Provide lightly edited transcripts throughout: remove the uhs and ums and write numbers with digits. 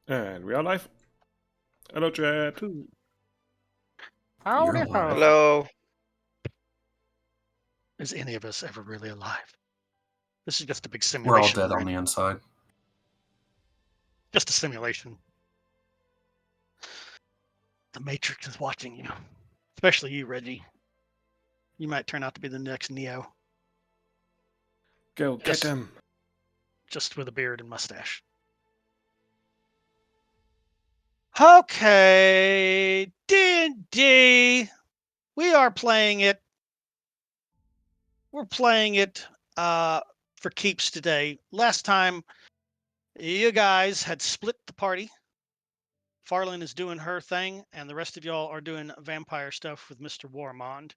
And we are live. Hello, chat. You're Howdy alive. ho. Hello. Is any of us ever really alive? This is just a big We're all simulation. dead right? on the inside. Just a simulation. The Matrix is watching you. Especially you, Reggie. You might turn out to be the next Neo, Go get Yes. him. just with a beard and mustache. Okay, D&D. We are playing it. We're playing it for keeps today. Last time, you guys had split the party. Farlin is doing her thing, and the rest of y'all are doing vampire stuff with Mr. Warmond.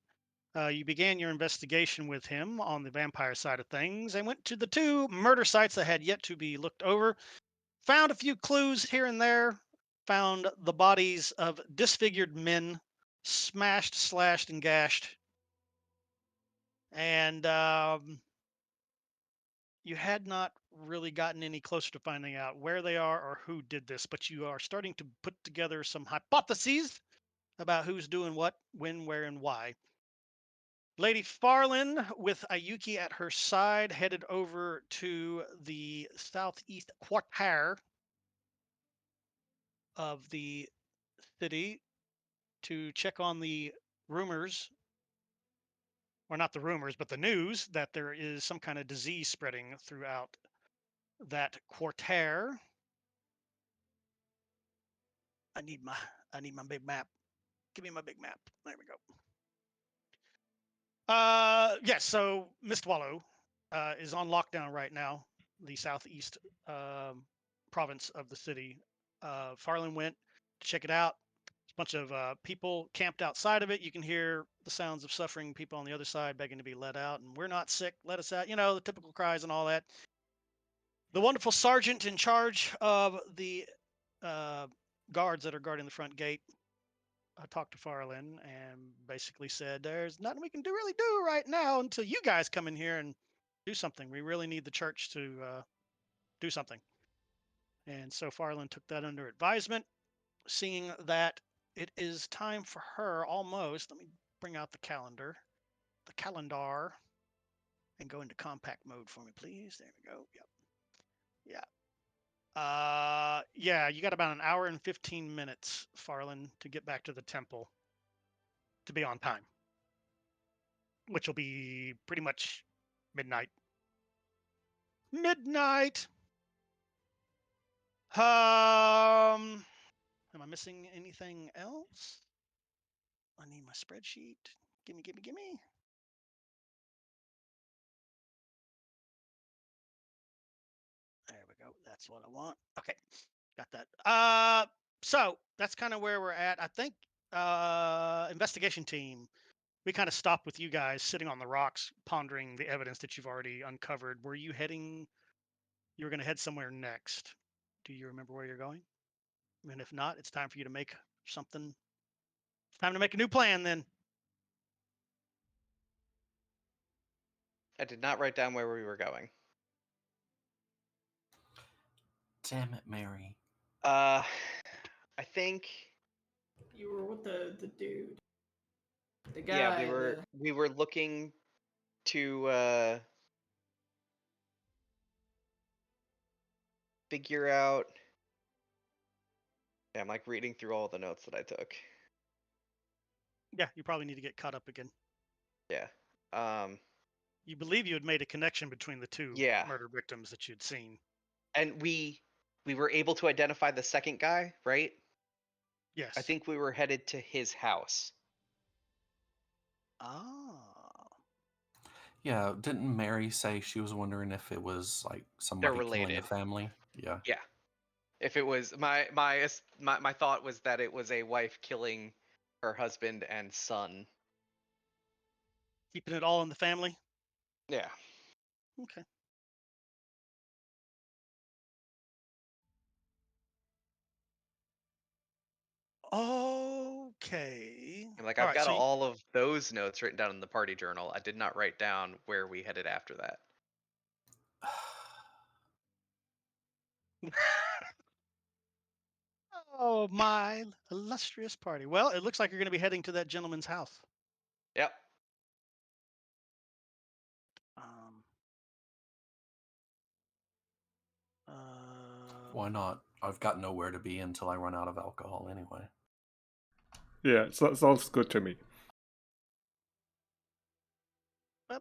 You began your investigation with him on the vampire side of things and went to the two murder sites that had yet to be looked over. Found a few clues here and there. Found the bodies of disfigured men, smashed, slashed, and gashed. And you had not really gotten any closer to finding out where they are or who did this, but you are starting to put together some hypotheses about who's doing what, when, where, and why. Lady Farlin, with Ayuki at her side, headed over to the southeast quarter of the city to check on the rumors, or not the rumors, but the news that there is some kind of disease spreading throughout that quarter. I need my big map. Give me my big map. There we go. Yes, so Mist Wallow is on lockdown right now, the southeast province of the city. Farland went to check it out. A bunch of people camped outside of it. You can hear the sounds of suffering people on the other side begging to be let out. And we're not sick, let us out. You know, the typical cries and all that. The wonderful sergeant in charge of the guards that are guarding the front gate talked to Farland and basically said, "There's nothing we can really do right now until you guys come in here and do something. We really need the church to do something." And so Farland took that under advisement, seeing that it is time for her almost. Let me bring out the calendar, and go into compact mode for me, please. There we go. Yep. Yeah, you got about an hour and 15 minutes, Farland, to get back to the temple to be on time, which will be pretty much midnight. Midnight. Am I missing anything else? I need my spreadsheet. Gimme. There we go. That's what I want. Okay, got that. So that's kind of where we're at. I think investigation team. We kind of stopped with you guys sitting on the rocks, pondering the evidence that you've already uncovered. Were you heading? You were going to head somewhere next. Do you remember where you're going? And if not, it's time for you to make something. It's time to make a new plan then. I did not write down where we were going. Damn it, Mary. I think You were with the dude. The guy. yeah, we were looking to figure out. Yeah, I'm like reading through all the notes that I took. Yeah, you probably need to get caught up again. Yeah. You believe you had made a connection between the two Yeah. murder victims that you'd seen. And we were able to identify the second guy, right? Yes. I think we were headed to his house. Ah. Yeah, didn't Mary say she was wondering if it was like somebody killing a related. family? Yeah. Yeah. If it was my thought was that it was a wife killing her husband and son. Keeping it all in the family? Yeah. Okay. Okay. And like All I've right, got so all of those notes written down in the party journal. I did not write down where we headed after that. Oh, my illustrious party. Well, it looks like you're going to be heading to that gentleman's house. Yep. Um, Why not? I've got nowhere to be until I run out of alcohol anyway. Yeah, sounds good to me. Bwah,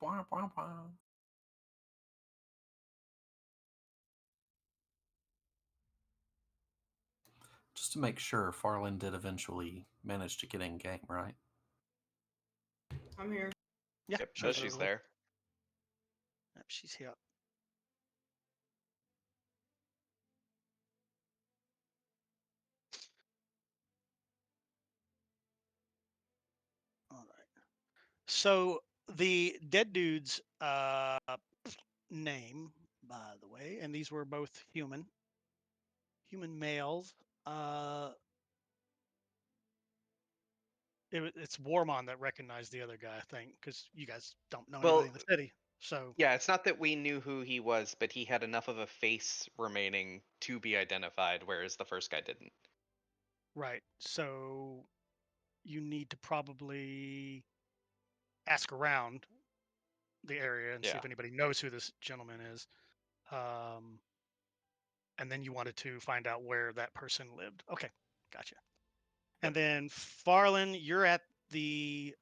bwah, bwah. Just to make sure, Farland did eventually manage to get in game, right? I'm here. Yeah, Yep. Shows she's absolutely. there. Yep, she's here. All right. So the dead dude's name, by the way, and these were both human males. It's Warmon that recognized the other guy, I think, because you guys don't know anybody Well, in the city. So yeah, it's not that we knew who he was, but he had enough of a face remaining to be identified, whereas the first guy didn't. right. So you need to probably ask around the area and see Yeah. if anybody knows who this gentleman is. And then you wanted to find out where that person lived. Okay, gotcha. And then Farland, you're at the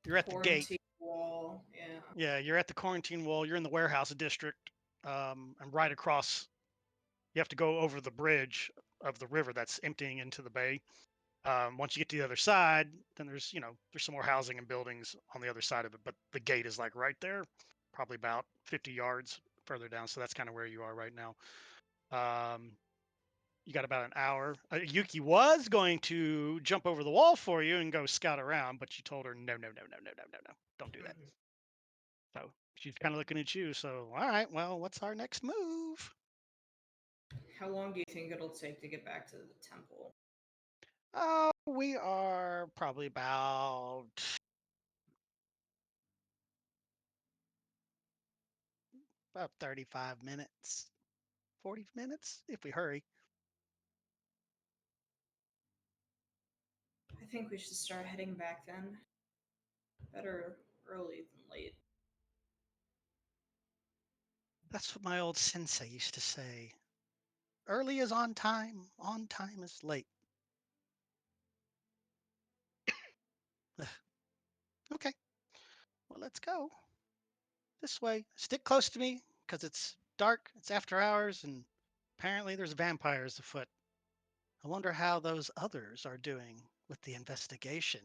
gate. Quarantine wall. Yeah. Yeah, you're at the quarantine wall. You're in the warehouse district, and right across. You have to go over the bridge of the river that's emptying into the bay. Once you get to the other side, then there's some more housing and buildings on the other side of it, but the gate is like right there, probably about 50 yards further down. So that's kind of where you are right now. You got about an hour. Yuki was going to jump over the wall for you and go scout around, but you told her no, don't do that. So she's kind of looking at you. So all right, well, what's our next move? How long do you think it'll take to get back to the temple? We are probably about 35 minutes, 40 minutes if we hurry. I think we should start heading back then. Better early than late. That's what my old sensei used to say. Early is on time is late. Okay, well, let's go. This way. Stick close to me because it's dark, it's after hours, and apparently there's vampires afoot. I wonder how those others are doing with the investigation.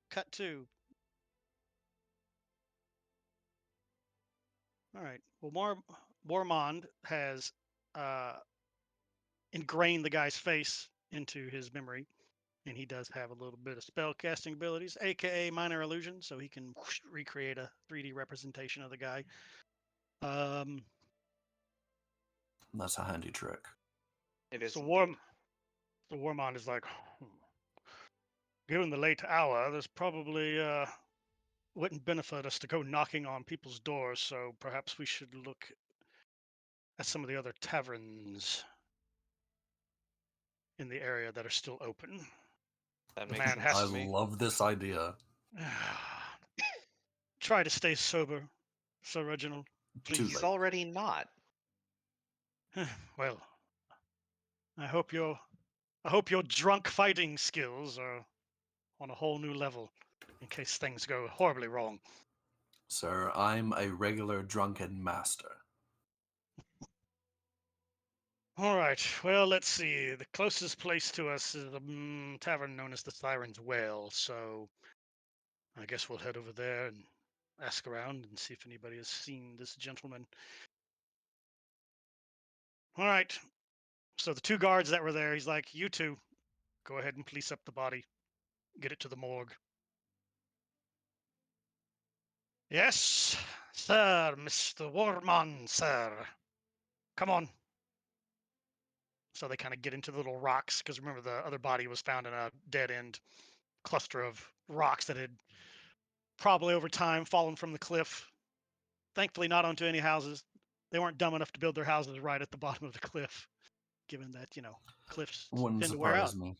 Cut to. All right. Well, Warmond has ingrained the guy's face into his memory, and he does have a little bit of spell casting abilities, aka minor illusion, so he can recreate a 3D representation of the guy. That's a handy trick. It is. So indeed. Warmond is like, given the late hour, there's probably wouldn't benefit us to go knocking on people's doors, so perhaps we should look at some of the other taverns in the area that are still open. That The makes man sense has I to me. love this idea. Try to stay sober, Sir Reginald, Too please. He's late. already not. Well, I hope your drunk fighting skills are on a whole new level in case things go horribly wrong. Sir, I'm a regular drunken master. All right, well, let's see. The closest place to us is a tavern known as the Siren's Well, so I guess we'll head over there and ask around and see if anybody has seen this gentleman. All right, so the two guards that were there, he's like, you two, go ahead and police up the body, get it to the morgue. Yes, sir, Mr. Warman, sir. Come on. So they kind of get into the little rocks, because remember the other body was found in a dead-end cluster of rocks that had probably over time fallen from the cliff. thankfully not onto any houses. They weren't dumb enough to build their houses right at the bottom of the cliff, given that, cliffs Wouldn't tend to wear out. surprise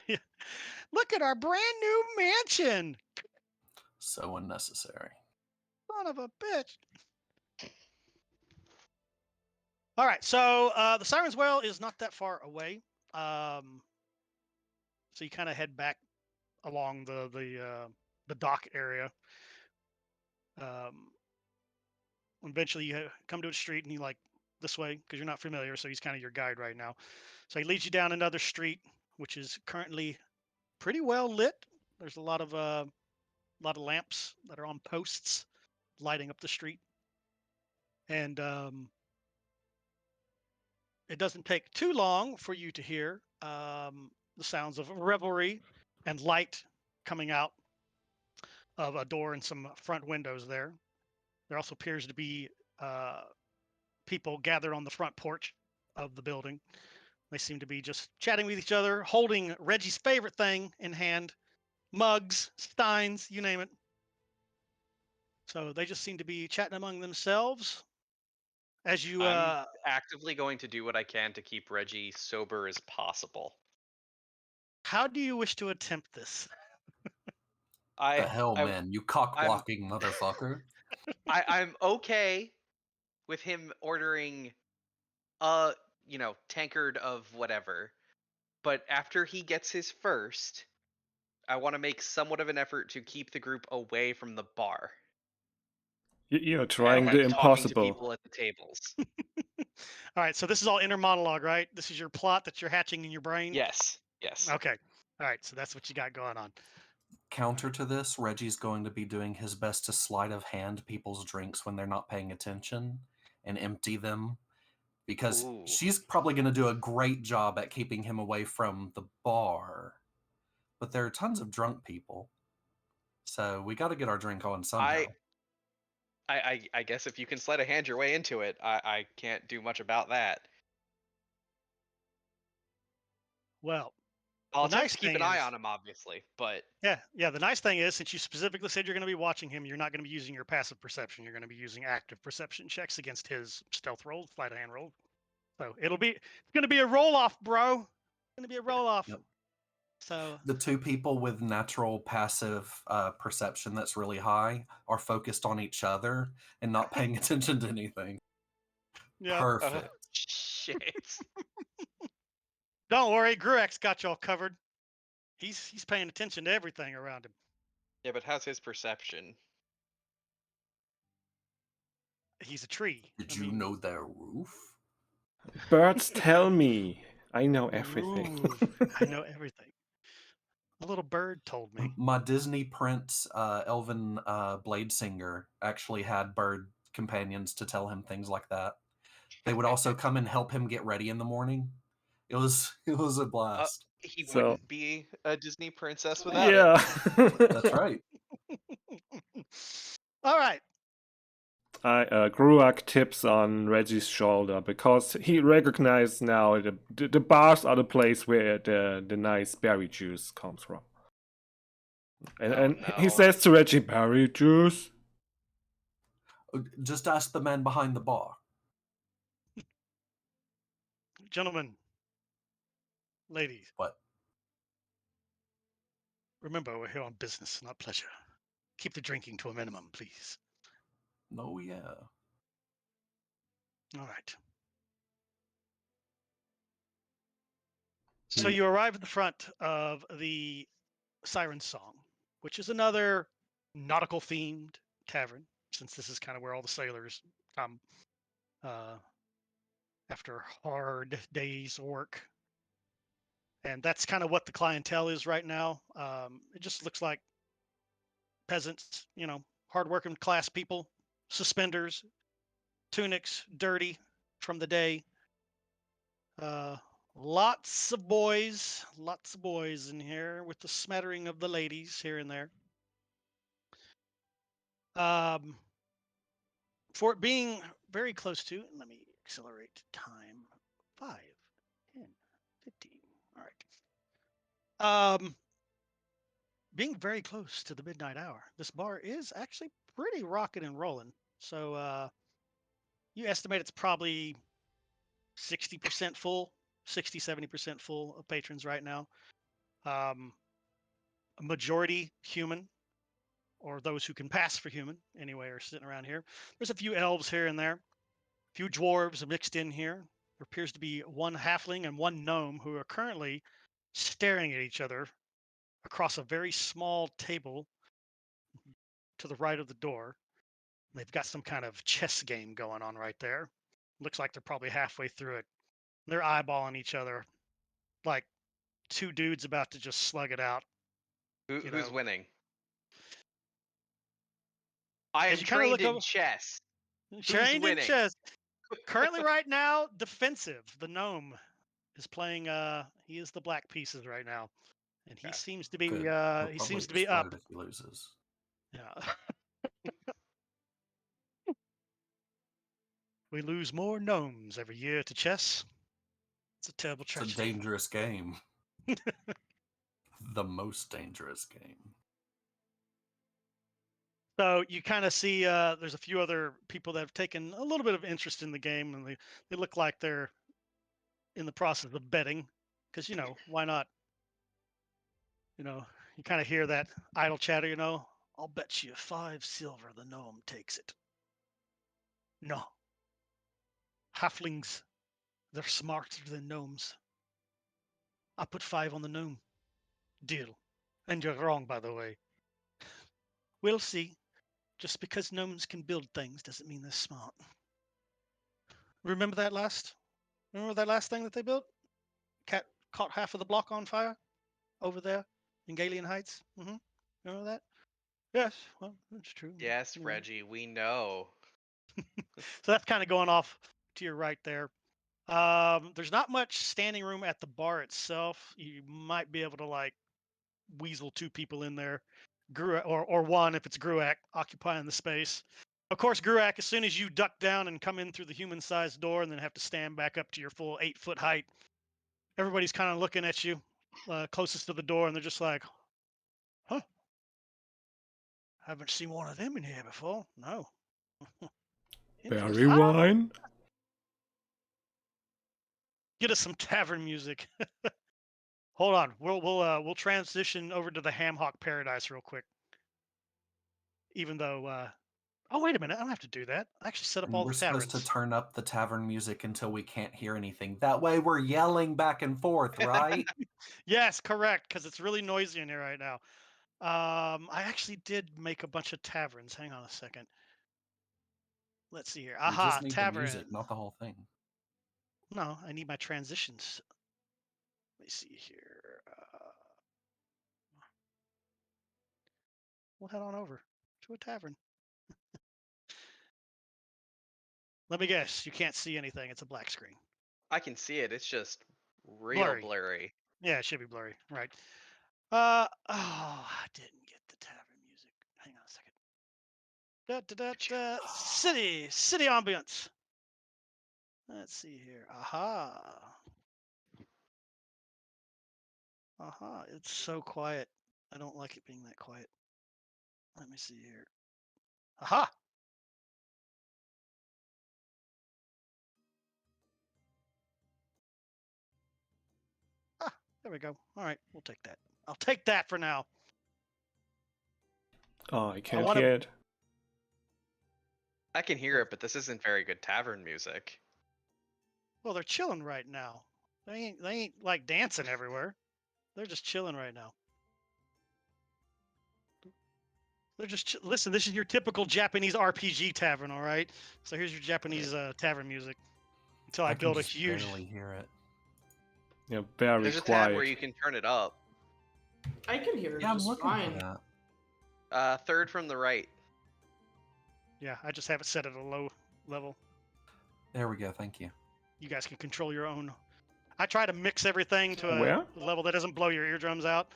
me. Look at our brand new mansion. So unnecessary. Son of a bitch. All right, so the Siren's Well is not that far away. So you kind of head back along the dock area. Eventually, you come to a street, and you like this way because you're not familiar. So he's kind of your guide right now. So he leads you down another street, which is currently pretty well lit. There's a lot of lamps that are on posts lighting up the street, and it doesn't take too long for you to hear the sounds of revelry and light coming out of a door and some front windows there. There also appears to be people gathered on the front porch of the building. They seem to be just chatting with each other, holding Reggie's favorite thing in hand, mugs, steins, you name it. So they just seem to be chatting among themselves. As you I'm actively going to do what I can to keep Reggie sober as possible. how do you wish to attempt this? The hell, I man, you cock blocking motherfucker. I'm okay with him ordering a tankard of whatever, but after he gets his first, I want to make somewhat of an effort to keep the group away from the bar. You're And, trying the talking to impossible. people at the tables. All right, so this is all inner monologue, right? This is your plot that you're hatching in your brain? Yes. Okay. All right, so that's what you got going on. Counter to this, Reggie's going to be doing his best to sleight of hand people's drinks when they're not paying attention and empty them, because she's probably going to do a great job at keeping him away from the bar. But there are tons of drunk people, so we got to get our drink on somehow. I guess if you can sleight of hand your way into it, I can't do much about that. Well, I'll the attempt nice to keep thing an eye is- on him, obviously, but yeah, the nice thing is, since you specifically said you're going to be watching him, you're not going to be using your passive perception. You're going to be using active perception checks against his stealth roll, sleight of hand roll. So it's going to be a roll off, bro. It's going to be a roll off. Yep. So the two people with natural passive perception that's really high are focused on each other and not paying attention to anything. yeah, Perfect. shit. don't worry, Gruex got y'all covered. He's paying attention to everything around him. Yeah, but how's his perception? He's a tree. Did you know their roof? Birds tell me. I know everything. Ooh, I know everything. A little bird told me. My Disney Prince elven blade singer actually had bird companions to tell him things like that. They would also come and help him get ready in the morning. It was a blast. He So- wouldn't be a Disney princess without it. Yeah. That's right. All right. Gruak tips on Reggie's shoulder because he recognized now the bars are the place where the nice berry juice comes from. And he no. says to Reggie, berry juice? Just ask the man behind the bar. Gentlemen, ladies, What? remember we're here on business, not pleasure. Keep the drinking to a minimum, please. No, yeah. All right. So you arrive at the front of the Siren Song, which is another nautical themed tavern, since this is kind of where all the sailors come after hard days of work. And that's kind of what the clientele is right now. It just looks like peasants, hardworking class people, suspenders, tunics, dirty from the day. Lots of boys in here with the smattering of the ladies here and there. For it being very close to, let me accelerate time, 5, 10, 15. All right. Being very close to the midnight hour, this bar is actually pretty rocking and rolling. So you estimate it's probably 60% full, 60-70% full of patrons right now. A majority human, or those who can pass for human anyway, are sitting around here. There's a few elves here and there, a few dwarves mixed in here. There appears to be one halfling and one gnome who are currently staring at each other across a very small table to the right of the door. They've got some kind of chess game going on right there. Looks like they're probably halfway through it. They're eyeballing each other like two dudes about to just slug it out. Who's winning? I am As you kinda trained look in over- chess. Trained in winning? chess. Currently, right now, defensive. The gnome is playing. He is the black pieces right now, and he Okay. seems to be. Good. He'll He probably seems to be explode up. if he loses. Yeah. We lose more gnomes every year to chess. It's a terrible It's a tragedy. dangerous game. The most dangerous game. So you kind of see there's a few other people that have taken a little bit of interest in the game, and they look like they're in the process of betting, because why not? You kind of hear that idle chatter. I'll bet you 5 silver the gnome takes it. No, halflings, they're smarter than gnomes. I put 5 on the gnome. Deal. And you're wrong, by the way. We'll see. Just because gnomes can build things doesn't mean they're smart. Remember that last thing that they built? Cat caught half of the block on fire over there in Galian Heights. Remember that? Yes. Well, that's true. Yes, Reggie, we know. So that's kind of going off to your right there. There's not much standing room at the bar itself. You might be able to weasel 2 people in there, or one if it's Gruak occupying the space. Of course, Gruak, as soon as you duck down and come in through the human-sized door and then have to stand back up to your full 8-foot height, everybody's kind of looking at you closest to the door, and they're just like, huh? Haven't seen one of them in here before. No. Berry wine. Get us some tavern music. Hold on, we'll transition over to the Ham Hock Paradise real quick. Even though, oh wait a minute, I don't have to do that. I actually set up all We're the taverns. supposed to turn up the tavern music until we can't hear anything. That way we're yelling back and forth, right? Yes, correct, because it's really noisy in here right now. I actually did make a bunch of taverns. Hang on a second. Let's see here. We Aha, just need the tavern. music, not the whole thing. No, I need my transitions. Let me see here. We'll head on over to a tavern. Let me guess, you can't see anything. It's a black screen. I can see it. It's just real blurry. Yeah, it should be blurry. Right. I didn't get the tavern music. Hang on a second. City ambience. Let's see here. Aha. It's so quiet. I don't like it being that quiet. Let me see here. Aha. There we go. All right, we'll take that. I'll take that for now. Oh, I can't wanna- hear it. I can hear it, but this isn't very good tavern music. Well, they're chilling right now. They ain't like dancing everywhere. They're just chilling right now. They're just listen. This is your typical Japanese RPG tavern, all right? So here's your Japanese tavern music. Until I can build a just huge. barely hear it. Yeah, very There's a tab quiet. where you can turn it up. I can hear it Yeah, I'm just looking fine. for that. Third from the right. Yeah, I just have it set at a low level. There we go. Thank you. You guys can control your own. I try to mix everything to Where? a level that doesn't blow your eardrums out.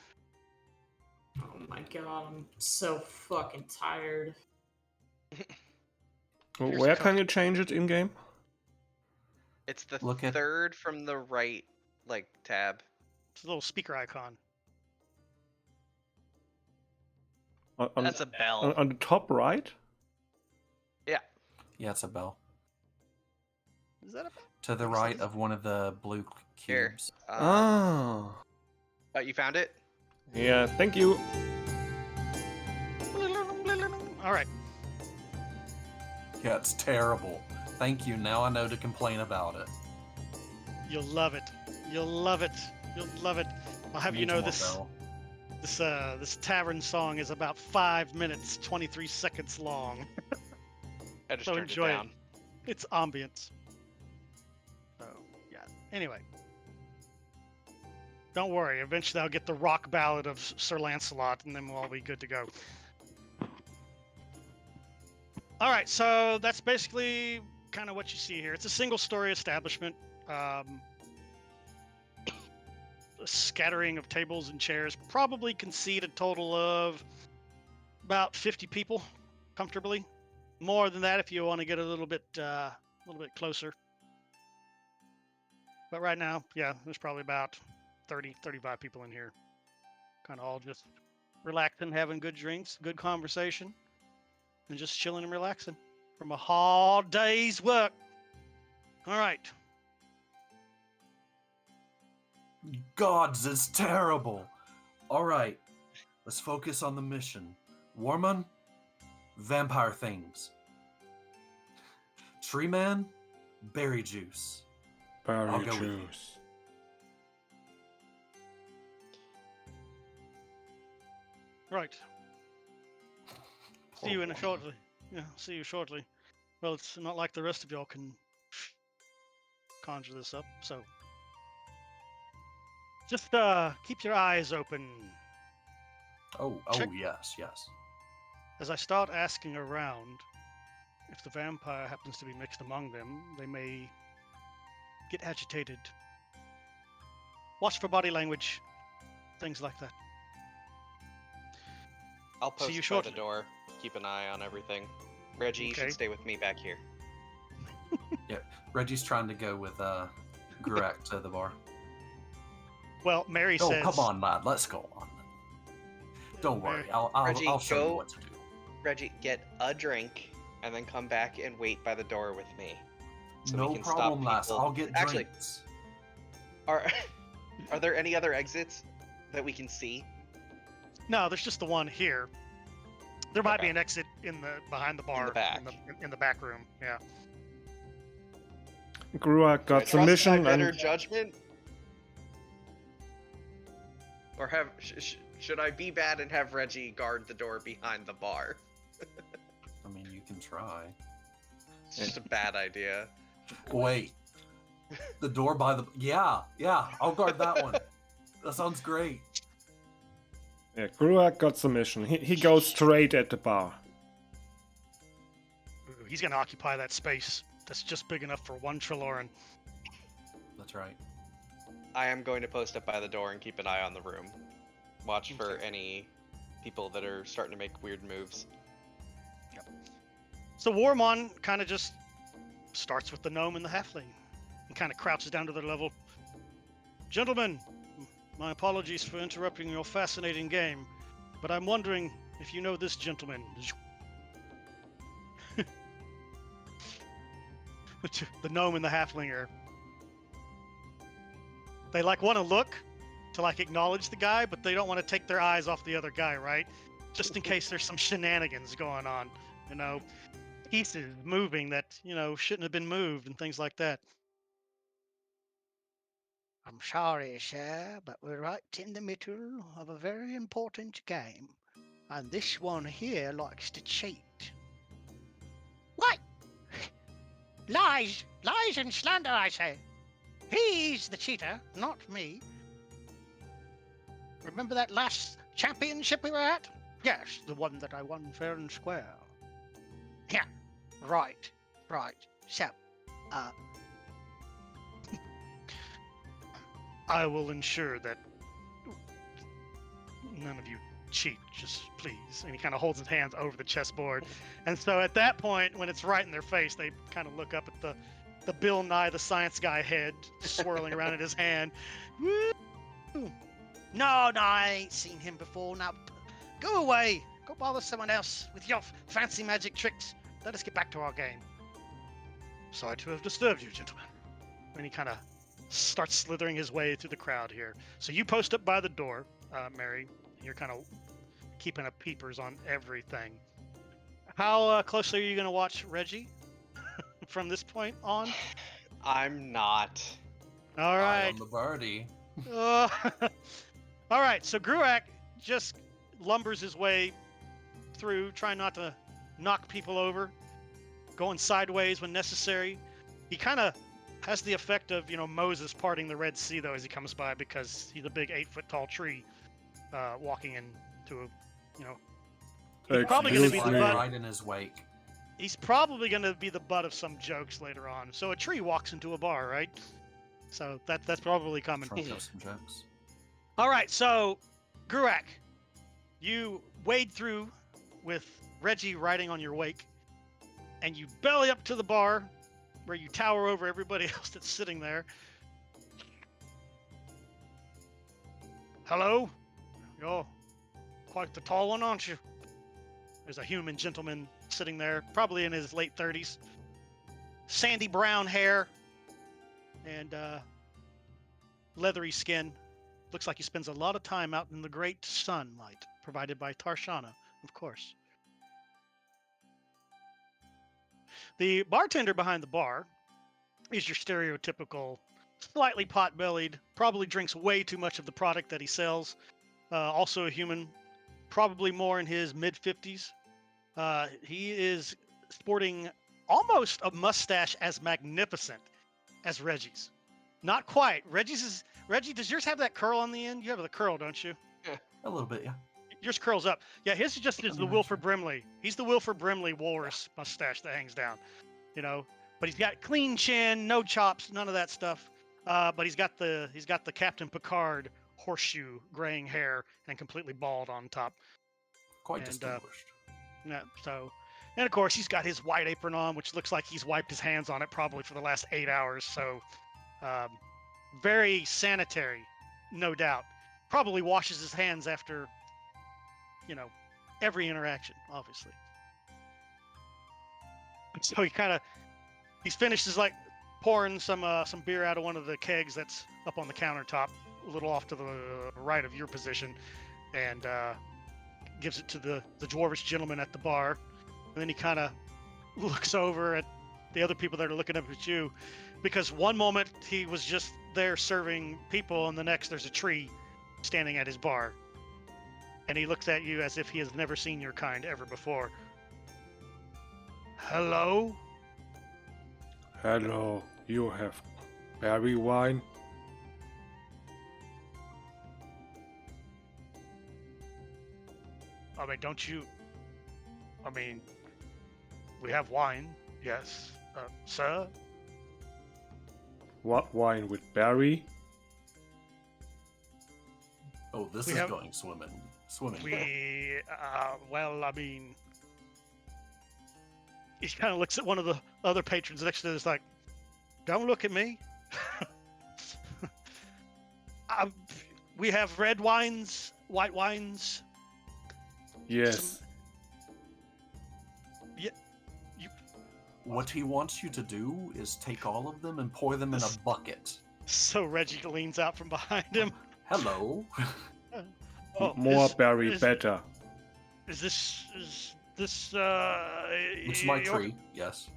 Oh my god, I'm so fucking tired. Here's Where the can you change it in game? It's the Look at- third from the right, tab. It's a little speaker icon. On, That's a bell. on the top right? Yeah. Yeah, it's a bell. Is that a To the Makes right sense. of one of the blue Here. cubes. Oh. Oh, you found it? Yeah, thank you. All right. Yeah, it's terrible. Thank you. Now I know to complain about it. You'll love it. You'll love it. You'll love it. I'll have you Needs know more this. bell. This tavern song is about 5 minutes 23 seconds long. I just So turned it enjoy it. down. It's ambience. So yeah. Anyway. Don't worry. Eventually I'll get the rock ballad of Sir Lancelot, and then we'll all be good to go. All right. So that's basically kind of what you see here. It's a single-story establishment. A scattering of tables and chairs probably can seat a total of about 50 people comfortably. More than that if you want to get a little bit closer. But right now, yeah, there's probably about 30, 35 people in here. Kind of all just relaxing, having good drinks, good conversation, and just chilling and relaxing from a hard day's work. All right. Gods, it's terrible. All right, let's focus on the mission. Warman, vampire things. Tree man, berry juice. Berry I'll go with you. juice. Right. See Poor you in a Warman. shortly. Yeah, see you shortly. Well, it's not like the rest of y'all can conjure this up, so just keep your eyes open. Oh, Check. yes, yes. As I start asking around, if the vampire happens to be mixed among them, they may get agitated. Watch for body language, things like that. I'll See post you by shortly. the door. Keep an eye on everything. Reggie, you Okay. should stay with me back here. Reggie's trying to go with Gruak to the bar. Well, Mary Oh, says. come on, lad. Let's go on. Don't Mary- worry. I'll Reggie, show you go. what to do. Reggie, get a drink and then come back and wait by the door with me. So No we can problem, stop lass. people. I'll get Actually, drinks. are there any other exits that we can see? No, there's just the one here. There might be Okay. an exit behind the bar, back. in the back room. Yeah. Gruak Do I got some trust my mission better and judgment? Or should I be bad and have Reggie guard the door behind the bar? I mean, you can try. It's just a bad idea. Wait. The door by the... Yeah, I'll guard that one. That sounds great. yeah, Gruak got some mission. He goes straight at the bar. Ooh, he's gonna occupy that space that's just big enough for one Treloran. That's right. I am going to post up by the door and keep an eye on the room. Watch for Okay. any people that are starting to make weird moves. So Warmon kind of just starts with the gnome and the halfling, and kind of crouches down to their level. Gentlemen, my apologies for interrupting your fascinating game, but I'm wondering if you know this gentleman. The gnome and the halfling are. They like want to look to like acknowledge the guy, but they don't want to take their eyes off the other guy, right? Just in case there's some shenanigans going on, you know, pieces moving that, you know, shouldn't have been moved and things like that. I'm sorry, sir, but we're right in the middle of a very important game, and this one here likes to cheat. What? Lies and slander, I say. He's the cheater, not me. Remember that last championship we were at? Yes, the one that I won fair and square. Yeah, right. So, I will ensure that none of you cheat, just please. And he kind of holds his hands over the chessboard. And so at that point, when it's right in their face, they kind of look up at the Bill Nye the Science Guy head swirling around in his hand. Woo! No, I ain't seen him before. Now, go away. Go bother someone else with your fancy magic tricks. Let us get back to our game. Sorry to have disturbed you, gentlemen. And he kind of starts slithering his way through the crowd here. So you post up by the door, Mary. You're kind of keeping a peepers on everything. How closely are you going to watch Reggie from this point on? I'm not. All Eye right. on the birdie. All right. So Gruak just lumbers his way through, trying not to knock people over, going sideways when necessary. He kind of has the effect of, Moses parting the Red Sea, though, as he comes by, because he's a big 8-foot-tall tree walking into a, he's probably going to be the Excuse me. butt. Right in his wake. He's probably going to be the butt of some jokes later on. So a tree walks into a bar, right? So that's probably coming. Trying to some jokes. All right, so Gruak, you wade through with Reggie riding on your wake, and you belly up to the bar where you tower over everybody else that's sitting there. Hello? You're quite the tall one, aren't you? There's a human gentleman sitting there, probably in his late 30s. Sandy brown hair and leathery skin. Looks like he spends a lot of time out in the great sunlight provided by Tarshana, of course. The bartender behind the bar is your stereotypical, slightly pot-bellied, probably drinks way too much of the product that he sells. Also a human, probably more in his mid-50s. He is sporting almost a mustache as magnificent as Reggie's. Not quite. Reggie, does yours have that curl on the end? You have the curl, don't you? A little bit, yeah. Yours curls up. Yeah, his is the Wilford Brimley. He's the Wilford Brimley walrus mustache that hangs down. But he's got clean chin, no chops, none of that stuff. But he's got the Captain Picard horseshoe graying hair and completely bald on top. Quite distinguished. Yeah, and of course he's got his white apron on, which looks like he's wiped his hands on it probably for the last 8 hours. So, very sanitary, no doubt. Probably washes his hands after, every interaction, obviously. So he's finished his pouring some beer out of one of the kegs that's up on the countertop, a little off to the right of your position, and gives it to the dwarvish gentleman at the bar. And then he kind of looks over at the other people that are looking up at you, because one moment he was just there serving people, and the next there's a tree standing at his bar. And he looks at you as if he has never seen your kind ever before. Hello? Hello, you have berry wine? We have wine, yes. Sir? What wine with berry? Oh, this We is have- going swimming. Swimming. He kind of looks at one of the other patrons next to him, like, don't look at me. We have red wines, white wines. Yes. What he wants you to do is take all of them and pour them in a bucket. So Reggie leans out from behind him. Hello. More is- berry, is- better. Is this It's my your- tree, yes.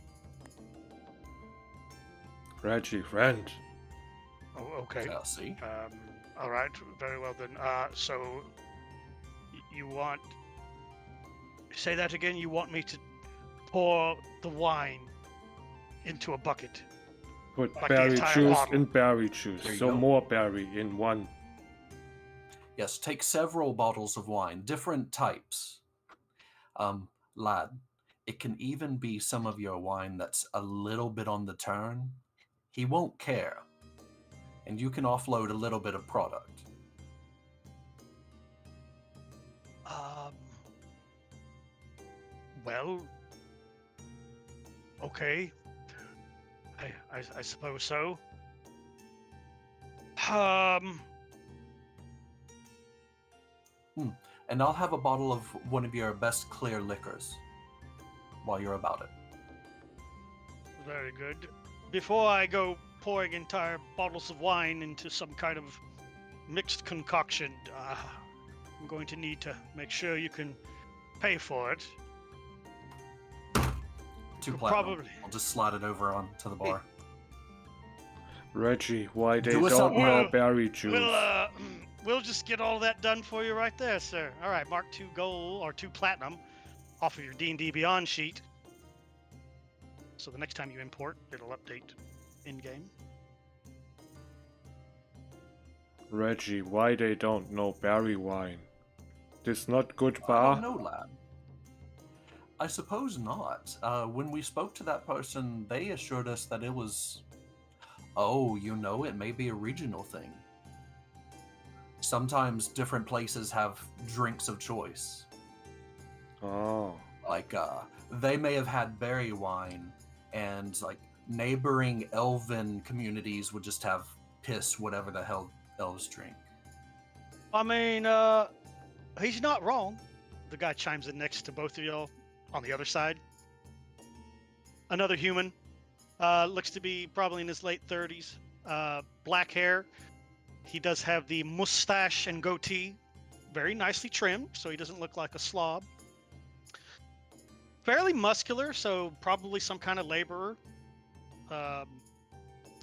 Reggie, friend. Oh, okay. Yeah, see? All right. Very well then. So you want? Say that again. You want me to pour the wine into a bucket? Put Like the berry entire juice bottle. in berry juice. There you So go. more berry in one. Yes, take several bottles of wine, different types. Lad, it can even be some of your wine that's a little bit on the turn. He won't care. And you can offload a little bit of product. Well, okay. I suppose so. And I'll have a bottle of one of your best clear liquors while you're about it. Very good. Before I go pouring entire bottles of wine into some kind of mixed concoction, I'm going to need to make sure you can pay for it. 2 You'll platinum. probably- I'll just slide it over onto the bar. Reggie, why they Do us don't up, know Will. berry juice? We'll just get all that done for you right there, sir. All right, mark 2 gold or 2 platinum off of your D&D Beyond sheet. So the next time you import, it'll update in-game. Reggie, why they don't know berry wine? This not good I bar? don't know, lad. I suppose not. When we spoke to that person, they assured us that it was... Oh, it may be a regional thing. Sometimes different places have drinks of choice. Oh, Like, they may have had berry wine, and, like, neighboring elven communities would just have piss, whatever the hell elves drink. I mean, he's not wrong. The guy chimes in next to both of y'all on the other side. Another human. Looks to be probably in his late 30s. Black hair. He does have the mustache and goatee. Very nicely trimmed, so he doesn't look like a slob. Fairly muscular, so probably some kind of laborer.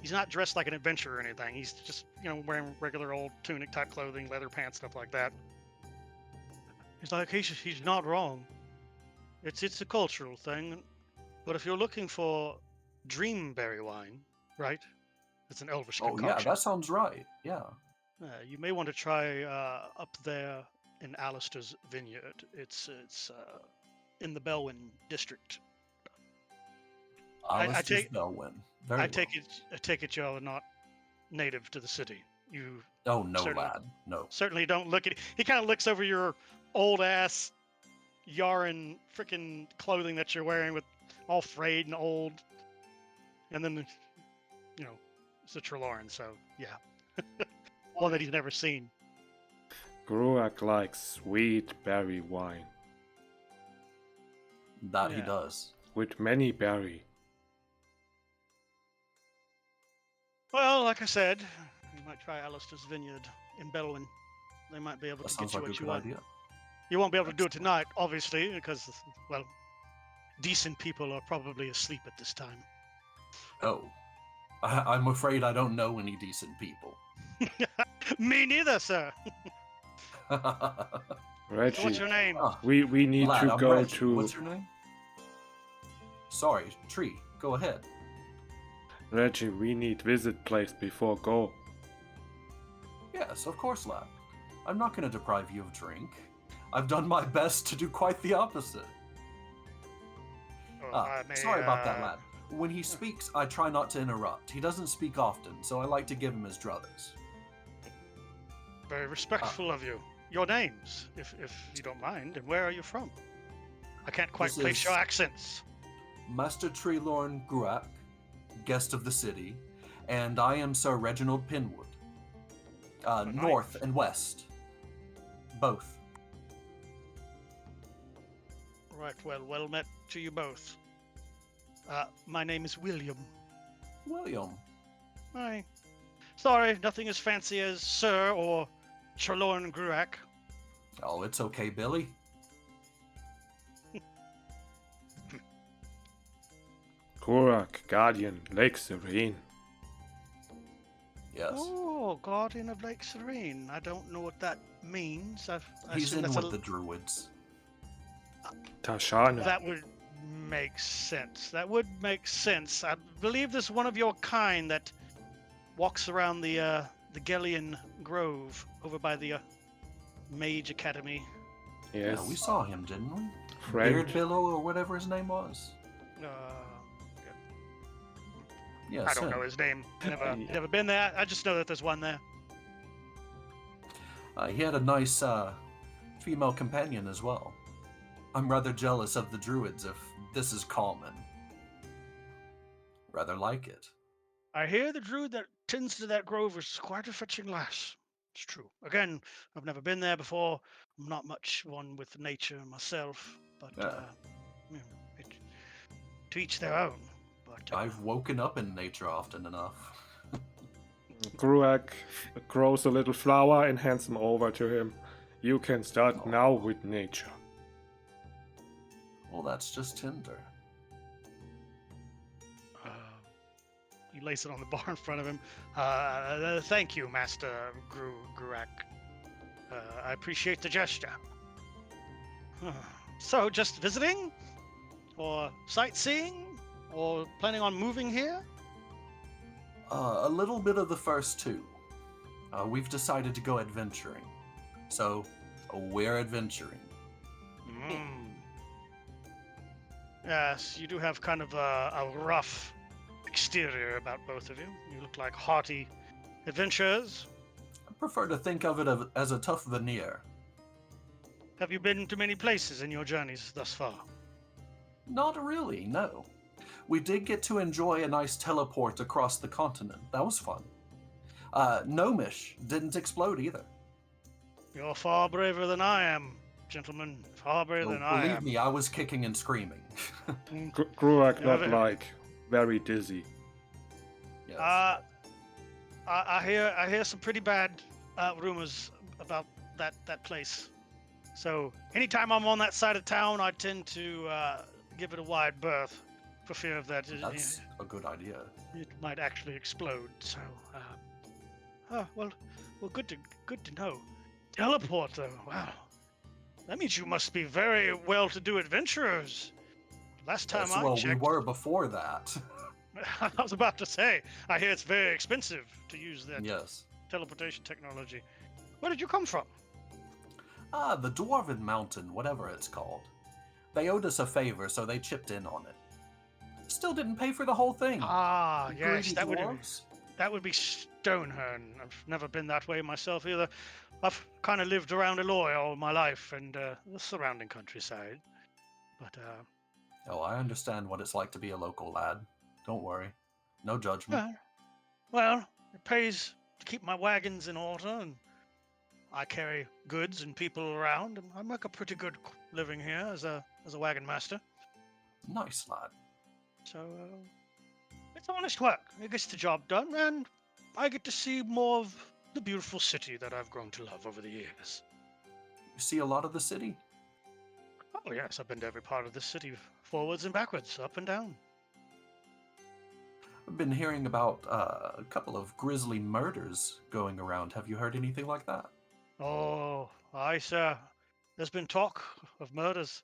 He's not dressed like an adventurer or anything. He's just, wearing regular old tunic type clothing, leather pants, stuff like that. He's like, he's not wrong. It's a cultural thing. But if you're looking for dreamberry wine, right? It's an elvish Oh, concoction. yeah, that sounds right. Yeah. You may want to try up there in Alistair's vineyard. It's in the Belwyn district. Alistair's Belwyn. Very I well. take it y'all are not native to the city. You Oh, no, certainly- lad. No. certainly don't look at. He kind of looks over your old ass yarn freaking clothing that you're wearing with all frayed and old, and then it's a Trelawney, so yeah, one that he's never seen. Gruak likes sweet berry wine That he Yeah. does. with many berry. Well, like I said, you might try Alistair's vineyard in Belwyn. They might be able That to sounds get you like a what you good want. idea. You won't be able to do it tonight, obviously, because, well, decent people are probably asleep at this time. Oh. I'm afraid I don't know any decent people. Me neither, sir. Reggie, So what's your name? Ah, we need lad, to I'm go Reggie. to What's your name? Sorry, Tree. Go ahead. Reggie. We need visit place before go. Yes, of course, lad. I'm not going to deprive you of drink. I've done my best to do quite the opposite. Oh, I may, Sorry about that, lad. When he speaks, I try not to interrupt. He doesn't speak often, so I like to give him his druthers. Very respectful of you. Your names, if you don't mind, and where are you from? I can't quite This place is- your accents. Master Trelorn Gruak, guest of the city, and I am Sir Reginald Pinwood. nice. North and west. Both. Right, well met to you both. My name is William. William. Hi. Sorry, nothing as fancy as Sir or Trelawney Gruak. Oh, it's okay, Billy. Gruak, Guardian, Lake Serene. Yes. Oh, Guardian of Lake Serene. I don't know what that means. I He's assume in that's with a, the druids. Tashana. that would make sense. That would make sense. I believe there's one of your kind that walks around the Gellian Grove over by the Mage Academy. Yes, Yeah, we saw him, didn't we? friend. Beard Billow or whatever his name was. Yes, I don't him. know his name. Yeah. Never been there. I just know that there's one there. He had a nice female companion as well. I'm rather jealous of the druids if this is common. Rather like it. I hear the druid that tends to that grove is quite a fetching lass. It's true. Again, I've never been there before. I'm not much one with nature myself, but Yeah. you know, to each their own. But I've woken up in nature often enough. Gruak grows a little flower and hands him over to him. You can start now with nature. Well, that's just Tinder. He lays it on the bar in front of him. Thank you, Master Gruak. I appreciate the gesture. So, just visiting? Or sightseeing? Or planning on moving here? A little bit of the first two. We've decided to go adventuring. So, we're adventuring. Yes, you do have kind of a rough exterior about both of you. You look like hearty adventurers. I prefer to think of it as a tough veneer. Have you been to many places in your journeys thus far? Not really, no. We did get to enjoy a nice teleport across the continent. That was fun. Gnomish didn't explode either. You're far braver than I am, gentlemen. Far braver than I Believe am. me, I was kicking and screaming. Gruak not Yeah, like very dizzy. Yes. I hear some pretty bad rumors about that place. So anytime I'm on that side of town, I tend to give it a wide berth for fear of that. That's a good idea. It might actually explode. So, well, good to know. Teleport though, wow. That means you must be very well-to-do adventurers. Last time Yes, I well, checked, we were before that. I was about to say, I hear it's very expensive to use that Yes. teleportation technology. Where did you come from? The Dwarven Mountain, whatever it's called. They owed us a favor, so they chipped in on it. Still didn't pay for the whole thing. Ah, yes, Greedy that would dwarves. be Stonehern. I've never been that way myself either. I've kind of lived around Eloy all my life and the surrounding countryside. But Oh, I understand what it's like to be a local lad. Don't worry. No judgment. well, it pays to keep my wagons in order, and I carry goods and people around, and I make a pretty good living here as a wagon master. Nice lad. So it's honest work. It gets the job done, and I get to see more of the beautiful city that I've grown to love over the years. You see a lot of the city? Oh yes, I've been to every part of the city, forwards and backwards, up and down. I've been hearing about a couple of grisly murders going around. Have you heard anything like that? Oh, aye, sir. There's been talk of murders.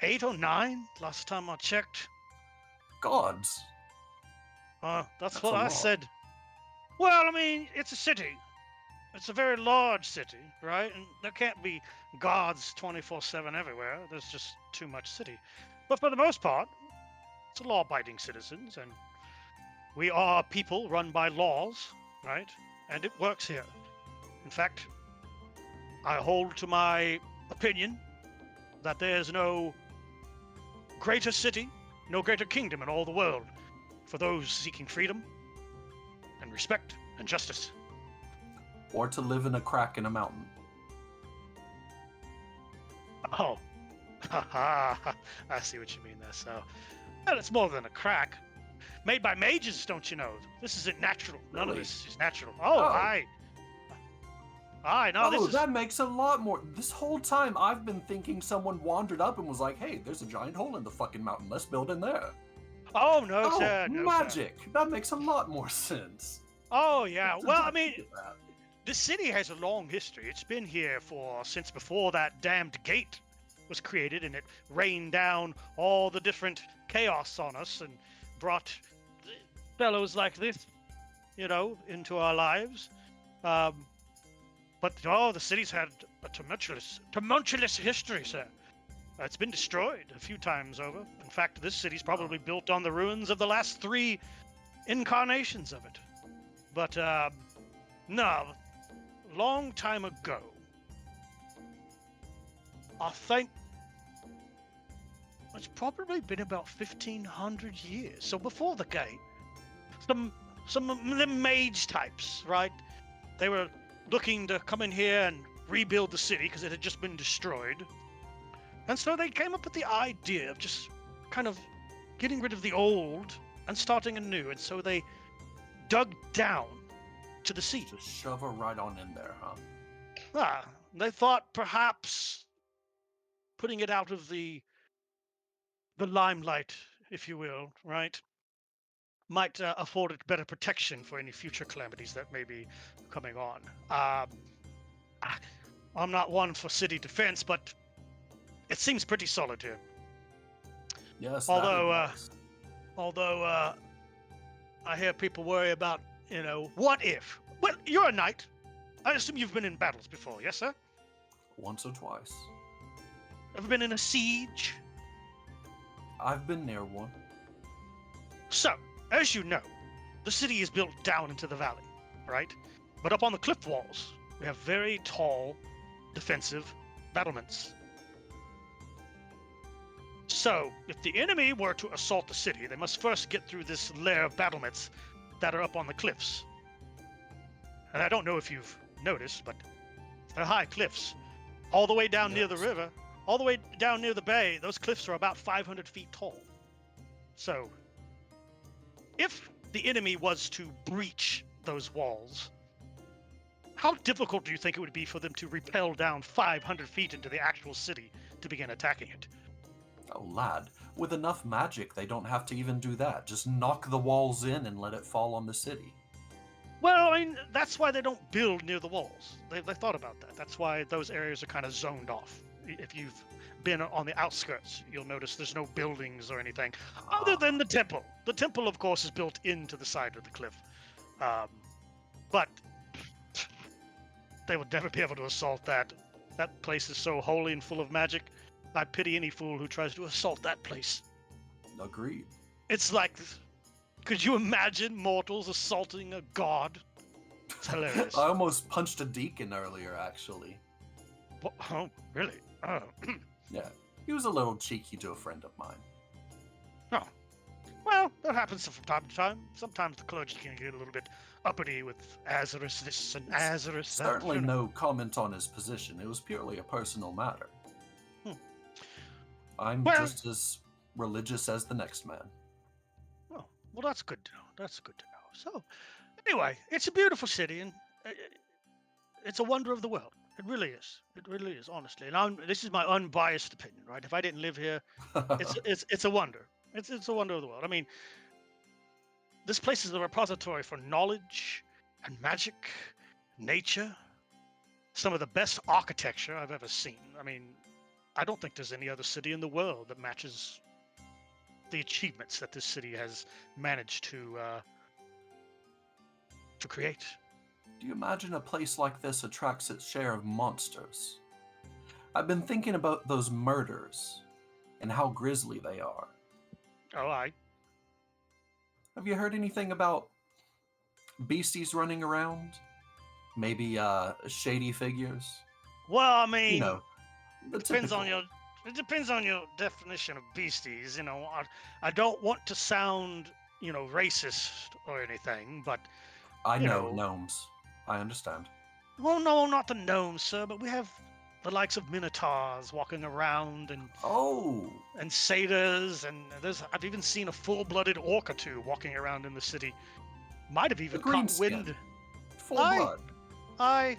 8 or 9, last time I checked. Gods. That's That's what a I lot. said. Well, I mean, it's a city. It's a very large city, right? And there can't be guards 24/7 everywhere. There's just too much city. But for the most part, it's law-abiding citizens, and we are people run by laws, right? And it works here. In fact, I hold to my opinion that there's no greater city, no greater kingdom in all the world for those seeking freedom and respect and justice. Or to live in a crack in a mountain. Oh, I see what you mean there. So, well, it's more than a crack. Made by mages, don't you know? This isn't natural. None of Really? this is natural. Oh, Oh. aye. Aye, no, this is... that makes a lot more. This whole time I've been thinking someone wandered up and was like, hey, there's a giant hole in the fucking mountain. Let's build in there. Oh, no, sir. No, sir. magic. That makes a lot more sense. Oh, yeah. Just Well, I don't mean, think of that. the city has a long history. It's been here since before that damned gate was created, and it rained down all the different chaos on us and brought fellows like this, into our lives. But the city's had a tumultuous history, sir. It's been destroyed a few times over. In fact, this city's probably built on the ruins of the last 3 incarnations of it. But, no, long time ago, I think it's probably been about 1,500 years. So before the gate, some of them mage types, right? They were looking to come in here and rebuild the city because it had just been destroyed. And so they came up with the idea of just kind of getting rid of the old and starting anew. And so they dug down to the sea. Just shove her right on in there, huh? They thought perhaps putting it out of the limelight, if you will, right, might afford it better protection for any future calamities that may be coming on. I'm not one for city defense, but it seems pretty solid here. Yes. Although I hear people worry about, what if? Well, you're a knight. I assume you've been in battles before, yes, sir? Once or twice. Ever been in a siege? I've been near one. So, as you know, the city is built down into the valley, right? But up on the cliff walls, we have very tall, defensive battlements. So, if the enemy were to assault the city, they must first get through this layer of battlements that are up on the cliffs. And I don't know if you've noticed, but they're high cliffs. All the way down near the river, all the way down near the bay, those cliffs are about 500 feet tall. So, if the enemy was to breach those walls, how difficult do you think it would be for them to rappel down 500 feet into the actual city to begin attacking it? Oh, lad, with enough magic, they don't have to even do that. Just knock the walls in and let it fall on the city. Well, I mean, that's why they don't build near the walls. They thought about that. That's why those areas are kind of zoned off. If you've been on the outskirts, you'll notice there's no buildings or anything other than the temple. The temple, of course, is built into the side of the cliff. But they would never be able to assault that. That place is so holy and full of magic. I pity any fool who tries to assault that place. Agreed. It's like, could you imagine mortals assaulting a god? It's hilarious. I almost punched a deacon earlier, actually. Oh, really? Oh. Yeah, he was a little cheeky to a friend of mine. Oh. Well, that happens from time to time. Sometimes the clergy can get a little bit uppity with Azarus this and Azarus that. Certainly no comment on his position. It was purely a personal matter. I'm just as religious as the next man. Oh, well, that's good to know. That's good to know. So, anyway, it's a beautiful city, and it's a wonder of the world. It really is. It really is, honestly. And this is my unbiased opinion, right? If I didn't live here, it's a wonder. It's a wonder of the world. I mean, this place is a repository for knowledge and magic, nature, some of the best architecture I've ever seen. I mean, I don't think there's any other city in the world that matches the achievements that this city has managed to create. Do you imagine a place like this attracts its share of monsters? I've been thinking about those murders and how grisly they are. Oh, Have you heard anything about beasties running around? Maybe shady figures? well, I mean, You know, the it depends typical. on your definition of beasties. You know, I don't want to sound, racist or anything, but I you know, know. gnomes. I understand. well, no, not the gnomes, sir, but we have the likes of minotaurs walking around Oh, and satyrs, and I've even seen a full-blooded orc or two walking around in the city. Might have even the caught greenskin. wind. Full Aye. blood. I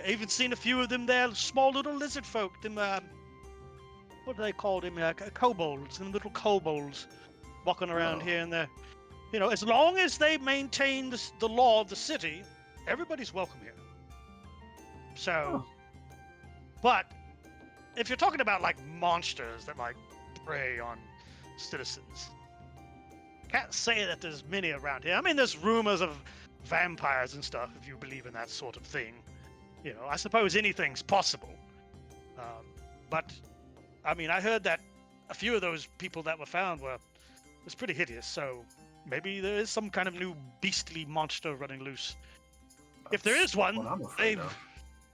even seen a few of them there, small little lizard folk. Them, what do they call them? Kobolds, them little kobolds, walking around Oh. here and there. As long as they maintain the law of the city, everybody's welcome here. So, but if you're talking about like monsters that like prey on citizens, can't say that there's many around here. I mean, there's rumors of vampires and stuff, if you believe in that sort of thing. I suppose anything's possible. But, I mean, I heard that a few of those people that were found was pretty hideous, so maybe there is some kind of new beastly monster running loose. If there That's is one, what I'm afraid of.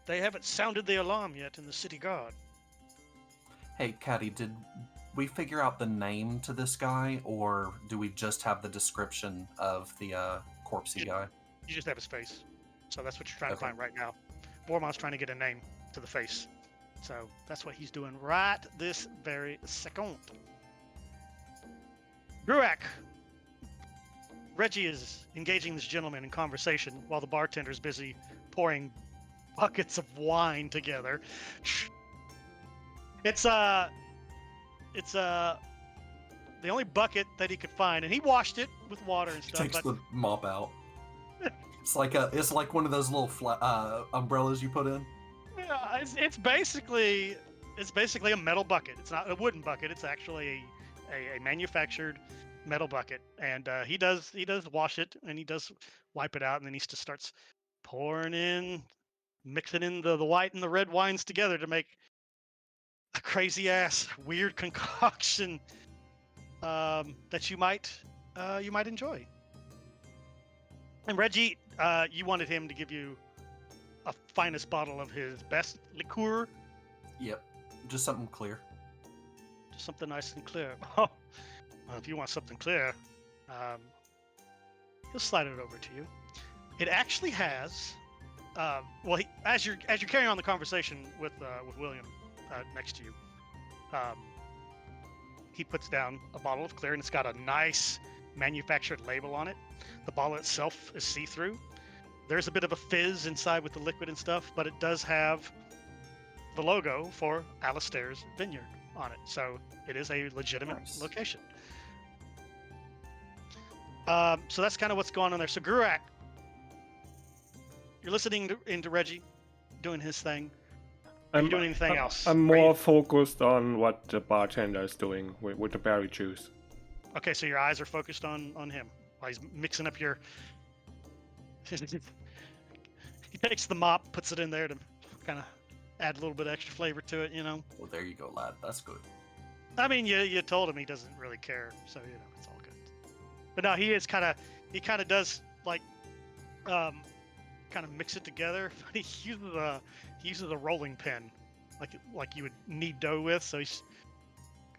they haven't sounded the alarm yet in the city guard. Hey, Caddy, did we figure out the name to this guy, or do we just have the description of the corpsey guy? You just have his face. So that's what you're trying Okay. to find right now. Bormon's trying to get a name to the face. So that's what he's doing right this very second. Gruak. Reggie is engaging this gentleman in conversation while the bartender's busy pouring buckets of wine together. It's the only bucket that he could find, and he washed it with water and He stuff. takes But the mop out. It's like one of those little umbrellas you put in. yeah, it's basically a metal bucket. It's not a wooden bucket. It's actually a manufactured metal bucket, and he does wash it, and he does wipe it out, and then he just starts pouring in, mixing in the white and the red wines together to make a crazy ass weird concoction that you might enjoy. And Reggie, you wanted him to give you a finest bottle of his best liqueur, Yep, just something clear. just something nice and clear. Oh, well, if you want something clear, he'll slide it over to you. It actually has, as you're carrying on the conversation with William next to you, he puts down a bottle of clear, and it's got a nice manufactured label on it. The bottle itself is see-through. There's a bit of a fizz inside with the liquid and stuff, but it does have the logo for Alistair's Vineyard on it, so it is a legitimate Nice. location. So that's kind of what's going on there. So Gruak, you're listening into Reggie doing his thing. Are you doing anything else? I'm more focused on what the bartender is doing with the berry juice. Okay, so your eyes are focused on him while he's mixing up your. He takes the mop, puts it in there to kind of add a little bit extra flavor to it, you know. Well, there you go, lad. That's good. I mean, you told him he doesn't really care, so you know it's all good. But no, he kind of does like, kind of mix it together. But he uses a rolling pin, like you would knead dough with. So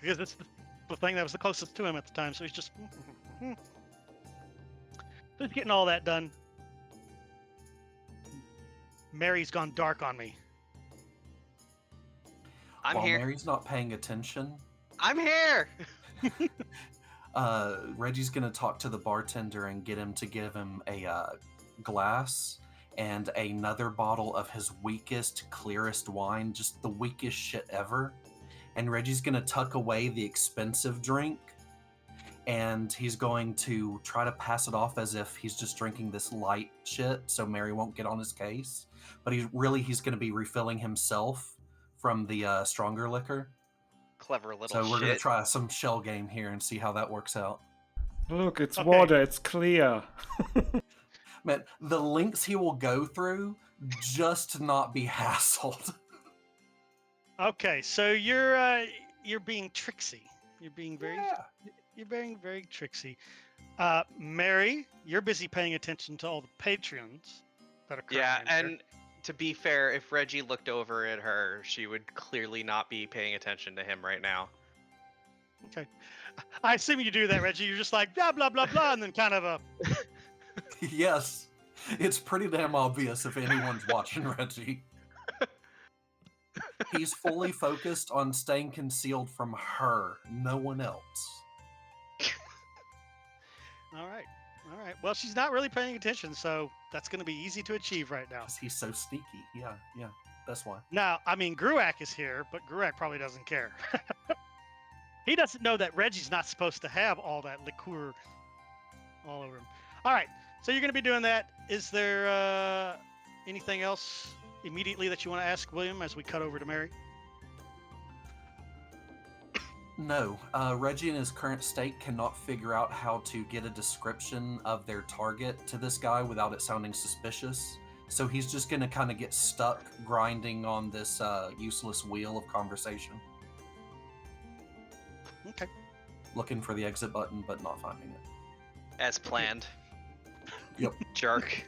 because it's the thing that was the closest to him at the time. So he's just getting all that done. Mary's gone dark on me. I'm While here. Mary's not paying attention, I'm here. Reggie's gonna talk to the bartender and get him to give him a glass and another bottle of his weakest, clearest wine, just the weakest shit ever. And Reggie's gonna tuck away the expensive drink, and he's going to try to pass it off as if he's just drinking this light shit, so Mary won't get on his case. But he's gonna be refilling himself from the stronger liquor. Clever little So we're shit. gonna try some shell game here and see how that works out. Look, it's Okay. water. It's clear. Man, the lengths he will go through just to not be hassled. Okay, so you're being tricksy. You're being very Yeah. You're being very tricksy. Mary, you're busy paying attention to all the patrons that are currently Yeah, in here. and to be fair, if Reggie looked over at her, she would clearly not be paying attention to him right now. Okay. I assume you do that, Reggie. You're just like blah blah blah blah, and then kind of a Yes. It's pretty damn obvious if anyone's watching Reggie. He's fully focused on staying concealed from her, no one else. all right. Well, she's not really paying attention, so that's going to be easy to achieve right now. Because he's so sneaky. Yeah, that's why. Now, I mean, Gruak is here, but Gruak probably doesn't care. He doesn't know that Reggie's not supposed to have all that liqueur all over him. All right, so you're going to be doing that. Is there anything else immediately that you want to ask William as we cut over to Mary? No, Reggie in his current state cannot figure out how to get a description of their target to this guy without it sounding suspicious. So he's just going to kind of get stuck grinding on this useless wheel of conversation. Okay. Looking for the exit button, but not finding it. As planned. Yep. Jerk.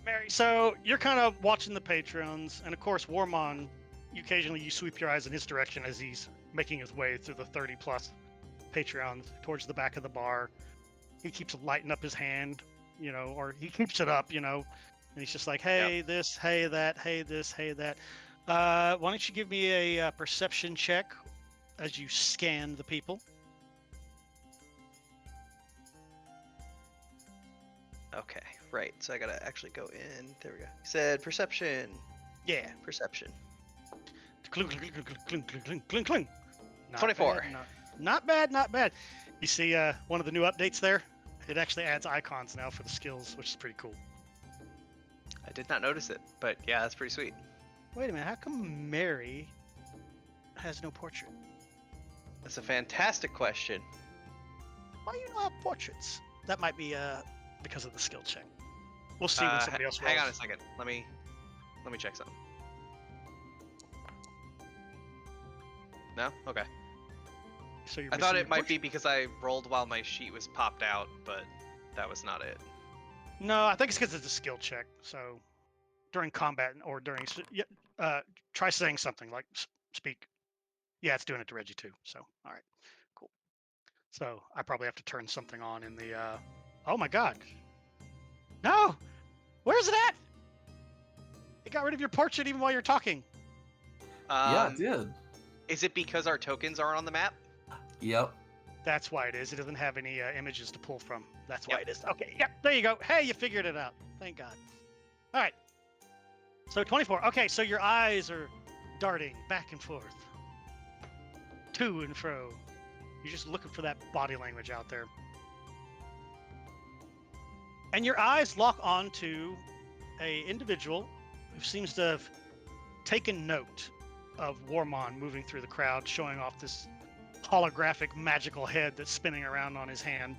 Mary, so you're kind of watching the patrons, and of course, Warmon, you sweep your eyes in his direction as he's making his way through the 30-plus Patreons towards the back of the bar. He keeps lighting up his hand, or he keeps it up, and he's just like, hey, this, hey, that, hey, this, hey, that. Why don't you give me a perception check as you scan the people? Okay, right. So I gotta actually go in. There we go. He said perception. Yeah. Perception. Clink, clink, clink, clink, clink, clink, clink, clink, clink. Not 24. Bad, not bad, not bad. You see one of the new updates there? It actually adds icons now for the skills, which is pretty cool. I did not notice it, but yeah, that's pretty sweet. Wait a minute, how come Mary has no portrait? That's a fantastic question. Why do you not have portraits? That might be because of the skill check. We'll see when somebody else rolls. Hang on a second. Let me check something. No? Okay. So you're I thought missing it your might be portrait? because I rolled while my sheet was popped out, but that was not it. No, I think it's because it's a skill check. So during combat or during, try saying something like speak. Yeah, it's doing it to Reggie too. So all right, cool. So I probably have to turn something on in the. Oh my God! No, where's it at? It got rid of your portrait even while you're talking. Yeah, it did. Is it because our tokens aren't on the map? Yep. That's why it is. It doesn't have any images to pull from. That's why Yep. it is. Okay, yep, there you go. Hey, you figured it out. Thank God. All right. So 24. Okay, so your eyes are darting back and forth, to and fro. You're just looking for that body language out there. And your eyes lock onto a individual who seems to have taken note of Warmon moving through the crowd, showing off this holographic magical head that's spinning around on his hand.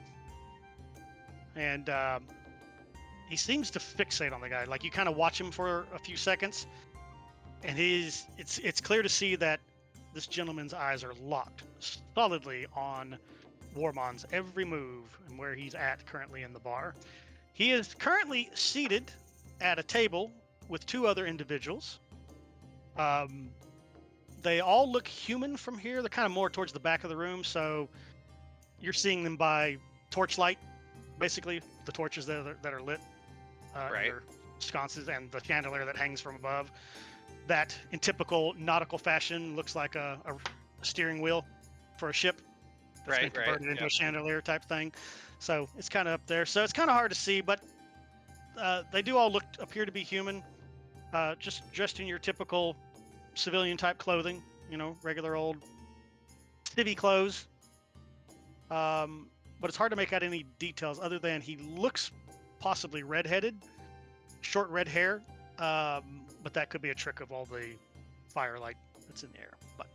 And he seems to fixate on the guy. Like you kind of watch him for a few seconds, and it's clear to see that this gentleman's eyes are locked solidly on Warmon's every move and where he's at currently in the bar. He is currently seated at a table with two other individuals. They all look human from here. They're kind of more towards the back of the room, so you're seeing them by torchlight, basically the torches that are lit, Right. in their sconces, and the chandelier that hangs from above. That, in typical nautical fashion, looks like a steering wheel for a ship that's been Right, converted into a yep. chandelier type thing. So it's kind of up there. So it's kind of hard to see, but they do all appear to be human, just dressed in your typical civilian type clothing, regular old civvy clothes. But it's hard to make out any details other than he looks possibly redheaded, short red hair. But that could be a trick of all the firelight that's in the air. But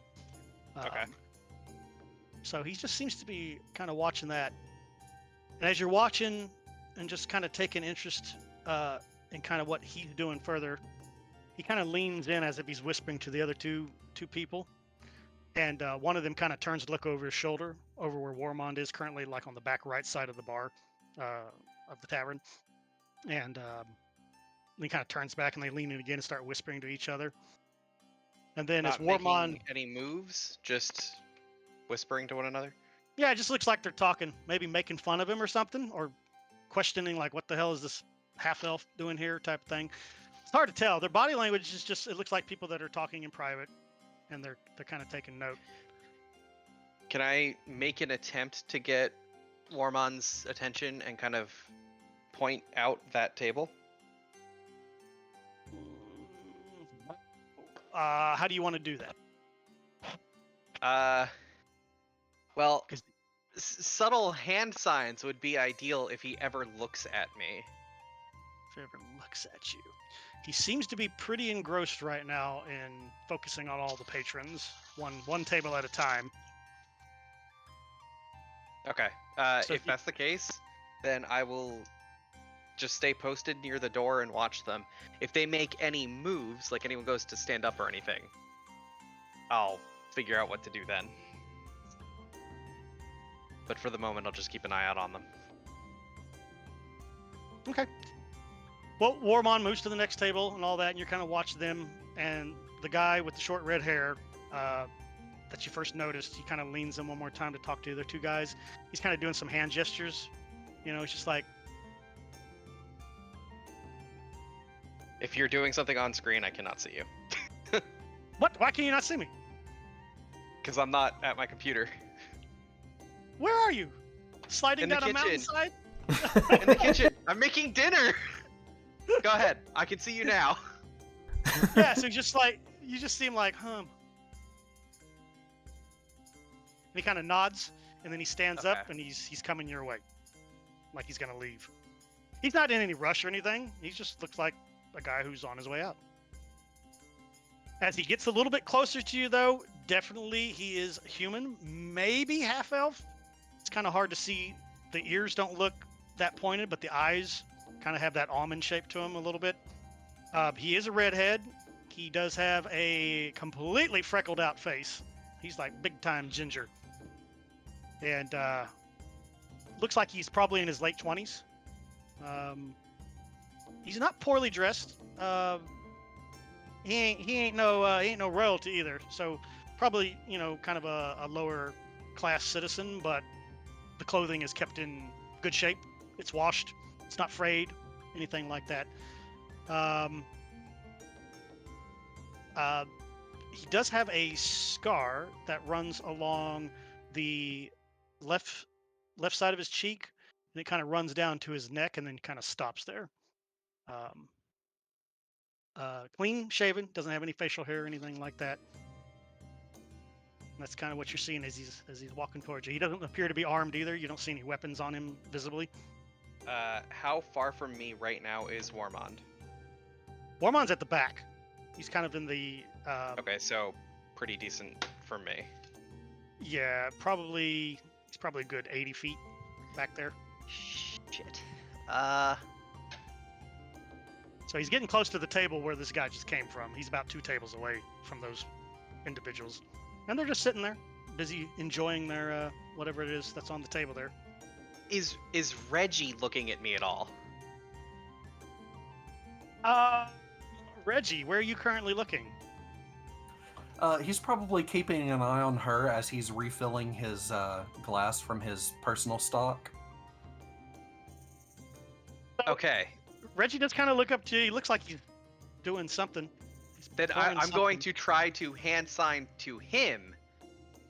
Okay. So he just seems to be kind of watching that. And as you're watching and just kind of taking interest in kind of what he's doing further, he kind of leans in as if he's whispering to the other two people. And one of them kind of turns to look over his shoulder, over where Warmond is currently, like on the back right side of the bar of the tavern. And he kind of turns back and they lean in again and start whispering to each other. And then as Not Warmond... making any moves, just whispering to one another. Yeah, it just looks like they're talking, maybe making fun of him or something, or questioning like, what the hell is this half-elf doing here type of thing. It's hard to tell. Their body language is just, it looks like people that are talking in private, and they're kind of taking note. Can I make an attempt to get Warmon's attention and kind of point out that table? How do you want to do that? Well, 'Cause- subtle hand signs would be ideal if he ever looks at me. If he ever looks at you. He seems to be pretty engrossed right now in focusing on all the patrons, one table at a time. Okay. So if that's the case, then I will just stay posted near the door and watch them. If they make any moves, like anyone goes to stand up or anything, I'll figure out what to do then. But for the moment, I'll just keep an eye out on them. Okay. Well, Warmon moves to the next table and all that, and you kind of watch them. And the guy with the short red hair that you first noticed, he kind of leans in one more time to talk to the other two guys. He's kind of doing some hand gestures. It's just like, If you're doing something on screen, I cannot see you. What? Why can you not see me? Because I'm not at my computer. Where are you? Sliding In the down a kitchen. mountainside? In the kitchen. I'm making dinner. Go ahead. I can see you now. Yeah, so just like, you just seem like, And he kind of nods, and then he stands up, Okay. and he's coming your way. Like he's gonna leave. He's not in any rush or anything. He just looks like a guy who's on his way out. As he gets a little bit closer to you, though, definitely he is human, maybe half elf. It's kind of hard to see. The ears don't look that pointed, but the eyes kind of have that almond shape to him a little bit. He is a redhead. He does have a completely freckled out face. He's like big time ginger. And looks like he's probably in his late 20s. He's not poorly dressed. He ain't no royalty either. So probably, kind of a lower class citizen, but the clothing is kept in good shape. It's washed. It's not frayed, anything like that. He does have a scar that runs along the left side of his cheek, and it kind of runs down to his neck and then kind of stops there. Clean shaven, doesn't have any facial hair or anything like that. That's kind of what you're seeing as he's walking towards you. He doesn't appear to be armed either. You don't see any weapons on him visibly. How far from me right now is Warmond? Warmond's at the back. He's kind of in the. Okay, so pretty decent for me. Yeah, probably. He's probably a good 80 feet back there. Shit. So he's getting close to the table where this guy just came from. He's about 2 tables away from those individuals. And they're just sitting there, busy enjoying their whatever it is that's on the table there. Is Reggie looking at me at all? Reggie, where are you currently looking? He's probably keeping an eye on her as he's refilling his glass from his personal stock. Okay. Reggie does kind of look up to you. He looks like he's doing something. Then I'm going to try to hand sign to him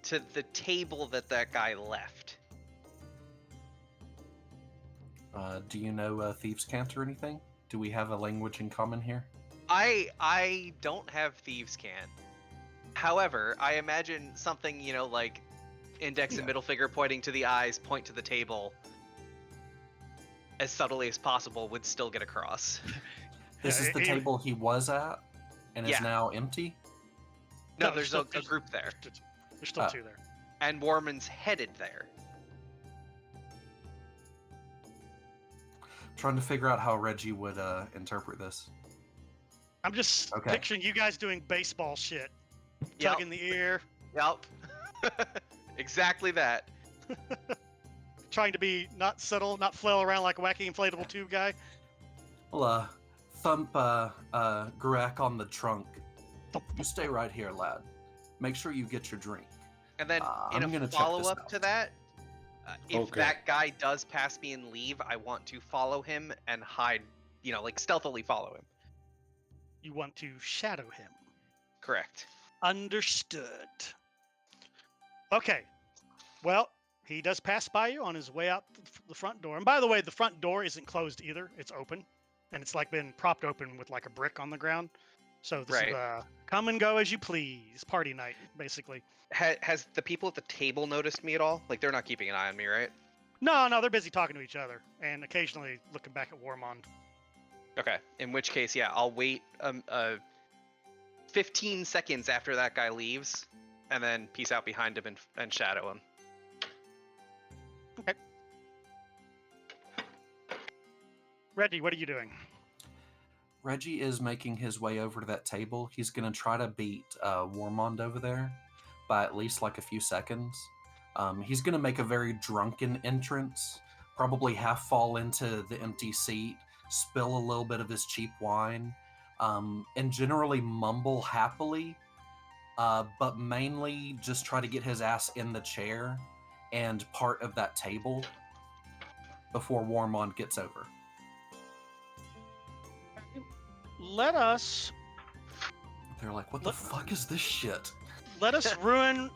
to the table that guy left. Do you know Thieves' Cant or anything? Do we have a language in common here? I don't have Thieves' Cant. However, I imagine something, like index and middle finger pointing to the eyes, point to the table, as subtly as possible would still get across. This is the table he was at and is now empty? No, there's a group there. There's still 2 there. And Warman's headed there. Trying to figure out how Reggie would interpret this. I'm just picturing you guys doing baseball shit. Tugging the ear. Yep. Exactly that. Trying to be not subtle, not flail around like a wacky inflatable tube guy. Well, thump Gurak on the trunk. You stay right here, lad. Make sure you get your drink. And then in a follow-up to that, if that guy does pass me and leave, I want to follow him and hide, like stealthily follow him. You want to shadow him. Correct. Understood. Okay. Well, he does pass by you on his way out the front door. And by the way, the front door isn't closed either. It's open. And it's like been propped open with like a brick on the ground. So this is come and go as you please. Party night, basically. Has the people at the table noticed me at all? Like, they're not keeping an eye on me, right? No, they're busy talking to each other. And occasionally looking back at Warmond. Okay. In which case, I'll wait 15 seconds after that guy leaves, and then peace out behind him and shadow him. Okay. Reggie, what are you doing? Reggie is making his way over to that table. He's going to try to beat Warmond over there by at least like a few seconds. He's going to make a very drunken entrance, probably half fall into the empty seat, spill a little bit of his cheap wine, and generally mumble happily, but mainly just try to get his ass in the chair and part of that table before Warmond gets over. Let us They're like, what the fuck is this shit? Let us ruin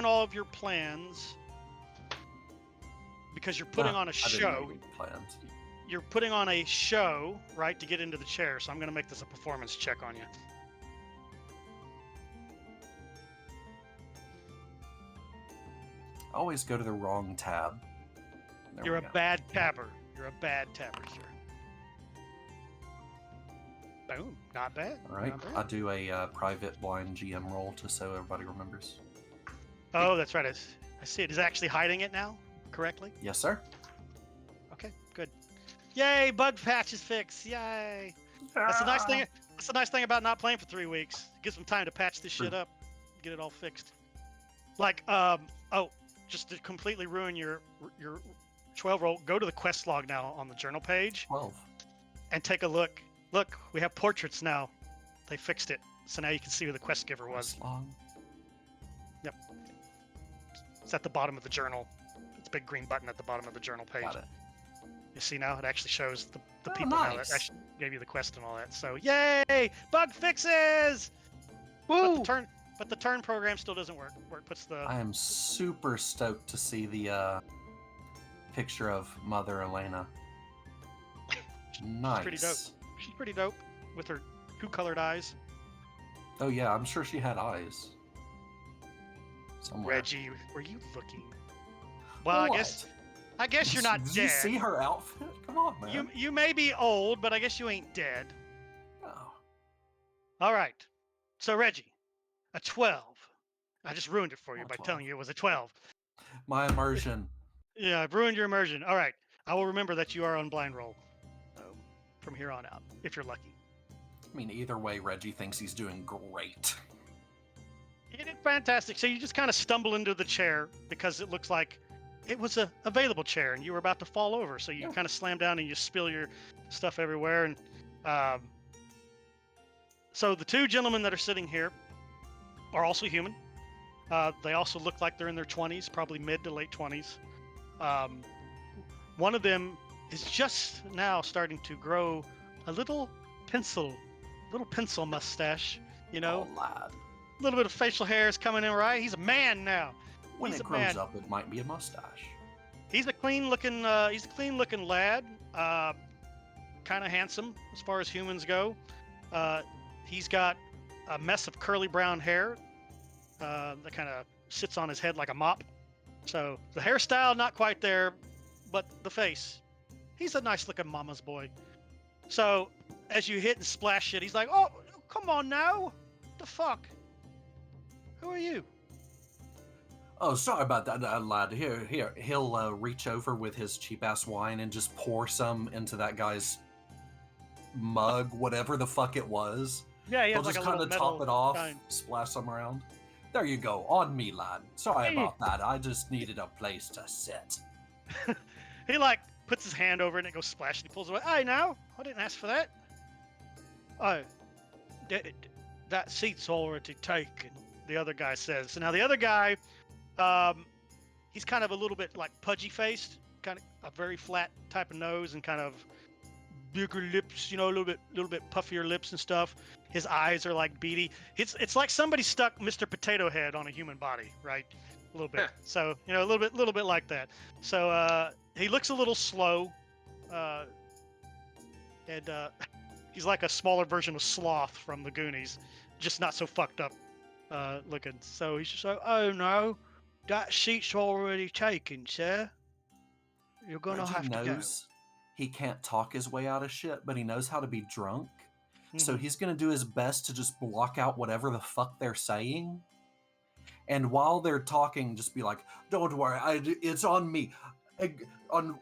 all of your plans because you're putting on a I didn't know show. we planned. You're putting on a show, right, to get into the chair. So I'm going to make this a performance check on you. I always go to the wrong tab. There You're we a go. bad tabber. You're a bad tabber, sir. Boom. Not bad. All right, Not bad. I do a private blind GM roll just so everybody remembers. Oh, that's right. I see it. Is it actually hiding it now correctly? Yes, sir. Okay, good. Yay, bug patch is fixed. Yay. That's the nice thing. That's the nice thing about not playing for 3 weeks. It gives them time to patch this shit True. up, get it all fixed. Like, just to completely ruin your 12 roll, go to the quest log now on the journal page 12. and take a look. Look, we have portraits now. They fixed it, so now you can see who the quest giver was. Quest log. It's at the bottom of the journal. It's a big green button at the bottom of the journal page. Got it. You see now, it actually shows the Oh, people now that nice. actually gave you the quest and all that. So yay, bug fixes! Woo! But the turn program still doesn't work. Where it puts the I am super stoked to see the picture of Mother Elena. Nice. pretty dope. She's pretty dope with her 2-colored eyes. Oh yeah, I'm sure she had eyes. Somewhere. Reggie, were you looking? Well, What? I guess you're not Did dead. you see her outfit? Come on, man. You may be old, but I guess you ain't dead. No. All right. So Reggie, a 12. I just ruined it for you Oh, by 12. telling you it was a 12. My immersion. Yeah, I've ruined your immersion. All right. I will remember that you are on blind roll from here on out, if you're lucky. I mean, either way, Reggie thinks he's doing great. You did fantastic. So you just kind of stumble into the chair because it looks like it was a available chair and you were about to fall over. So you kind of slam down and you spill your stuff everywhere. And so the 2 gentlemen that are sitting here are also human. They also look like they're in their 20s, probably mid to late 20s. One of them is just now starting to grow a little pencil mustache, you know, Oh, lad. a little bit of facial hair is coming in, right? He's a man now. When He's it a grows man. up, it might be a mustache. He's a clean looking lad, kind of handsome as far as humans go. He's got a mess of curly brown hair that kind of sits on his head like a mop. So the hairstyle not quite there, but the face. He's a nice looking mama's boy. So as you hit and splash shit, he's like, "Oh, come on now, the fuck? Who are you?" Oh, sorry about that, lad. Here. He'll reach over with his cheap-ass wine and just pour some into that guy's mug, whatever the fuck it was. Yeah, he He'll has like just a kind little of top metal it off, kind. splash some around. There you go, on me, lad. Sorry Hey. about that. I just needed a place to sit. He like puts his hand over it and it goes splash and he pulls away. Hey, now I didn't ask for that. Oh, that seat's already taken. The other guy says. So now the other guy, he's kind of a little bit like pudgy faced, kind of a very flat type of nose and kind of bigger lips, you know, a little bit puffier lips and stuff. His eyes are like beady. It's like somebody stuck Mr. Potato Head on a human body, right? A little bit. So, you know, a little bit like that. So he looks a little slow, and he's like a smaller version of Sloth from the Goonies, just not so fucked up looking. So he's just like, "Oh no, that seat's already taken, sir. You're gonna Reggie have to go." knows he can't talk his way out of shit, but he knows how to be drunk. So Mhm. he's going to do his best to just block out whatever the fuck they're saying. And while they're talking, just be like, "Don't worry, it's on me.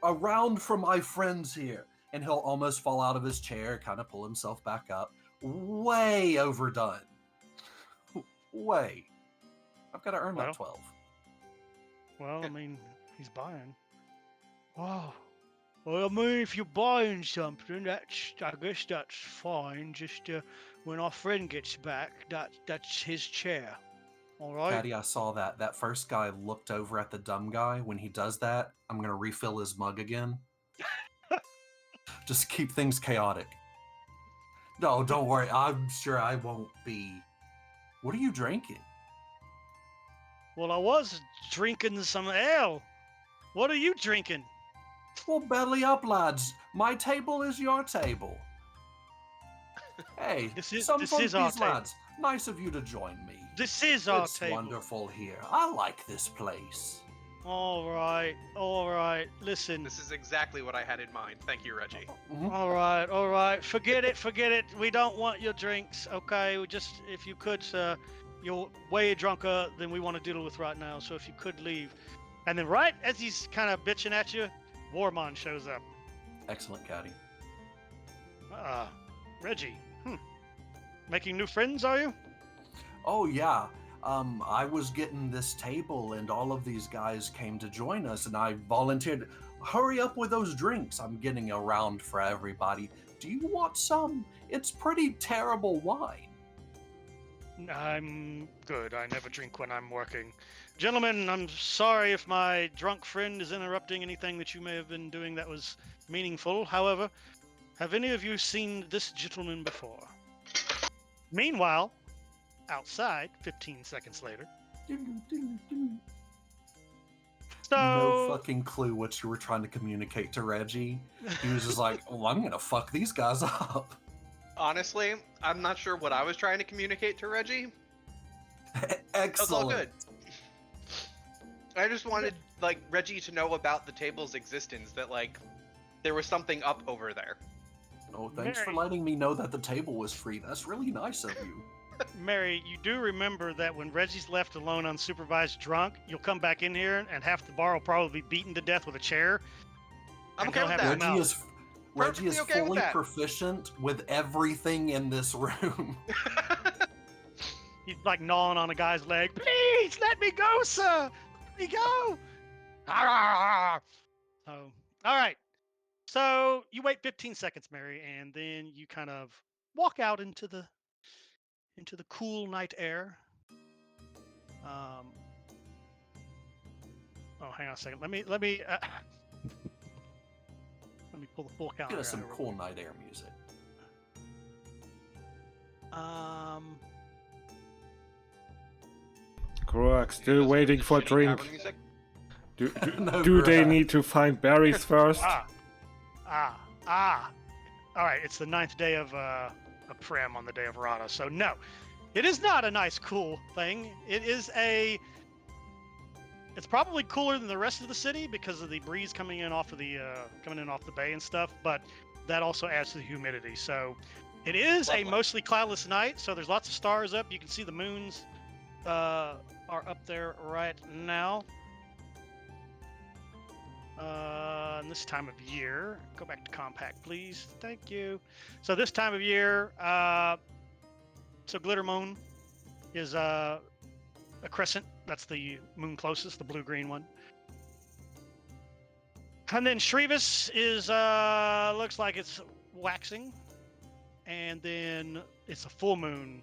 Around from my friends here." And he'll almost fall out of his chair, kind of pull himself back up. Way overdone. Way. I've got to earn Well. that 12. Well, I mean, he's buying. Wow. Well, I mean, if you're buying something, I guess that's fine. Just when our friend gets back, that's his chair. All right. Patty, I saw that. That first guy looked over at the dumb guy. When he does that, I'm going to refill his mug again. Just keep things chaotic. No, don't worry. I'm sure I won't be What are you drinking? Well, I was drinking some ale. What are you drinking? Well, belly up, lads. My table is your table. Hey, This is some our funkies, table. lads. Nice of you to join me. This is our It's table. wonderful here. I like this place. All right, all right. Listen. This is exactly what I had in mind. Thank you, Reggie. Mhm. All right, all right. Forget it, forget it. We don't want your drinks, okay? We just, if you could, sir, you're way drunker than we want to deal with right now. So if you could leave. And then right as he's kind of bitching at you, Warmon shows up. Excellent, Caddy. Reggie. Making new friends, are you? Oh, yeah. I was getting this table, and all of these guys came to join us, and I volunteered. Hurry up with those drinks. I'm getting a round for everybody. Do you want some? It's pretty terrible wine. I'm good. I never drink when I'm working. Gentlemen, I'm sorry if my drunk friend is interrupting anything that you may have been doing that was meaningful. However, have any of you seen this gentleman before? Meanwhile, outside, 15 seconds later. So, No fucking clue what you were trying to communicate to Reggie. He was just like, oh, I'm gonna fuck these guys up. Honestly, I'm not sure what I was trying to communicate to Reggie. Excellent. That's all good. I just wanted like Reggie to know about the table's existence, that like there was something up over there. Oh, thanks for Mary. letting me know that the table was free. That's really nice of you. Mary, you do remember that when Reggie's left alone unsupervised drunk, you'll come back in here and half the bar will probably be beaten to death with a chair. I'm And okay he'll with have that. to Reggie is Perfectly okay with fully that. proficient with everything in this room. He's like gnawing on a guy's leg. Please let me go, sir. Let me go. So, all right. So you wait 15 seconds, Mary, and then you kind of walk out into the cool night air. Oh, hang on a second. Let me let me pull the full calendar. Get us out some here real cool night air music. quick. Correct. Still Listen to waiting the for a shitty drink. tavern music? Do, No, they Greg. need to find berries first? All right, it's the 9th day of Prem on the day of Rana. So no, it is not a nice cool thing. It is a. It's probably cooler than the rest of the city because of the breeze coming in off of the bay and stuff. But that also adds to the humidity. So it is Lovely. a mostly cloudless night. So there's lots of stars up. You can see the moons are up there right now. And this time of year, go back to compact, please. Thank you. So this time of year, so Glitter Moon is a crescent. That's the moon closest, the blue-green one. And then Shrevis is looks like it's waxing, and then it's a full moon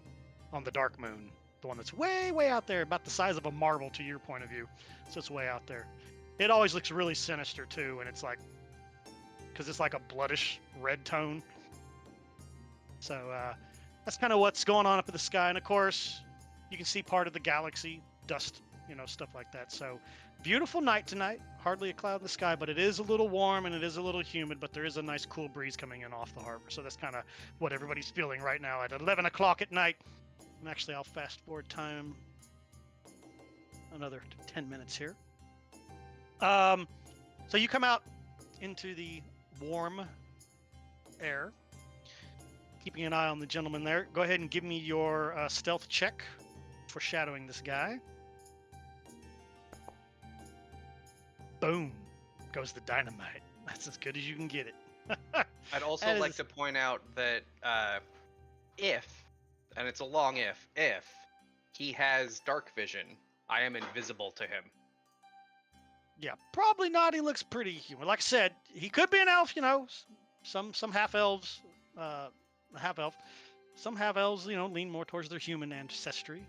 on the dark moon, the one that's way, way out there, about the size of a marble to your point of view. So it's way out there. It always looks really sinister too, and it's like, because it's like a bloodish red tone. So that's kind of what's going on up in the sky, and of course, you can see part of the galaxy, dust, stuff like that. So beautiful night tonight. Hardly a cloud in the sky, but it is a little warm and it is a little humid. But there is a nice cool breeze coming in off the harbor. So that's kind of what everybody's feeling right now at 11 o'clock at night. And actually, I'll fast forward time another 10 minutes here. So you come out into the warm air, keeping an eye on the gentleman there. Go ahead and give me your stealth check for shadowing this guy. Boom goes the dynamite. That's as good as you can get it. I'd also That like is- to point out that if, and it's a long if he has dark vision, I am invisible to him. Yeah, probably not. He looks pretty human. Like I said, he could be an elf. Some half elves, half elf. Some half elves, lean more towards their human ancestry.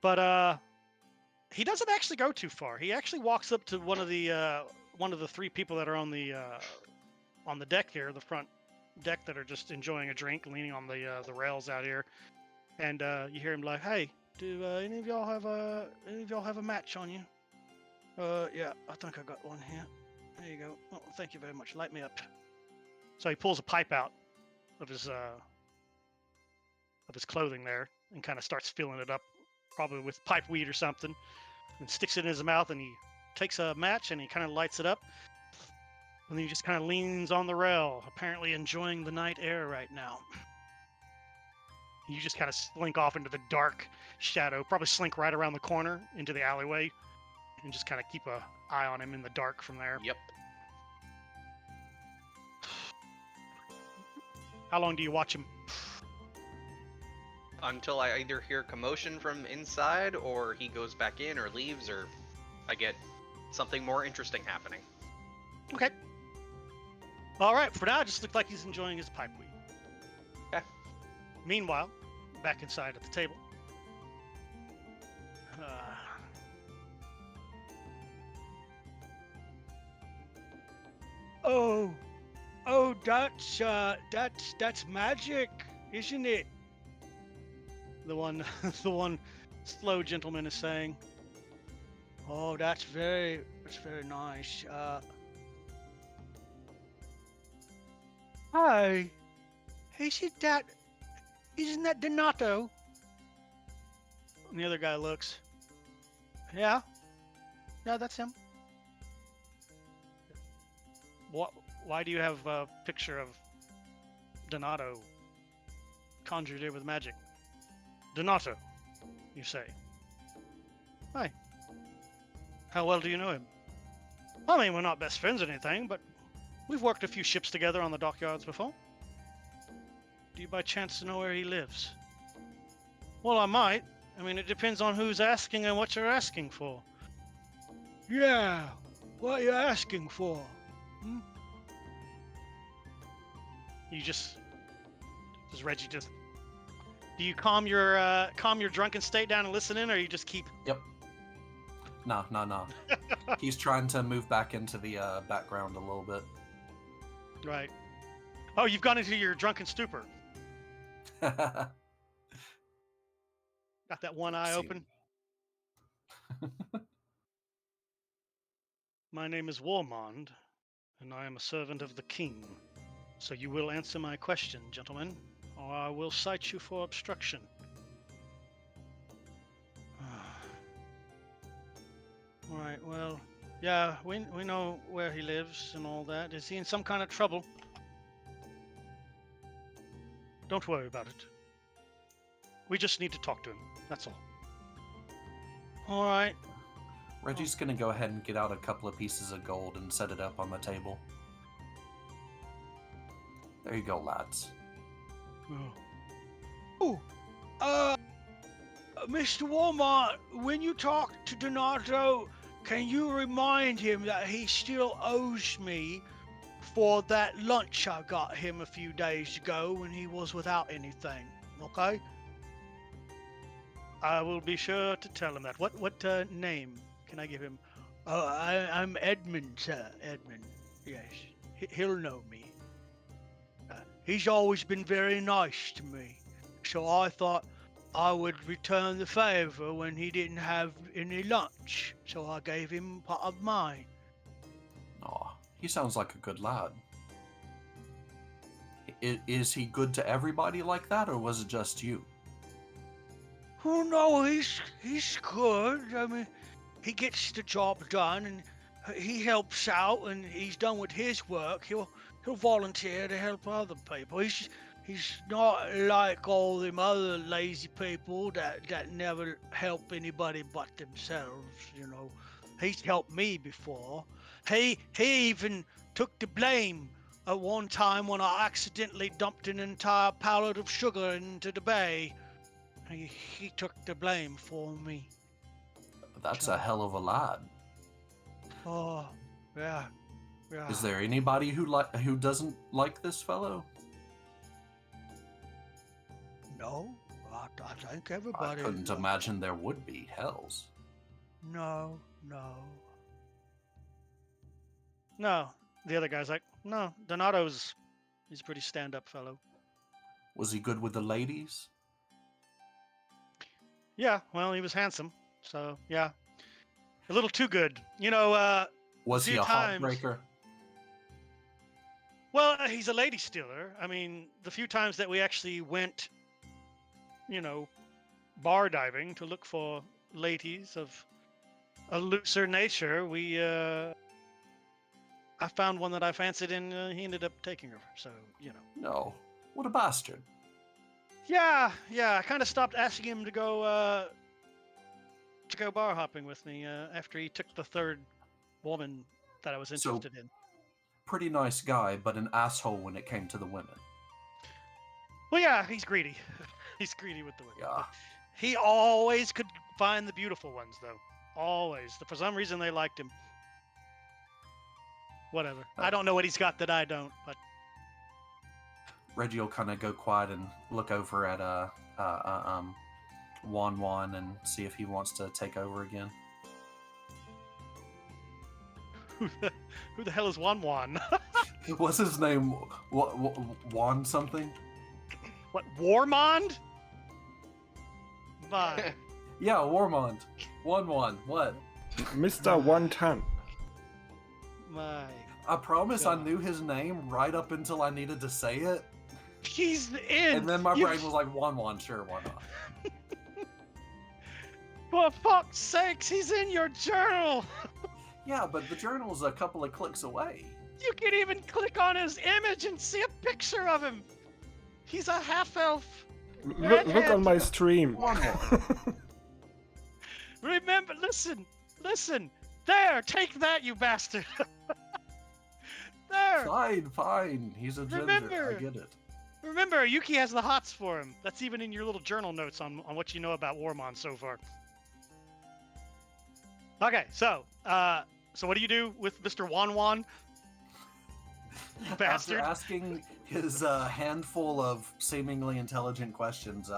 But he doesn't actually go too far. He actually walks up to one of the three people that are on the deck here, the front deck, that are just enjoying a drink, leaning on the rails out here. And you hear him like, "Hey, do any of y'all have a match on you?" Yeah, I think I got one here. There you go. Oh, thank you very much. Light me up. So he pulls a pipe out of his clothing there and kind of starts filling it up, probably with pipe weed or something, and sticks it in his mouth. And he takes a match and he kind of lights it up. And then he just kind of leans on the rail, apparently enjoying the night air right now. You just kind of slink off into the dark shadow, probably slink right around the corner into the alleyway, and just kind of keep an eye on him in the dark from there. Yep. How long do you watch him? Until I either hear commotion from inside, or he goes back in, or leaves, or I get something more interesting happening. Okay. All right, for now, it just looked like he's enjoying his pipe weed. Okay. Meanwhile, back inside at the table. Oh, that's magic, isn't it? The one, the one slow gentleman is saying. Oh, that's very nice. Hi, isn't that Donato? And the other guy looks. Yeah, that's him. What? Why do you have a picture of Donato conjured in with magic? Donato, you say. Hi. How well do you know him? I mean, we're not best friends or anything, but we've worked a few ships together on the dockyards before. Do you by chance know where he lives? Well, I might. I mean, it depends on who's asking and what you're asking for. Yeah, what are you asking for? Hmm? Does Reggie just... Do you calm your drunken state down and listen in, or you just keep... Yep. No. He's trying to move back into the background a little bit. Right. Oh, you've gone into your drunken stupor. Got that one eye open. My name is Warmond, and I am a servant of the king. So you will answer my question, gentlemen, or I will cite you for obstruction. All right, well, yeah, we know where he lives and all that. Is he in some kind of trouble? Don't worry about it. We just need to talk to him, that's all. All right. Reggie's gonna go ahead and get out a couple of pieces of gold and set it up on the table. There you go, lads. Mr. Walmart, when you talk to Donato, can you remind him that he still owes me for that lunch I got him a few days ago when he was without anything, okay? I will be sure to tell him that. What name can I give him? I'm Edmund, sir. Edmund, yes. He'll know me. He's always been very nice to me, so I thought I would return the favor when he didn't have any lunch, so I gave him part of mine. Aw, he sounds like a good lad. Is he good to everybody like that, or was it just you? Oh no, he's good. I mean, he gets the job done, and he helps out, and he's done with his work. He'll volunteer to help other people. He's not like all them other lazy people that never help anybody but themselves, you know. He's helped me before. He even took the blame at one time when I accidentally dumped an entire pallet of sugar into the bay. He took the blame for me. That's a hell of a lad. Oh, yeah. Is there anybody who doesn't like this fellow? No, I think everybody... I couldn't imagine there would be. Hells. No. No, the other guy's like, no, he's a pretty stand-up fellow. Was he good with the ladies? Yeah, well, he was handsome, so yeah, a little too good. Was he few a times- heartbreaker? Well, he's a lady stealer. I mean, the few times that we actually went, bar diving to look for ladies of a looser nature, I found one that I fancied, and he ended up taking her. So, No. What a bastard. Yeah. I kind of stopped asking him to go bar hopping with me after he took the third woman that I was So- interested in. Pretty nice guy, but an asshole when it came to the women. Well, yeah, he's greedy. He's greedy with the women. Yeah. But he always could find the beautiful ones, though. Always. For some reason, they liked him. Whatever. I don't know what he's got that I don't, but Reggie will kind of go quiet and look over at Wan and see if he wants to take over again. who the hell is Wan Wan? What's his name? Wan something? What, Warmond? My. Yeah, Warmond. Wan. What? Mr. One Ton. My. I promise I God. knew his name right up until I needed to say it, He's in. and then my You- brain was like, Wan, sure, why not? For fuck's sakes, he's in your journal. Yeah, but the journal's a couple of clicks away. You can even click on his image and see a picture of him. He's a half elf. Look on my stream. Remember, listen. There, take that, you bastard. There. Fine. He's a ginger. Remember. I get it. Remember, Yuki has the hots for him. That's even in your little journal notes on what you know about Warmon so far. Okay, so what do you do with Mr. Wan? You bastard. After asking his handful of seemingly intelligent questions,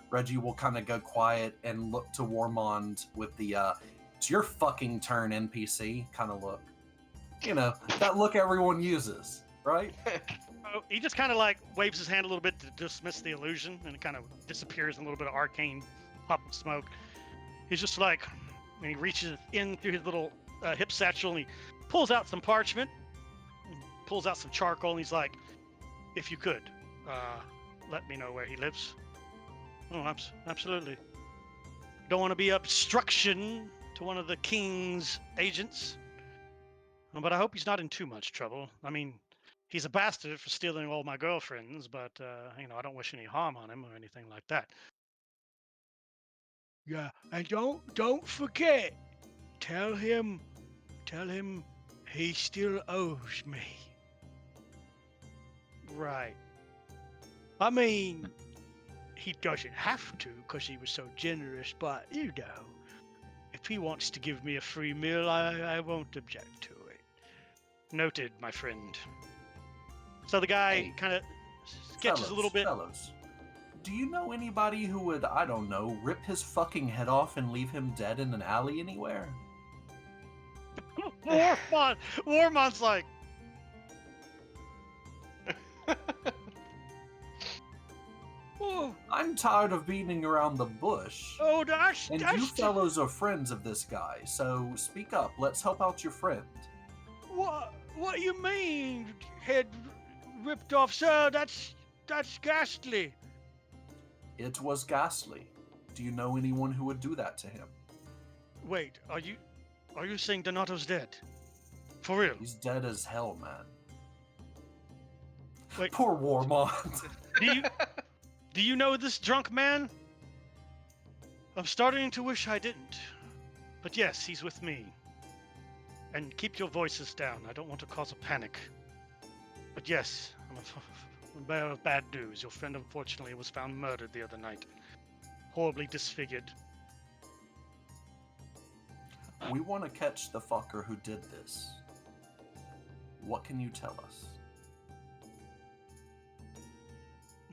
Reggie will kind of go quiet and look to Warmond with the "It's your fucking turn, NPC" kind of look. You know, that look everyone uses, right? Oh, he just kind of like waves his hand a little bit to dismiss the illusion, and it kind of disappears in a little bit of arcane puff of smoke. He's just like, and he reaches in through his little hip satchel, and he pulls out some parchment, pulls out some charcoal, and he's like, "If you could, let me know where he lives." Oh, absolutely. Don't want to be obstruction to one of the king's agents, but I hope he's not in too much trouble. I mean, he's a bastard for stealing all my girlfriends, but I don't wish any harm on him or anything like that. Yeah, and don't forget, tell him he still owes me. Right. I mean, he doesn't have to because he was so generous, but if he wants to give me a free meal, I won't object to it. Noted, my friend. So the guy Hey, kind of sketches a little bit. Fellows, do you know anybody who would, I don't know, rip his fucking head off and leave him dead in an alley anywhere? Warmon's like, oh, I'm tired of beating around the bush. that's And you fellows are friends of this guy, so speak up. Let's help out your friend. What you mean, head ripped off, sir? That's ghastly. It was ghastly. Do you know anyone who would do that to him? Wait, are you saying Donato's dead? For real? He's dead as hell, man. Wait. Poor Warmont. Do you know this drunk man? I'm starting to wish I didn't. But yes, he's with me. And keep your voices down. I don't want to cause a panic. But yes, I'm a bearer of bad news. Your friend unfortunately was found murdered the other night. Horribly disfigured. We want to catch the fucker who did this. What can you tell us?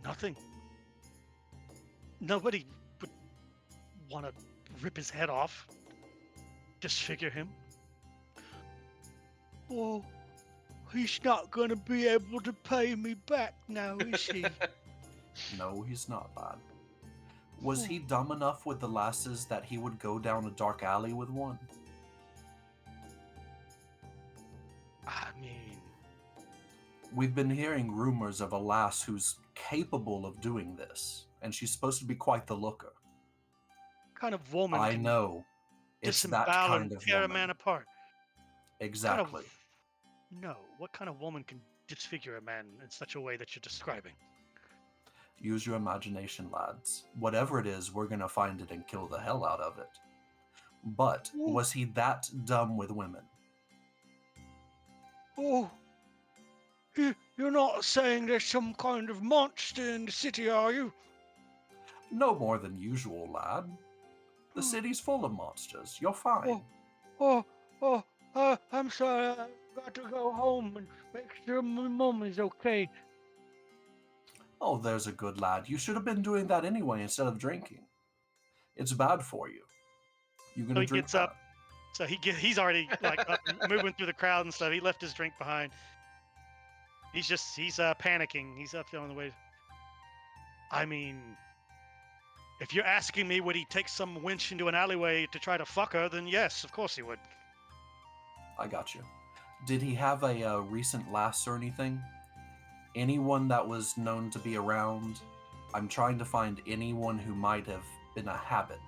Nothing. Nobody would want to rip his head off. Disfigure him. Well, he's not going to be able to pay me back now, is he? No, he's not, lad. Was he dumb enough with the lasses that he would go down a dark alley with one? I mean, We've been hearing rumors of a lass who's capable of doing this, and she's supposed to be quite the looker. what kind of woman I can know. It's that disembowel kind and of tear a woman. man apart? Exactly. No, what kind of woman can disfigure a man in such a way that you're describing? Use your imagination, lads. Whatever it is, we're gonna find it and kill the hell out of it. But was he that dumb with women? Oh, you're not saying there's some kind of monster in the city, are you? No more than usual, lad. The city's full of monsters. You're fine. I'm sorry. I've got to go home and make sure my mom is okay. Oh, there's a good lad. You should have been doing that anyway instead of drinking. It's bad for you. You So gonna he drink gets that? up. So he's already like up and moving through the crowd and stuff. He left his drink behind. He's panicking. He's up there on the way. I mean, if you're asking me, would he take some wench into an alleyway to try to fuck her? Then yes, of course he would. I got you. Did he have a recent lass or anything? Anyone that was known to be around? I'm trying to find anyone who might have been a habit.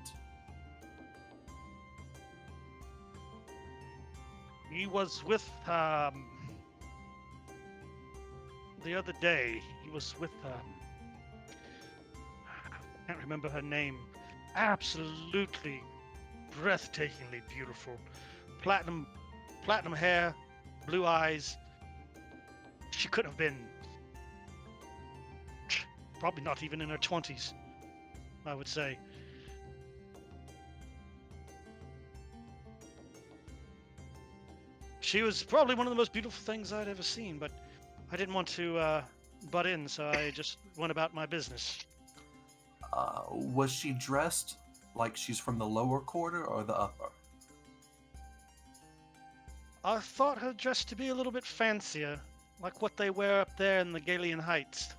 He was with the other day. He was with I can't remember her name. Absolutely breathtakingly beautiful. Platinum hair, blue eyes. She couldn't have been probably not even in her 20s, I would say. She was probably one of the most beautiful things I'd ever seen, but I didn't want to butt in, so I just went about my business. Was she dressed like she's from the lower quarter or the upper? I thought her dress to be a little bit fancier, like what they wear up there in the Galilean Heights.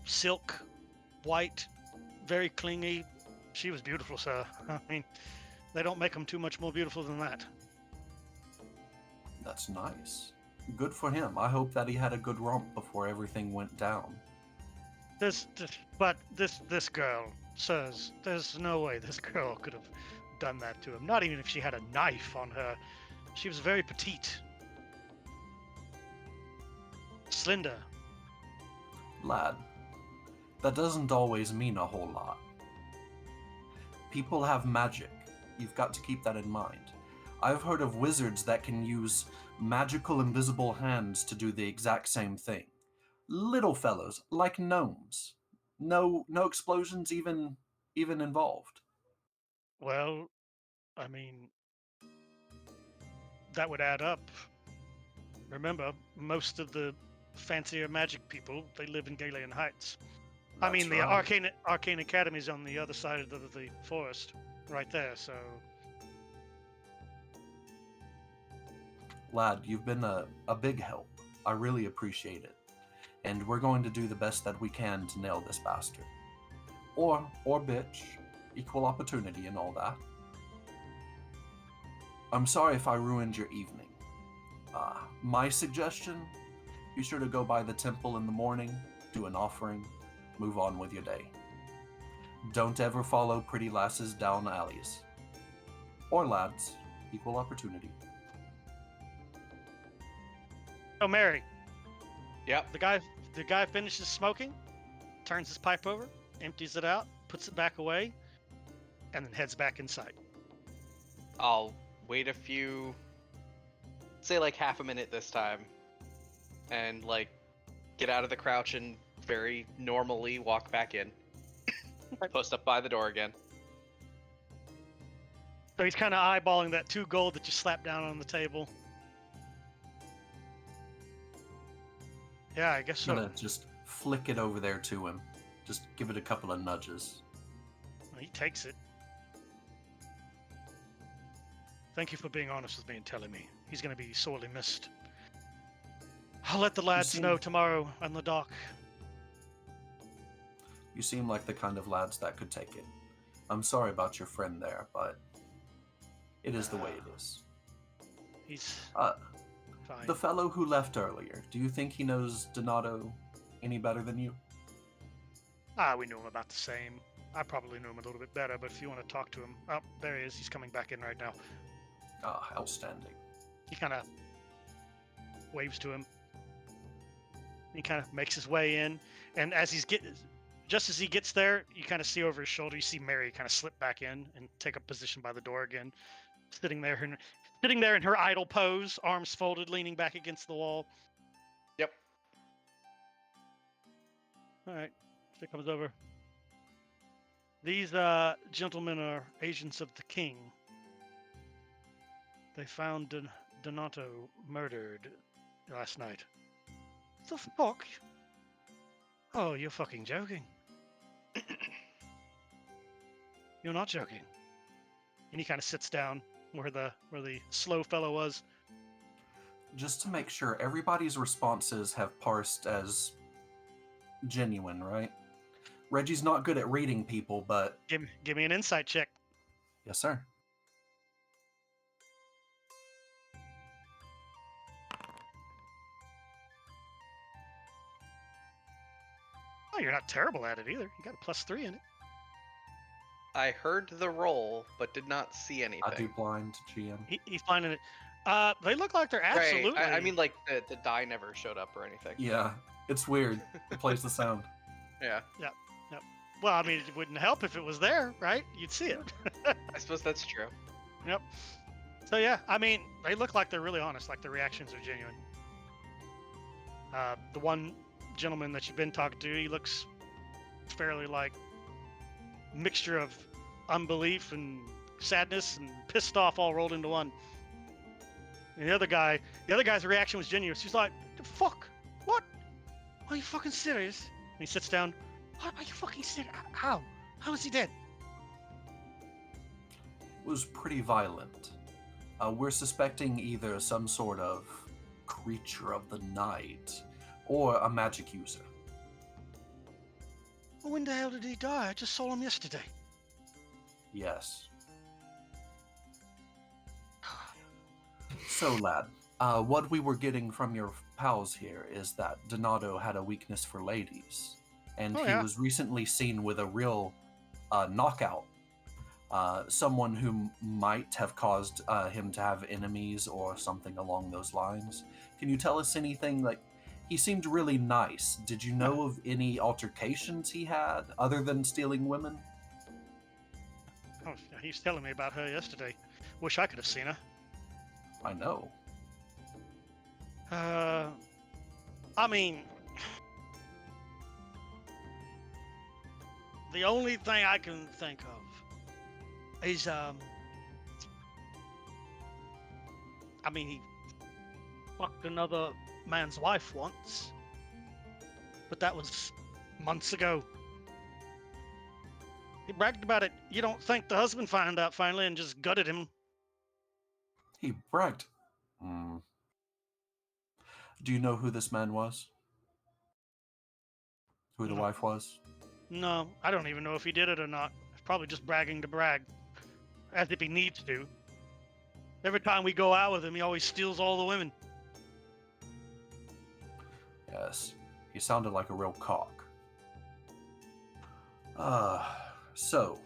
Silk, white, very clingy. She was beautiful, sir. I mean, they don't make them too much more beautiful than that. That's nice. Good for him. I hope that he had a good romp before everything went down. This girl, sirs, there's no way this girl could have done that to him. Not even if she had a knife on her. She was very petite. Slender. Lad, that doesn't always mean a whole lot. People have magic. You've got to keep that in mind. I've heard of wizards that can use magical invisible hands to do the exact same thing. Little fellows, like gnomes. No explosions even involved. Well, I mean, that would add up. Remember, most of the fancier magic people, they live in Galilean Heights. I mean, the right. Arcane Academy's on the other side of the forest, right there, so... Lad, you've been a big help. I really appreciate it. And we're going to do the best that we can to nail this bastard. Or bitch. Equal opportunity and all that. I'm sorry if I ruined your evening. My suggestion, be sure to go by the temple in the morning, do an offering, move on with your day. Don't ever follow pretty lasses down alleys. Or lads, equal opportunity. Oh, Mary. Yep. The guy finishes smoking, turns his pipe over, empties it out, puts it back away, and then heads back inside. I'll wait say like half a minute this time, and like get out of the crouch and very normally walk back in. Post up by the door again. So he's kind of eyeballing that 2 gold that you slapped down on the table. Yeah, I guess so. I'm gonna just flick it over there to him. Just give it a couple of nudges. He takes it. Thank you for being honest with me and telling me. He's going to be sorely missed. I'll let the lads seem- know tomorrow on the dock. You seem like the kind of lads that could take it. I'm sorry about your friend there, but it is the way it is. He's fine. The fellow who left earlier, do you think he knows Donato any better than you? We knew him about the same. I probably knew him a little bit better, but if you want to talk to him... Oh, there he is. He's coming back in right now. Ah, outstanding. He kind of waves to him. He kind of makes his way in, and just as he gets there, you kind of see over his shoulder, you see Mary kind of slip back in and take up position by the door again, sitting there in her idle pose, arms folded, leaning back against the wall. Yep. All right, she comes over. These gentlemen are agents of the king. They found Donato murdered last night. The fuck? Oh, you're fucking joking. You're not joking. And he kind of sits down where the slow fellow was. Just to make sure, everybody's responses have parsed as genuine, right? Reggie's not good at reading people, but... Give me an insight check. Yes, sir. Oh, you're not terrible at it either. You got a +3 in it. I heard the roll, but did not see anything. I do blind GM. He's finding it. They look like they're absolutely. Right. I mean, like the die never showed up or anything. Yeah, it's weird. It plays the sound. Yeah. Well, I mean, it wouldn't help if it was there, right? You'd see it. I suppose that's true. Yep. So yeah, I mean, they look like they're really honest. Like the reactions are genuine. The one gentleman that you've been talking to, he looks fairly like mixture of unbelief and sadness and pissed off all rolled into one. And the other guy's reaction was genuine. He's like, "The fuck? What? Are you fucking serious?" And he sits down. "What? Are you fucking serious? How? How is he dead?" It was pretty violent. We're suspecting either some sort of creature of the night or a magic user. Well, when the hell did he die? I just saw him yesterday. Yes. So, lad, what we were getting from your pals here is that Donato had a weakness for ladies, and Oh, he yeah. was recently seen with a real knockout. Someone who might have caused him to have enemies or something along those lines. Can you tell us anything? Like, he seemed really nice. Did you know of any altercations he had other than stealing women? Oh, he was telling me about her yesterday. Wish I could have seen her. I know. I mean, the only thing I can think of is, I mean, he fucked another man's wife once, but that was months ago. He bragged about it. You don't think the husband found out finally and just gutted him? He bragged. Do you know who this man was? Who the No. wife was? No, I don't even know if he did it or not. It's probably just bragging to brag, as if he needs to. Every time we go out with him, he always steals all the women. Yes, he sounded like a real cock. So,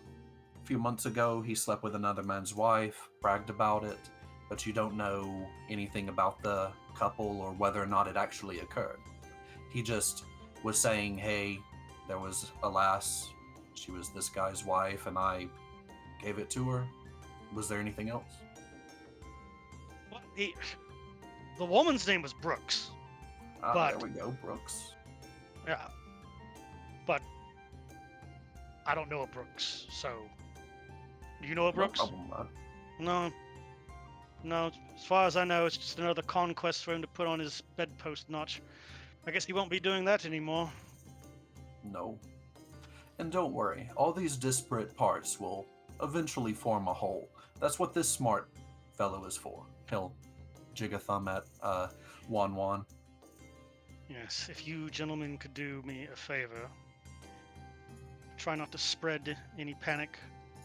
a few months ago, he slept with another man's wife, bragged about it, but you don't know anything about the couple or whether or not it actually occurred. He just was saying, hey, there was a lass, she was this guy's wife, and I gave it to her. Was there anything else? What? The woman's name was Brooks. But- There we go, Brooks. Yeah. But I don't know a Brooks, so. Do you know a Brooks? No problem, lad. No. No, as far as I know, it's just another conquest for him to put on his bedpost notch. I guess he won't be doing that anymore. No. And don't worry, all these disparate parts will eventually form a whole. That's what this smart fellow is for. He'll jig a thumb at Wan Wan. Yes, if you gentlemen could do me a favor, try not to spread any panic.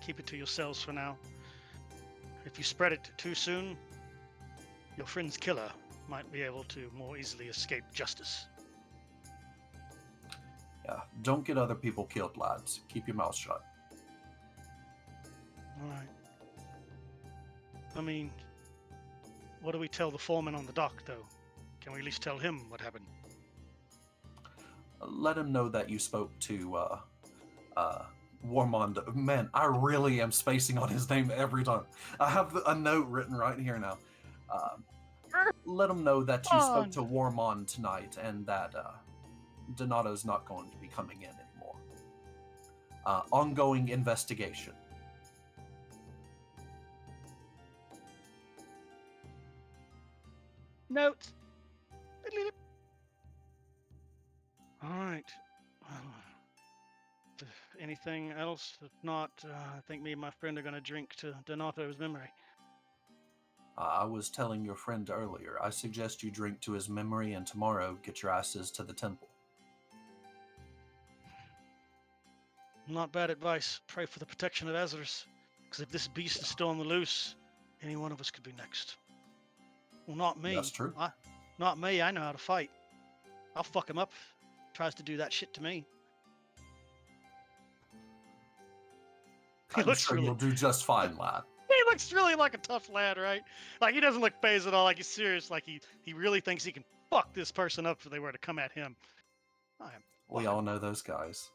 Keep it to yourselves for now. If you spread it too soon, your friend's killer might be able to more easily escape justice. Yeah, don't get other people killed, lads. Keep your mouth shut. All right. I mean, what do we tell the foreman on the dock, though? Can we at least tell him what happened? Let him know that you spoke to Warmond. Man, I really am spacing on his name every time. I have a note written right here now. Let him know that you spoke to Warmond tonight and that Donato's not going to be coming in anymore. Ongoing investigation. Note. All right. Anything else? If not, I think me and my friend are going to drink to Donato's memory. I was telling your friend earlier, I suggest you drink to his memory and tomorrow get your asses to the temple. Not bad advice. Pray for the protection of Azarus. Because if this beast is still on the loose, any one of us could be next. Well, not me. That's true. Not me. I know how to fight. I'll fuck him up. Tries to do that shit to me. I'm sure you'll do just fine, lad. He looks really like a tough lad, right? Like, he doesn't look phased at all. Like, he's serious. Like, he really thinks he can fuck this person up if they were to come at him. We all know those guys.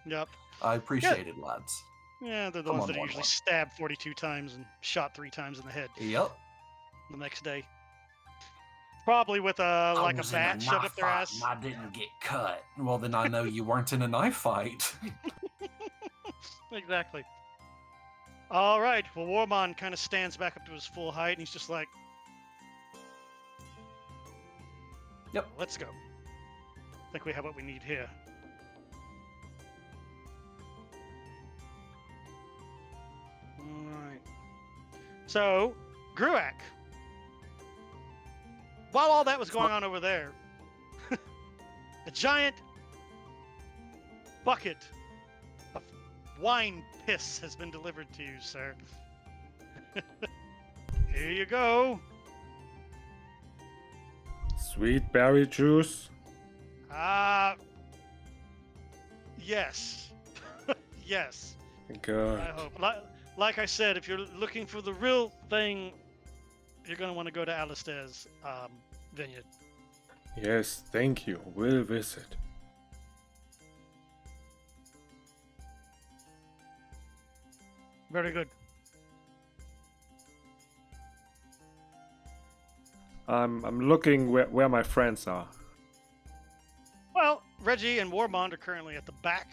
Yep. I appreciate it, lads. Yeah, they're the Come ones on, that are usually stabbed 42 times and shot 3 times in the head Yep. the next day. Probably with a bat shoved up their ass. I didn't get cut. Well, then I know you weren't in a knife fight. Exactly. All right. Well, Warmond kind of stands back up to his full height, and he's just like, Yep. Let's go. I think we have what we need here. All right. So, Gruak. While all that was going on over there, a giant bucket of wine piss has been delivered to you, sir. Here you go. Sweet berry juice. Yes. Yes. Good. I hope. Like I said, if you're looking for the real thing, you're going to want to go to Alistair's vineyard. Yes, thank you. We'll visit. Very good. I'm looking where my friends are. Well, Reggie and Warmond are currently at the back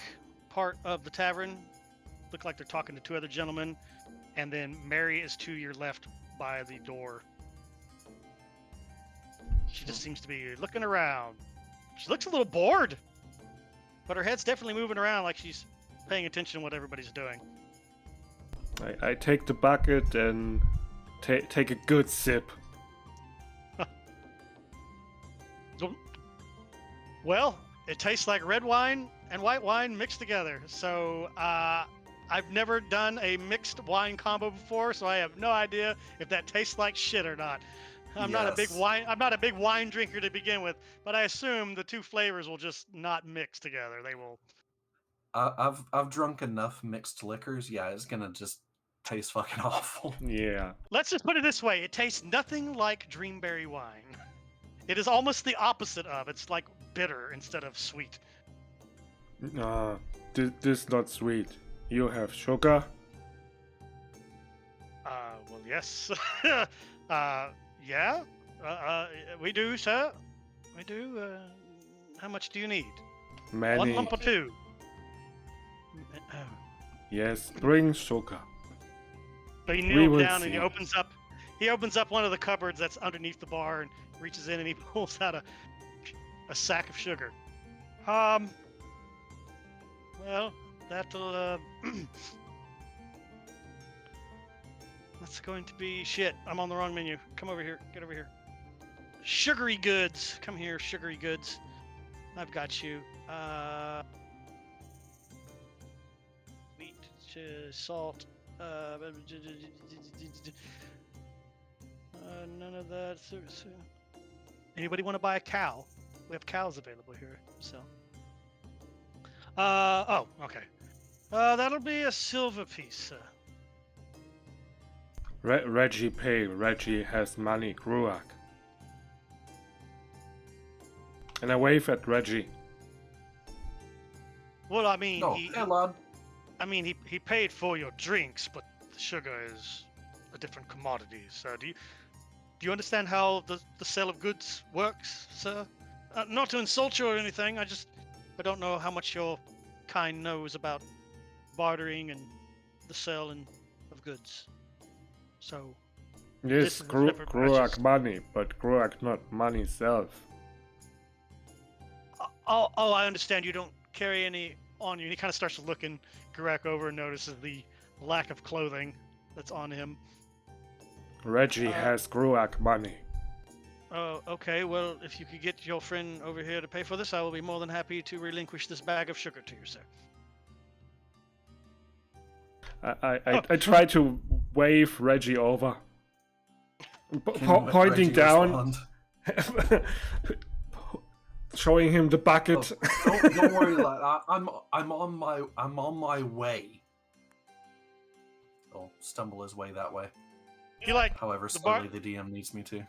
part of the tavern. Look like they're talking to 2 other gentlemen. And then Mary is to your left by the door. She just seems to be looking around. She looks a little bored. But her head's definitely moving around like she's paying attention to what everybody's doing. I take the bucket and take a good sip. Well, it tastes like red wine and white wine mixed together. So I've never done a mixed wine combo before, so I have no idea if that tastes like shit or not. I'm not a big wine drinker to begin with, but I assume the 2 flavors will just not mix together. They will. I've drunk enough mixed liquors. Yeah, it's gonna just taste fucking awful. Yeah. Let's just put it this way: it tastes nothing like Dreamberry wine. It is almost the opposite of. It's like bitter instead of sweet. This not sweet. You have sugar? Well, yes. Yeah. We do, sir. We do. How much do you need? Many. 1 lump or 2? Yes, bring sugar. So he We kneels will down and see. he opens up one of the cupboards that's underneath the bar and reaches in and he pulls out a sack of sugar. Well, that'll that's going to be shit. I'm on the wrong menu. Come over here. Get over here. sugary goods. Come here, sugary goods. I've got you. Wheat, salt. None of that. Anybody want to buy a cow? We have cows available here. So. Oh, okay. That'll be a silver piece. Reggie pay. Reggie has money. Gruak. And I wave at Reggie. Well, I mean, No, hey, lad. he paid for your drinks, but the sugar is a different commodity. So do you understand how the sale of goods works, sir? Not to insult you or anything. I don't know how much your kind knows about bartering and the selling of goods. So this Yes, is a separate Gruak purchase. money, but Gruak not money self. Oh, I understand you don't carry any on you. He kind of starts looking Gurak over and notices the lack of clothing that's on him. Reggie has Gruak money. Oh, okay. Well, if you could get your friend over here to pay for this, I will be more than happy to relinquish this bag of sugar to you, sir. I try to wave Reggie over, Can pointing Reggie down, respond? showing him the bucket. Oh, don't worry, lad. I'm on my way. I'll stumble his way that way. You like However the bar- slowly the DM needs me to.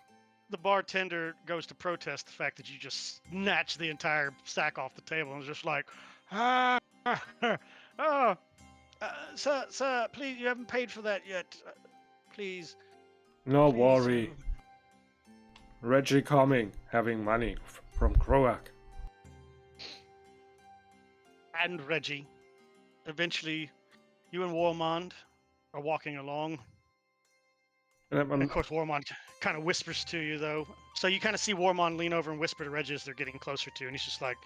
the bartender goes to protest the fact that you just snatched the entire sack off the table and is just like, sir, please, you haven't paid for that yet. Please. No please, worry. Reggie coming, having money from Gruak. And Reggie. Eventually, you and Warmond are walking along. And of course, Warmond kind of whispers to you, though. So you kind of see Warmond lean over and whisper to Reggie as they're getting closer to, and he's just like,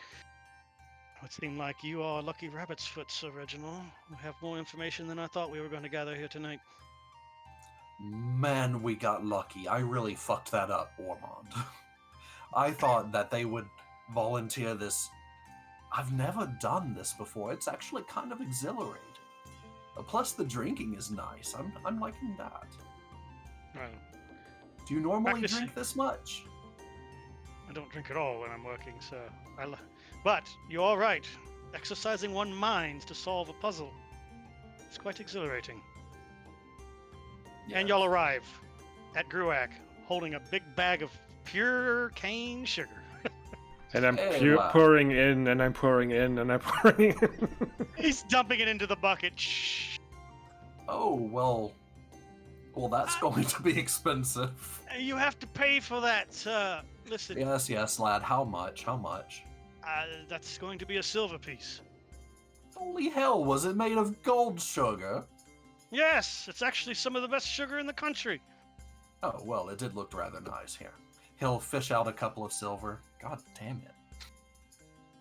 "It seemed like you are lucky rabbit's foot, Sir Reginald. We have more information than I thought we were going to gather here tonight." Man, we got lucky. I really fucked that up, Ormond. I thought that they would volunteer this. I've never done this before. It's actually kind of exhilarating. Plus, the drinking is nice. I'm liking that. Well, Do you normally Practice- drink this much? I don't drink at all when I'm working, so but you're all right. Exercising one's mind to solve a puzzle. It's quite exhilarating. And y'all arrive at Gruak, holding a big bag of pure cane sugar. And I'm Hey, wow. pouring in, and I'm pouring in, and I'm pouring in. He's dumping it into the bucket. Shh. Oh, well, that's going to be expensive. You have to pay for that, sir. Listen, Yes, lad. How much? How much? that's going to be a silver piece. Holy hell, was it made of gold sugar? Yes, it's actually some of the best sugar in the country. Oh, well, it did look rather nice here. He'll fish out a couple of silver. God damn it.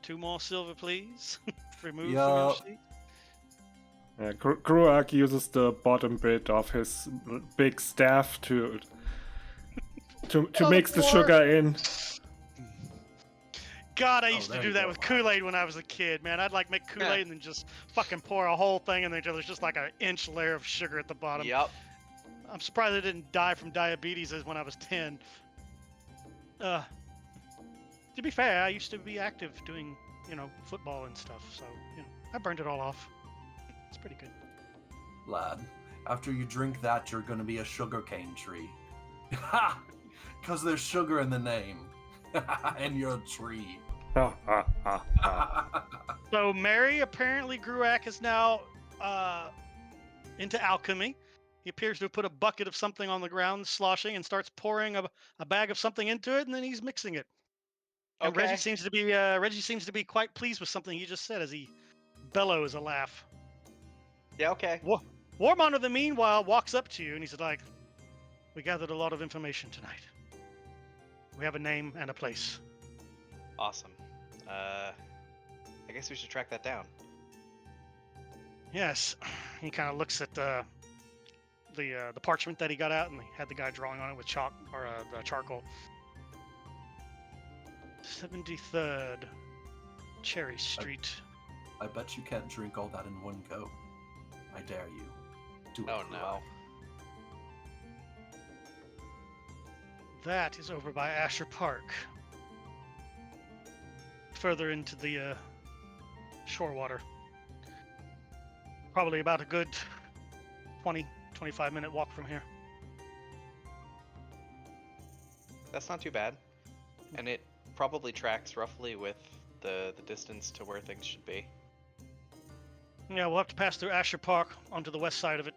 2 more silver, please. Remove Yeah. from your sheet. Gruak uses the bottom bit of his big staff to mix the poor- sugar in. God, I Oh, used to there do you that go, with lad. Kool-Aid when I was a kid, man. I'd like make Kool-Aid and then just fucking pour a whole thing in there until there's just like an inch layer of sugar at the bottom. Yep. I'm surprised I didn't die from diabetes as when I was 10. To be fair, I used to be active doing, football and stuff, so, I burned it all off. It's pretty good. Lad, after you drink that, you're gonna be a sugarcane tree. Ha! Because there's sugar in the name. And you're a tree. Ha, ha, ha, ha. So Mary, apparently Gruak is now into alchemy. He appears to have put a bucket of something on the ground, sloshing, and starts pouring a bag of something into it, and then he's mixing it. And Okay. Reggie seems to be quite pleased with something he just said as he bellows a laugh. Yeah, okay. Warmonder, the meanwhile, walks up to you and he's like, "We gathered a lot of information tonight. We have a name and a place. Awesome. I guess we should track that down. Yes." He kind of looks at the parchment that he got out, and he had the guy drawing on it with chalk or the charcoal. 73rd Cherry Street. I bet you can't drink all that in one go. I dare you. Do it. Oh no. That is over by Asher Park. Further into the shore water. Probably about a good 20-25 minute walk from here. That's not too bad. And it probably tracks roughly with the distance to where things should be. Yeah, we'll have to pass through Asher Park onto the west side of it.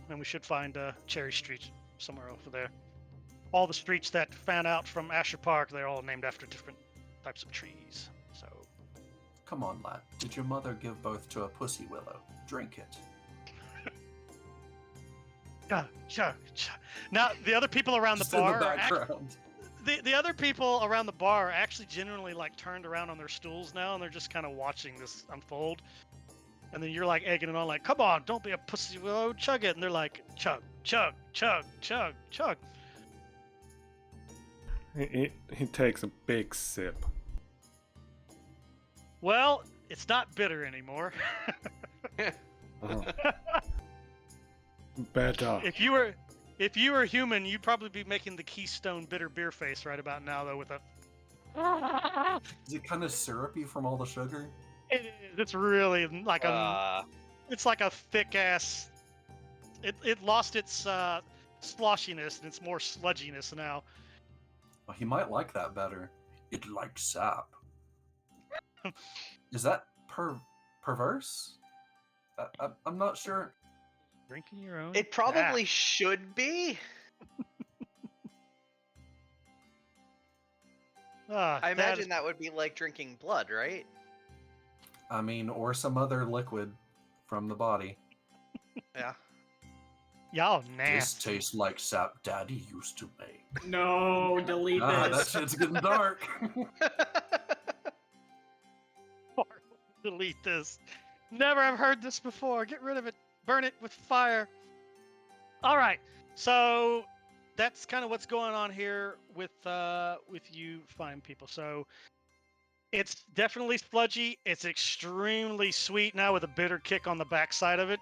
And we should find Cherry Street somewhere over there. All the streets that fan out from Asher Park, they're all named after different types of trees. So, Come on, lad. Did your mother give birth to a pussy willow? Drink it. chug. Now, the other people around the Just in bar the are background. the other people around the bar are actually genuinely like turned around on their stools now, and they're just kind of watching this unfold. And then you're like egging it on, like, "Come on, don't be a pussy willow, chug it." And they're like, "Chug, chug, chug, chug, chug." He takes a big sip. Well, it's not bitter anymore. Oh. Better. If you were human, you'd probably be making the Keystone bitter beer face right about now, though, with a. Is it kind of syrupy from all the sugar? It's really like a. It's like a thick ass. It lost its sloshiness and it's more sludginess now. Well, he might like that better. It likes sap. Is that perverse? I'm not sure. Drinking your own. It probably should be. I imagine that would be like drinking blood, right? I mean, or some other liquid from the body. Yeah. Y'all This nasty. tastes like sap Daddy used to make. No, delete That this. shit's getting dark. Delete this. Never have heard this before. Get rid of it. Burn it with fire. All right. So that's kind of what's going on here with you fine people. So it's definitely sludgy. It's extremely sweet now with a bitter kick on the backside of it.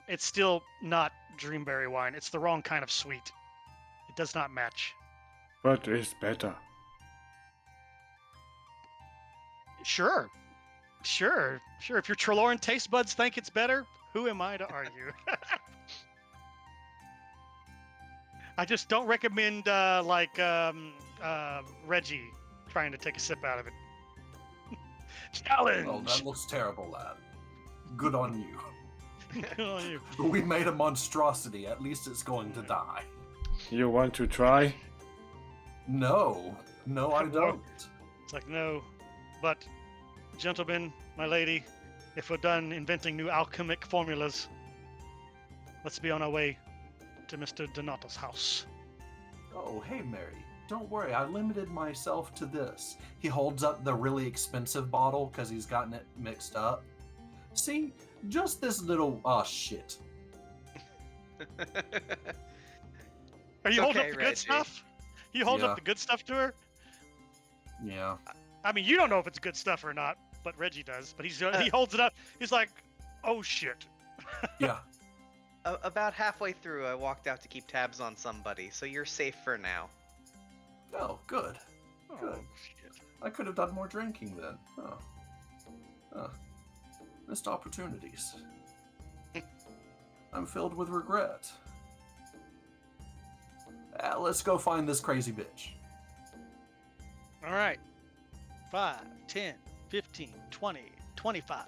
It's still not Dreamberry wine. It's the wrong kind of sweet. It does not match. But it's better. Sure. If your Trelawney taste buds think it's better, who am I to argue? I just don't recommend Reggie trying to take a sip out of it. Challenge. Oh, that looks terrible, lad. Good on you. Good on you. We made a monstrosity. At least it's going to die. You want to try? No, I don't. It's like, no, but gentlemen, my lady, if we're done inventing new alchemic formulas, let's be on our way to Mr. Donato's house. Oh, hey, Mary. Don't worry, I limited myself to this. He holds up the really expensive bottle because he's gotten it mixed up. See, just this little, shit. Are you holding okay, up the good Reggie. stuff? You hold Yeah. up the good stuff to her? Yeah. I mean, you don't know if it's good stuff or not, but Reggie does. But he holds it up. He's like, "Oh shit." Yeah. About halfway through, I walked out to keep tabs on somebody, so you're safe for now. Oh, good. Oh Good. shit. I could have done more drinking then. Missed opportunities. I'm filled with regret. Let's go find this crazy bitch. All right. 5, 10, 15, 20, 25.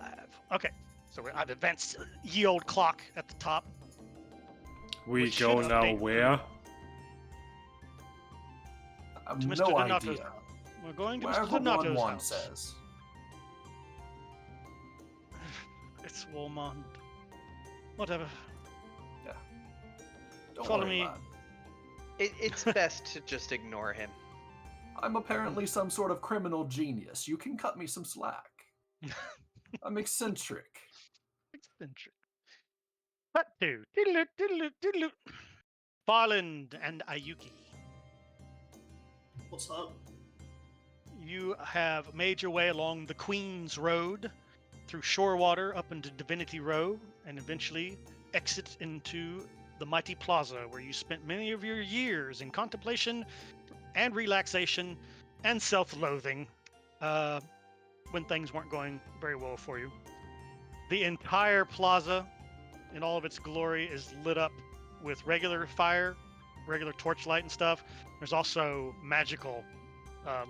Okay. So I've advanced ye old clock at the top. We Which go should now update- where? I have To Mr. no Donato's. idea. We're going to Wherever Mr. Donato's Juan house. says. It's Walmond. Whatever. Don't Follow worry, me. lad. It's best to just ignore him. I'm apparently some sort of criminal genius. You can cut me some slack. I'm eccentric. Eccentric. Cut to. Diddle-oo, diddle-oo, diddle-oo. Farland and Ayuki. What's up? you have made your way along the Queen's Road through Shorewater up into Divinity Row and eventually exit into the mighty plaza where you spent many of your years in contemplation and relaxation and self-loathing when things weren't going very well for you. The entire plaza in all of its glory is lit up with regular fire, regular torchlight and stuff. There's also magical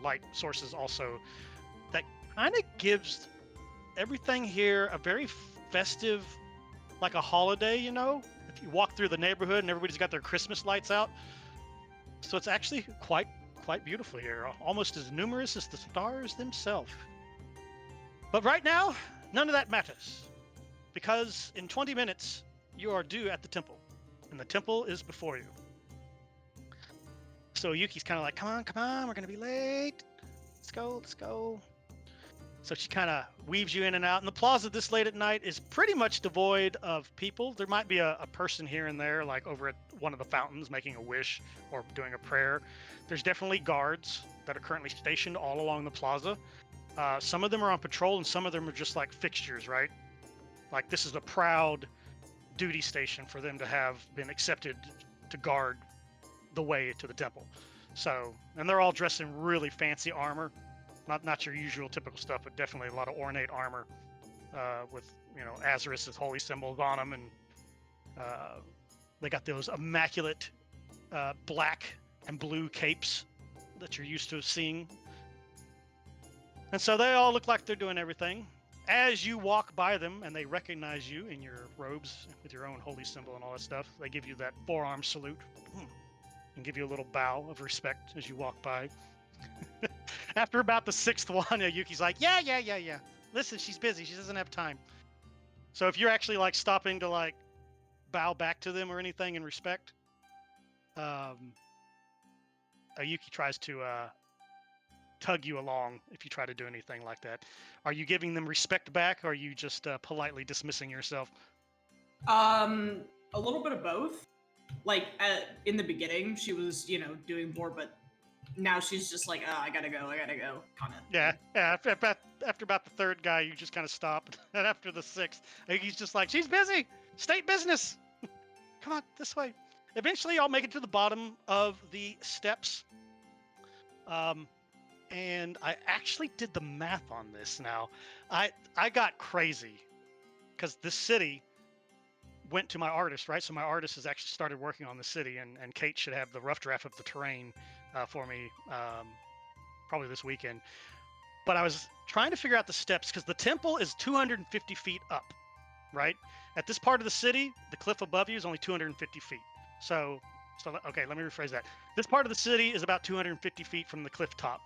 light sources also that kind of gives everything here a very festive, like a holiday, you know? If you walk through the neighborhood and everybody's got their Christmas lights out. So it's actually quite beautiful here, almost as numerous as the stars themselves. But right now, none of that matters, because in 20 minutes, you are due at the temple, and the temple is before you. So Yuki's kind of like, come on, we're going to be late. Let's go. So she kind of weaves you in and out. And the plaza this late at night is pretty much devoid of people. There might be a person here and there, like over at one of the fountains making a wish or doing a prayer. There's definitely guards that are currently stationed all along the plaza. Some of them are on patrol and some of them are just like fixtures, right? Like this is a proud duty station for them to have been accepted to guard the way to the temple. So, and they're all dressed in really fancy armor. Not your usual typical stuff, but definitely a lot of ornate armor with, you know, Azarus' holy symbols on them. And they got those immaculate black and blue capes that you're used to seeing. And so they all look like they're doing everything. As you walk by them and they recognize you in your robes with your own holy symbol and all that stuff, they give you that forearm salute and give you a little bow of respect as you walk by. After about the sixth one, Yuki's like, yeah. Listen, she's busy. She doesn't have time. So if you're actually like stopping to like bow back to them or anything in respect, Yuki tries to tug you along if you try to do anything like that. Are you giving them respect back, or are you just politely dismissing yourself? A little bit of both. Like in the beginning, she was, doing more, but now she's just like, I gotta go, kind of. Yeah. After about the third guy, you just kind of stop, and after the sixth, he's just like, she's busy, state business. Come on, this way. Eventually, I'll make it to the bottom of the steps. And I actually did the math on this now. I got crazy because this city went to my artist, right? So my artist has actually started working on the city, and Kate should have the rough draft of the terrain for me probably this weekend. But I was trying to figure out the steps because the temple is 250 feet up, right? At this part of the city, the cliff above you is only 250 feet. So okay, let me rephrase that. This part of the city is about 250 feet from the cliff top.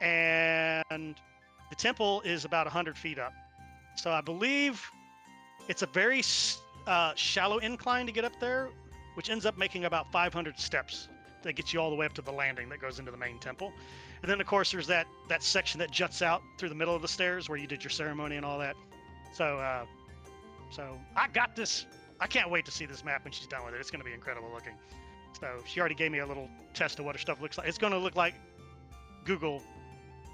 And the temple is about 100 feet up. So I believe it's a very shallow incline to get up there, which ends up making about 500 steps that gets you all the way up to the landing that goes into the main temple. And then, of course, there's that section that juts out through the middle of the stairs where you did your ceremony and all that. So, so I got this. I can't wait to see this map when she's done with it. It's going to be incredible looking. So she already gave me a little test of what her stuff looks like. It's going to look like Google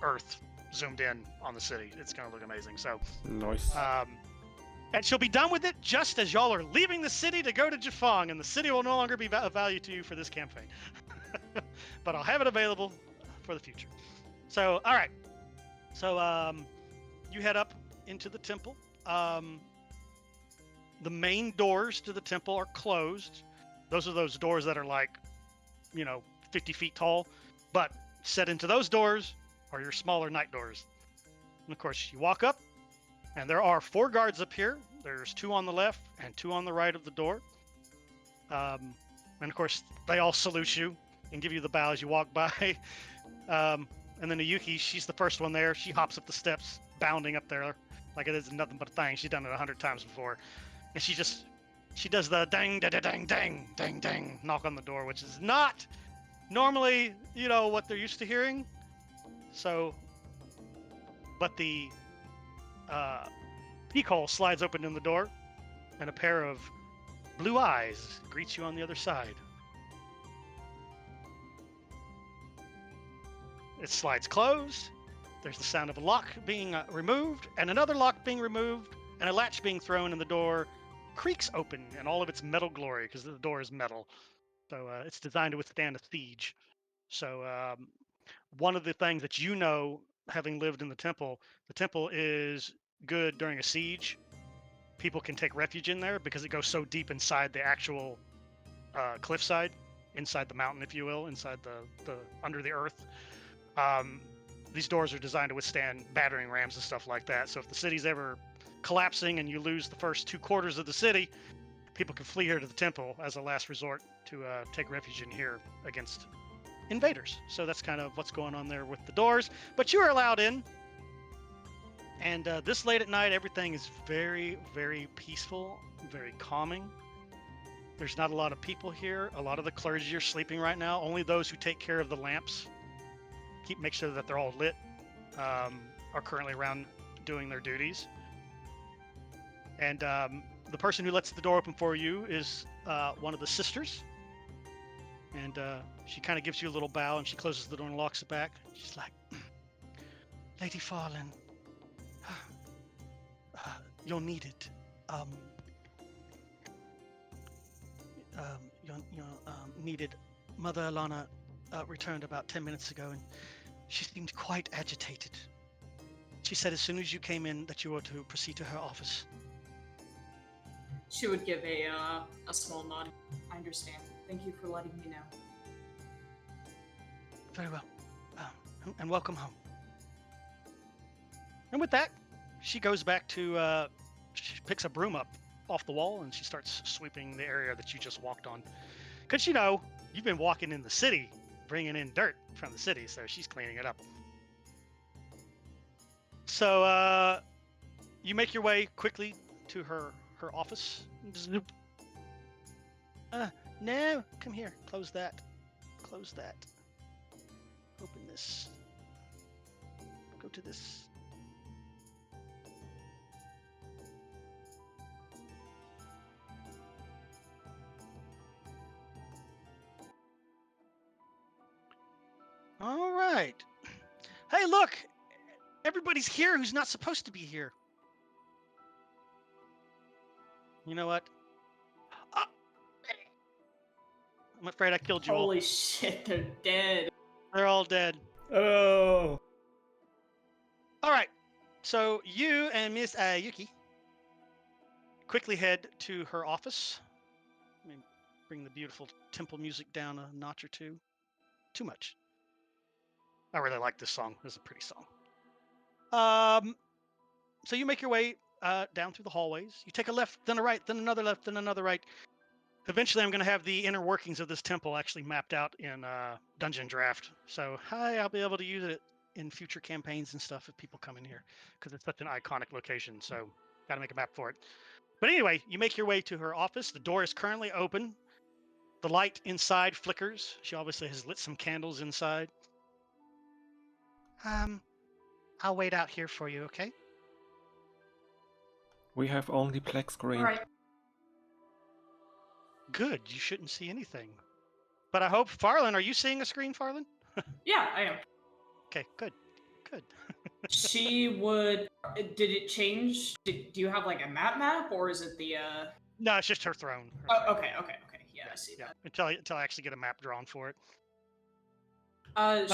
Earth zoomed in on the city. It's going to look amazing. So Nice. And she'll be done with it just as y'all are leaving the city to go to Jafang, and the city will no longer be of value to you for this campaign. But I'll have it available for the future. So, all right. So, you head up into the temple. The main doors to the temple are closed. Those are those doors that are like, 50 feet tall. But set into those doors are your smaller night doors. And of course, you walk up, and there are 4 guards up here. There's 2 on the left and 2 on the right of the door. And of course, they all salute you and give you the bow as you walk by. And then Yuki, she's the first one there. She hops up the steps, bounding up there like it is nothing but a thing. She's done it 100 times before. And she does the dang, dang, dang, dang, dang, dang, knock on the door, which is not normally, what they're used to hearing. So, but the peak hole slides open in the door, and a pair of blue eyes greets you on the other side. It slides closed, There's the sound of a lock being removed, and another lock being removed, and a latch being thrown, and the door creaks open in all of its metal glory because the door is metal. So it's designed to withstand a siege. So one of the things that you know, having lived in the temple is good during a siege. People can take refuge in there because it goes so deep inside the actual cliffside, inside the mountain, if you will, inside the under the earth. These doors are designed to withstand battering rams and stuff like that. So if the city's ever collapsing and you lose the first 2 quarters of the city, people can flee here to the temple as a last resort to take refuge in here against invaders. So that's kind of what's going on there with the doors. But you are allowed in. And this late at night, everything is very, very peaceful, very calming. There's not a lot of people here. A lot of the clergy are sleeping right now. Only those who take care of the lamps, make sure that they're all lit, are currently around doing their duties. And the person who lets the door open for you is one of the sisters. And she kind of gives you a little bow, and she closes the door and locks it back. She's like, Lady Farland, you're needed. You're needed. Mother Alana returned about 10 minutes ago, and she seemed quite agitated. She said as soon as you came in that you were to proceed to her office. She would give a small nod. I understand. Thank you for letting me know. Very well. And welcome home. And with that, she goes back to, she picks a broom up off the wall and she starts sweeping the area that you just walked on. Because, you know, you've been walking in the city, bringing in dirt from the city, so she's cleaning it up. So, you make your way quickly to her office. Zoop. No, come here. Close that. Close that. Open this. Go to this. All right. Hey, look! Everybody's here who's not supposed to be here. You know what? I'm afraid I killed you all. Holy shit, they're dead. They're all dead. Oh. All right. So you and Miss Yuki quickly head to her office. Let me bring the beautiful temple music down a notch or two. Too much. I really like this song. This is a pretty song. So you make your way down through the hallways. You take a left, then a right, then another left, then another right. Eventually, I'm going to have the inner workings of this temple actually mapped out in Dungeon Draft. So, I'll be able to use it in future campaigns and stuff if people come in here, because it's such an iconic location. So, got to make a map for it. But anyway, you make your way to her office. The door is currently open. The light inside flickers. She obviously has lit some candles inside. I'll wait out here for you, okay? We have only black screen. All right. Good. You shouldn't see anything. But I hope, Farland, are you seeing a screen, Farland? Yeah, I am. Okay, good. Good. She would. Did it change? Do you have like a map, or is it the? No, it's just her throne. Oh, okay. Yeah, I see that. Until I actually get a map drawn for it.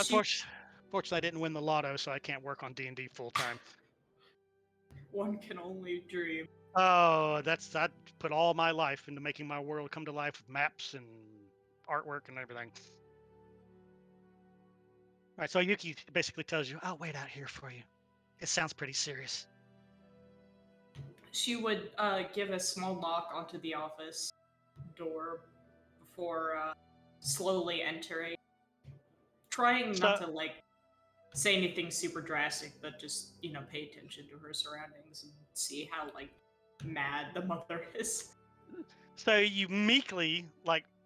She, Fortunately, I didn't win the lotto, so I can't work on D&D full time. one can only dream. Oh, I put all my life into making my world come to life with maps and artwork and everything. All right, so Yuki basically tells you, I'll wait out here for you. It sounds pretty serious. She would give a small knock onto the office door before slowly entering, trying not to like say anything super drastic, but just pay attention to her surroundings and see how like mad the mother is. So you meekly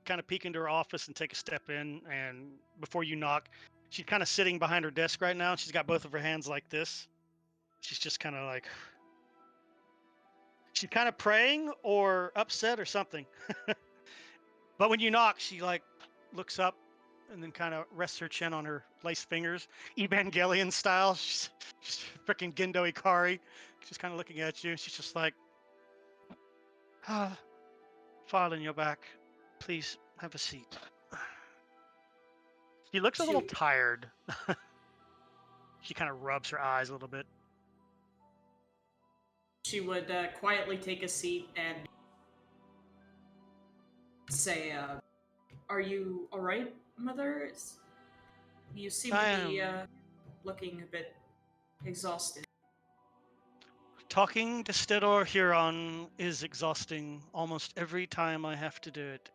kind of peek into her office and take a step in, and before you knock, she's kind of sitting behind her desk right now. She's got both of her hands like this. She's just kind of like, she's kind of praying or upset or something. But when you knock, she looks up and then kind of rests her chin on her lace fingers, Evangelion style. She's freaking Gendo Ikari. She's kind of looking at you. She's just like, Farland, you're back. Please have a seat. She looks a little tired. She kind of rubs her eyes a little bit. She would quietly take a seat and say, "Are you all right, Mother? You seem to be looking a bit exhausted." Talking to Stedor Huron is exhausting almost every time I have to do it.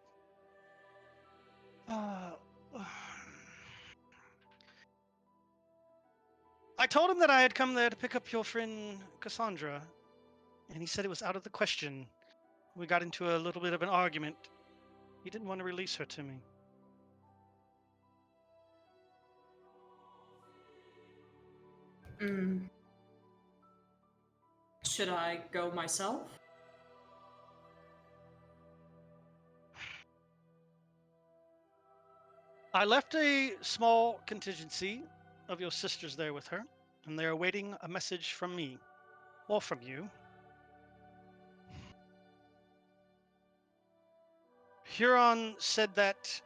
I told him that I had come there to pick up your friend Cassandra, and he said it was out of the question. We got into a little bit of an argument. He didn't want to release her to me. Should I go myself? I left a small contingency of your sisters there with her, and they're awaiting a message from me, or from you. Huron said that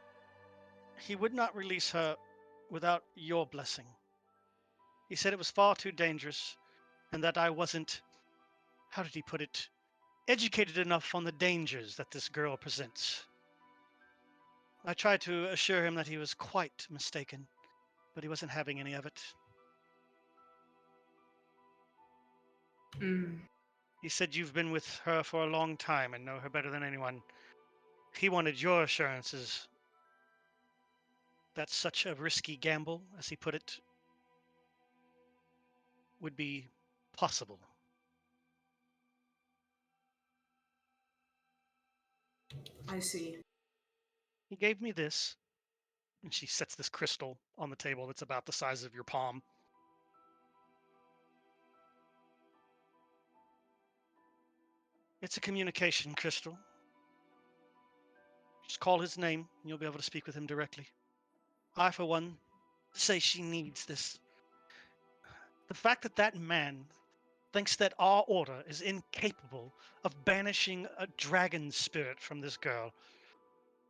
he would not release her without your blessing. He said it was far too dangerous, and that I wasn't, how did he put it, educated enough on the dangers that this girl presents. I tried to assure him that he was quite mistaken, but he wasn't having any of it. He said you've been with her for a long time and know her better than anyone. He wanted your assurances that such a risky gamble, as he put it, would be possible. I see. He gave me this, and she sets this crystal on the table that's about the size of your palm. It's a communication crystal. Just call his name, and you'll be able to speak with him directly. I, for one, say she needs this. The fact that that man thinks that our order is incapable of banishing a dragon spirit from this girl,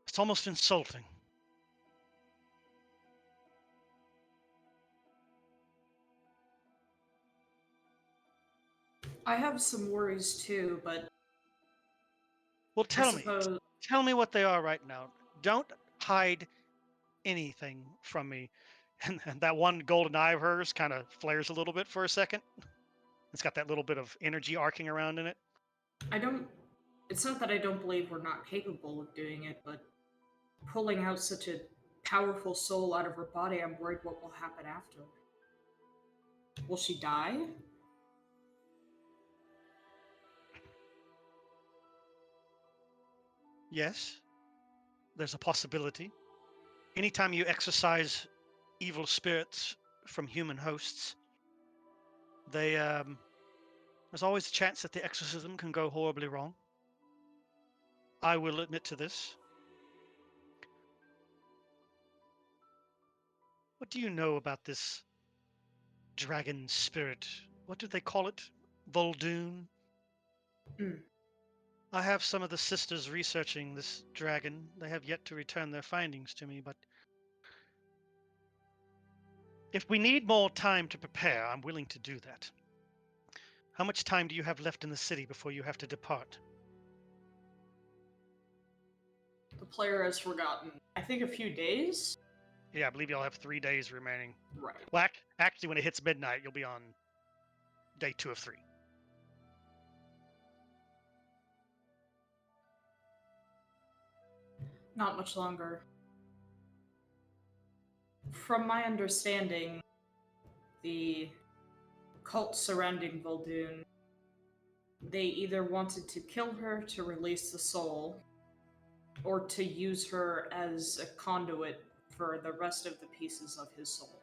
it's almost insulting. I have some worries too, but Well, I suppose... tell me what they are right now. Don't hide anything from me. And that one golden eye of hers kind of flares a little bit for a second. It's got that little bit of energy arcing around in it. It's not that I don't believe we're not capable of doing it, but pulling out such a powerful soul out of her body, I'm worried what will happen after. Will she die? Yes, there's a possibility. Anytime you exorcise evil spirits from human hosts, there's always a chance that the exorcism can go horribly wrong. I will admit to this. What do you know about this dragon spirit? What do they call it? Voldoon? I have some of the sisters researching this dragon. They have yet to return their findings to me, but if we need more time to prepare, I'm willing to do that. How much time do you have left in the city before you have to depart? The player has forgotten. I think a few days? Yeah, I believe you'll have 3 days remaining. Right. Well, actually, when it hits midnight, you'll be on day 2 of 3. Not much longer. From my understanding, the cult surrounding Voldoon, they either wanted to kill her to release the soul, or to use her as a conduit for the rest of the pieces of his soul.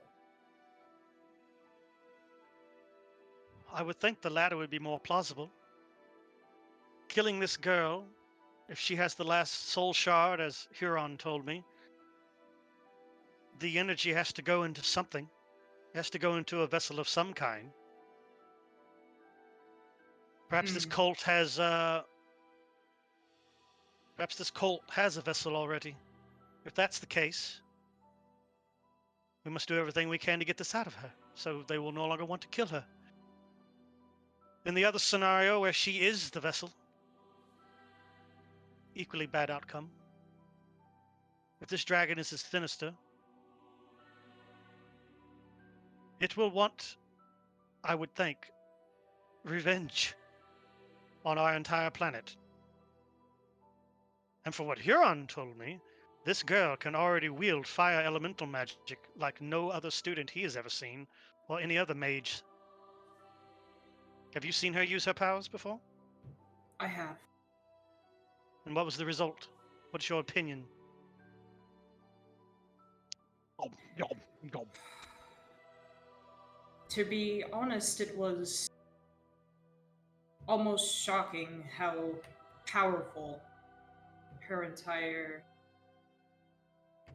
I would think the latter would be more plausible. Killing this girl, if she has the last soul shard, as Huron told me, the energy has to go into something. It has to go into a vessel of some kind. Perhaps this cult has perhaps this cult has a vessel already. If that's the case, we must do everything we can to get this out of her, so they will no longer want to kill her. In the other scenario where she is the vessel, equally bad outcome. If this dragon is as sinister, it will want, I would think, revenge on our entire planet. And for what Huron told me, this girl can already wield fire elemental magic like no other student he has ever seen, or any other mage. Have you seen her use her powers before? I have. And what was the result? What's your opinion? To be honest, it was almost shocking how powerful her entire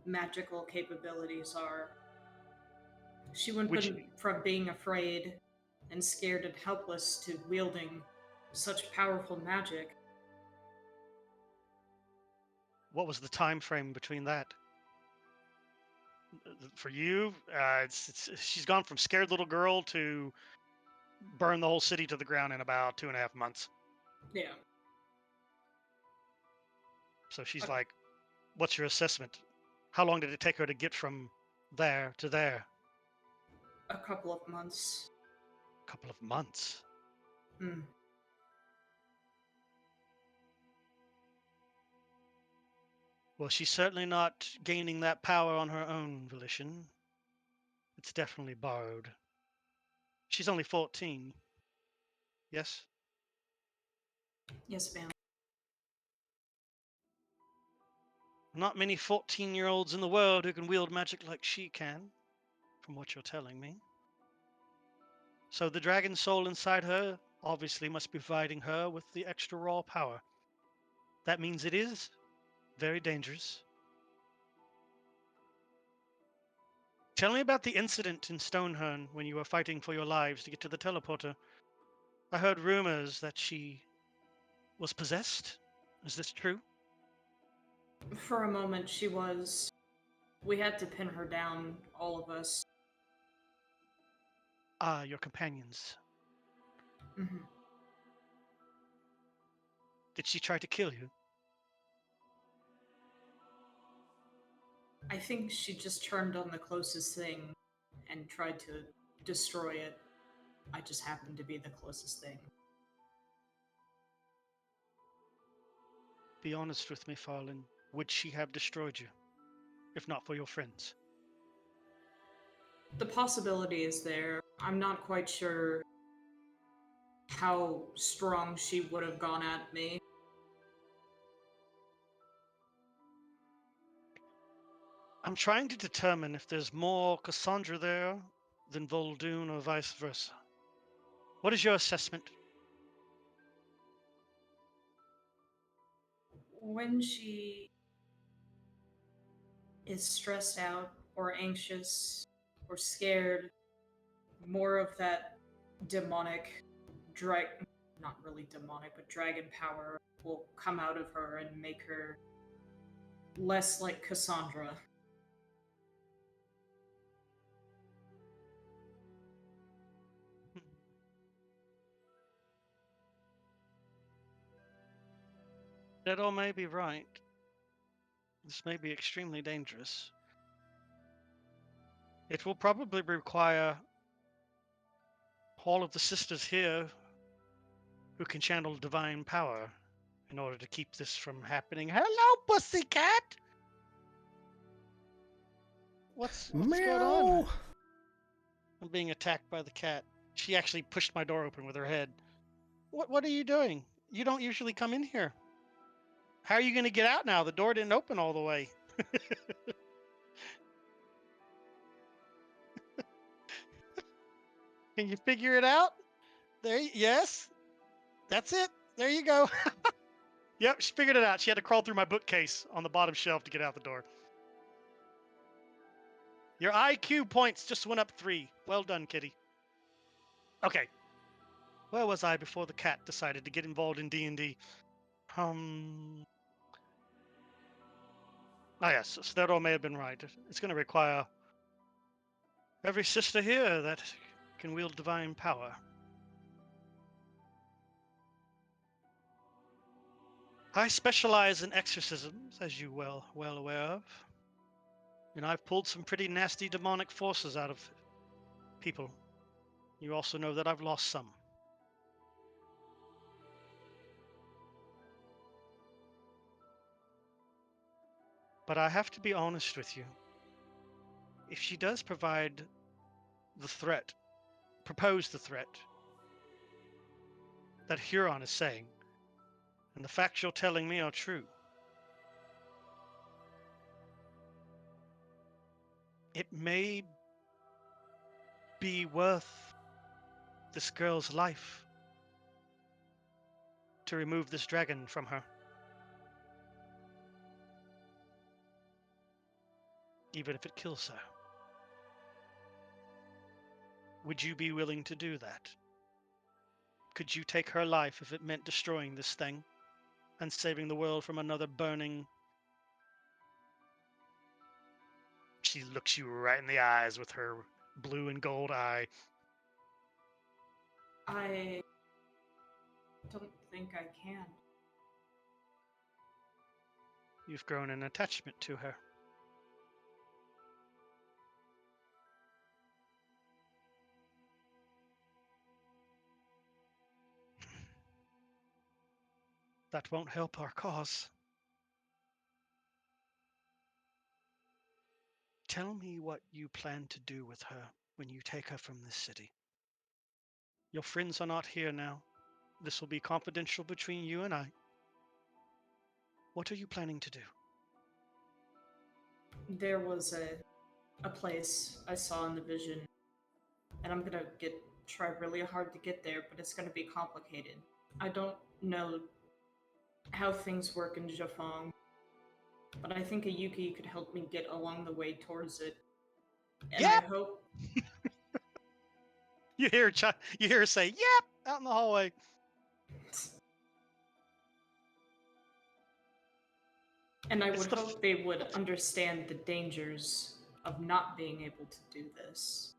magical capabilities are. She went from being afraid and scared and helpless to wielding such powerful magic. What was the time frame between that? For you, she's gone from scared little girl to burn the whole city to the ground in about 2.5 months. Yeah. So she's like, what's your assessment? How long did it take her to get from there to there? A couple of months. A couple of months. Hmm. Well, she's certainly not gaining that power on her own volition. It's definitely borrowed. She's only 14. Yes? Yes, ma'am. Not many 14-year-olds in the world who can wield magic like she can, from what you're telling me. So the dragon soul inside her obviously must be providing her with the extra raw power. That means it is very dangerous. Tell me about the incident in Stonehern when you were fighting for your lives to get to the teleporter. I heard rumors that she was possessed. Is this true? For a moment, she was. We had to pin her down, all of us. Ah, your companions. Mm-hmm. Did she try to kill you? I think she just turned on the closest thing and tried to destroy it. I just happened to be the closest thing. Be honest with me, Farlin. Would she have destroyed you, if not for your friends? The possibility is there. I'm not quite sure how strong she would have gone at me. I'm trying to determine if there's more Cassandra there than Voldoon or vice versa. What is your assessment? When she is stressed out or anxious or scared, more of that demonic, not really demonic, but dragon power will come out of her and make her less like Cassandra. That all may be right. This may be extremely dangerous. It will probably require all of the sisters here who can channel divine power in order to keep this from happening. Hello, pussycat! What's going on? I'm being attacked by the cat. She actually pushed my door open with her head. What are you doing? You don't usually come in here. How are you going to get out now? The door didn't open all the way. Can you figure it out? Yes. That's it. There you go. Yep, she figured it out. She had to crawl through my bookcase on the bottom shelf to get out the door. Your IQ points just went up 3. Well done, kitty. Okay. Where was I before the cat decided to get involved in D&D? Ah, yes, Stero may have been right. It's going to require every sister here that can wield divine power. I specialize in exorcisms, as you well aware of. And I've pulled some pretty nasty demonic forces out of people. You also know that I've lost some. But I have to be honest with you. If she does provide the threat, propose the threat that Huron is saying, and the facts you're telling me are true, it may be worth this girl's life to remove this dragon from her. Even if it kills her. Would you be willing to do that? Could you take her life if it meant destroying this thing and saving the world from another burning? She looks you right in the eyes with her blue and gold eye. I don't think I can. You've grown an attachment to her. That won't help our cause. Tell me what you plan to do with her when you take her from this city. Your friends are not here now. This will be confidential between you and I. What are you planning to do? There was a place I saw in the vision, and I'm gonna try really hard to get there, but it's gonna be complicated. I don't know how things work in Jafong, but I think a Yuki could help me get along the way towards it. And Yeah. I hope You hear her say, "Yep," out in the hallway. And I It's would the hope they would understand the dangers of not being able to do this.